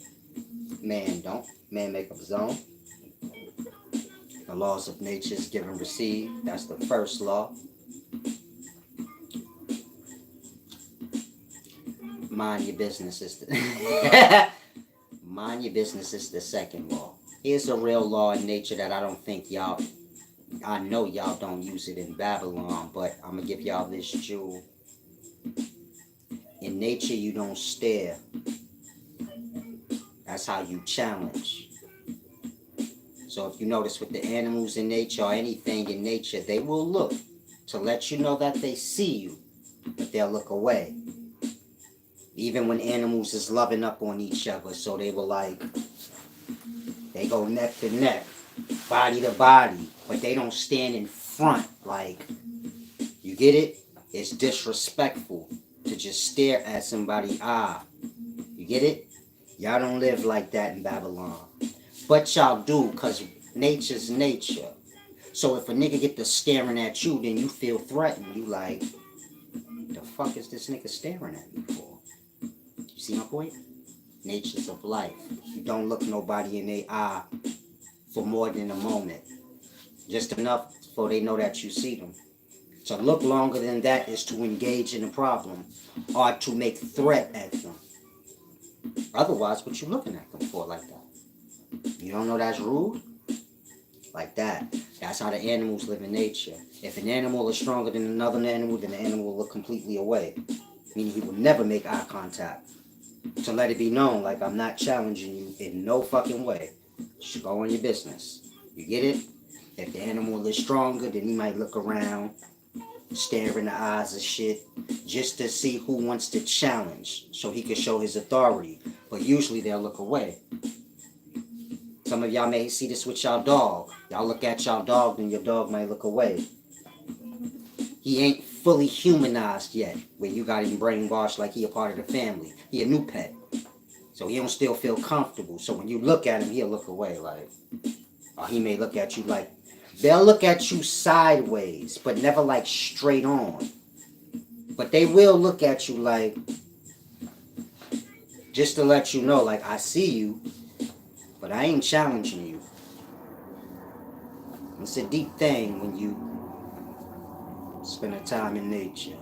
Man don't. Man make up his own. The laws of nature is give and receive. That's the first law. Mind your business is the mind your business is the second law. Here's a real law in nature that I don't think y'all, I know y'all don't use it in Babylon, but I'm gonna give y'all this jewel. In nature, you don't stare. That's how you challenge. So if you notice with the animals in nature or anything in nature, they will look to let you know that they see you, but they'll look away. Even when animals is loving up on each other, so they were like, they go neck to neck, body to body, but they don't stand in front. Like, you get it? It's disrespectful to just stare at somebody's eye. You get it? Y'all don't live like that in Babylon. But y'all do, because nature's nature. So if a nigga get to staring at you, then you feel threatened. You like, the fuck is this nigga staring at me for? You see my point? Natures of life. You don't look nobody in their eye for more than a moment. Just enough for they know that you see them. To look longer than that is to engage in a problem or to make threat at them. Otherwise, what you looking at them for like that? You don't know that's rude? Like that. That's how the animals live in nature. If an animal is stronger than another animal, then the animal will look completely away. Meaning he will never make eye contact. To let it be known, like, I'm not challenging you in no fucking way. Just go on your business. You get it? If the animal is stronger, then he might look around, stare in the eyes of shit, just to see who wants to challenge, so he can show his authority. But usually they'll look away. Some of y'all may see this with y'all dog. Y'all look at y'all dog, then your dog might look away. He ain't fully humanized yet, where you got him brainwashed like he a part of the family. He a new pet. So he don't still feel comfortable. So when you look at him, he'll look away like, or he may look at you like, they'll look at you sideways, but never like straight on. But they will look at you like, just to let you know, like, I see you, but I ain't challenging you. It's a deep thing when you spend a time in nature.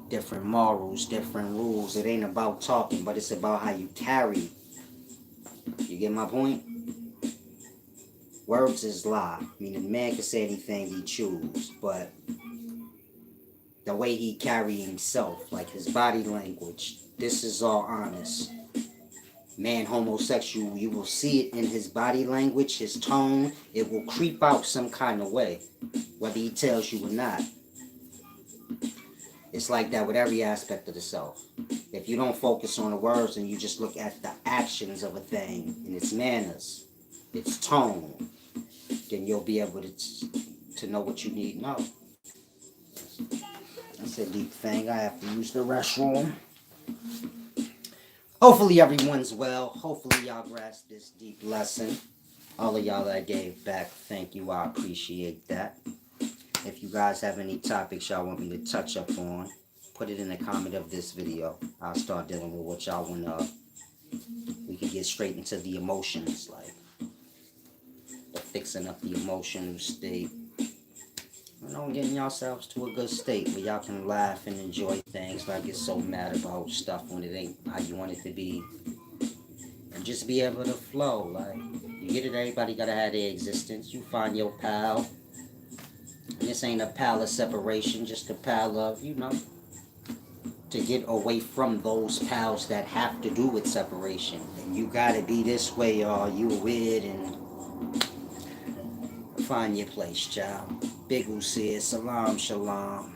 Different morals, different rules. It ain't about talking, but it's about how you carry. You get my point? Words is lie. Meaning man can say anything he choose, but the way he carry himself, like his body language, this is all honest. Man homosexual, you will see it in his body language, his tone. It will creep out some kind of way, whether he tells you or not. It's like that with every aspect of the self. If you don't focus on the words and you just look at the actions of a thing and its manners, its tone, then you'll be able to know what you need to know. That's a deep thing. I have to use the restroom. Hopefully everyone's well. Hopefully y'all grasp this deep lesson. All of y'all that gave back, thank you. I appreciate that. If you guys have any topics y'all want me to touch up on, put it in the comment of this video. I'll start dealing with what y'all want to. We can get straight into the emotions, like the fixing up the emotional state. You know, getting yourselves to a good state where y'all can laugh and enjoy things, not get so mad about stuff when it ain't how you want it to be. And just be able to flow, like, you get it, everybody gotta have their existence. You find your pal, This ain't a pal of separation, just a pal of, to get away from those pals that have to do with separation. And you gotta be this way or you weird and find your place, child. Big says salam shalom.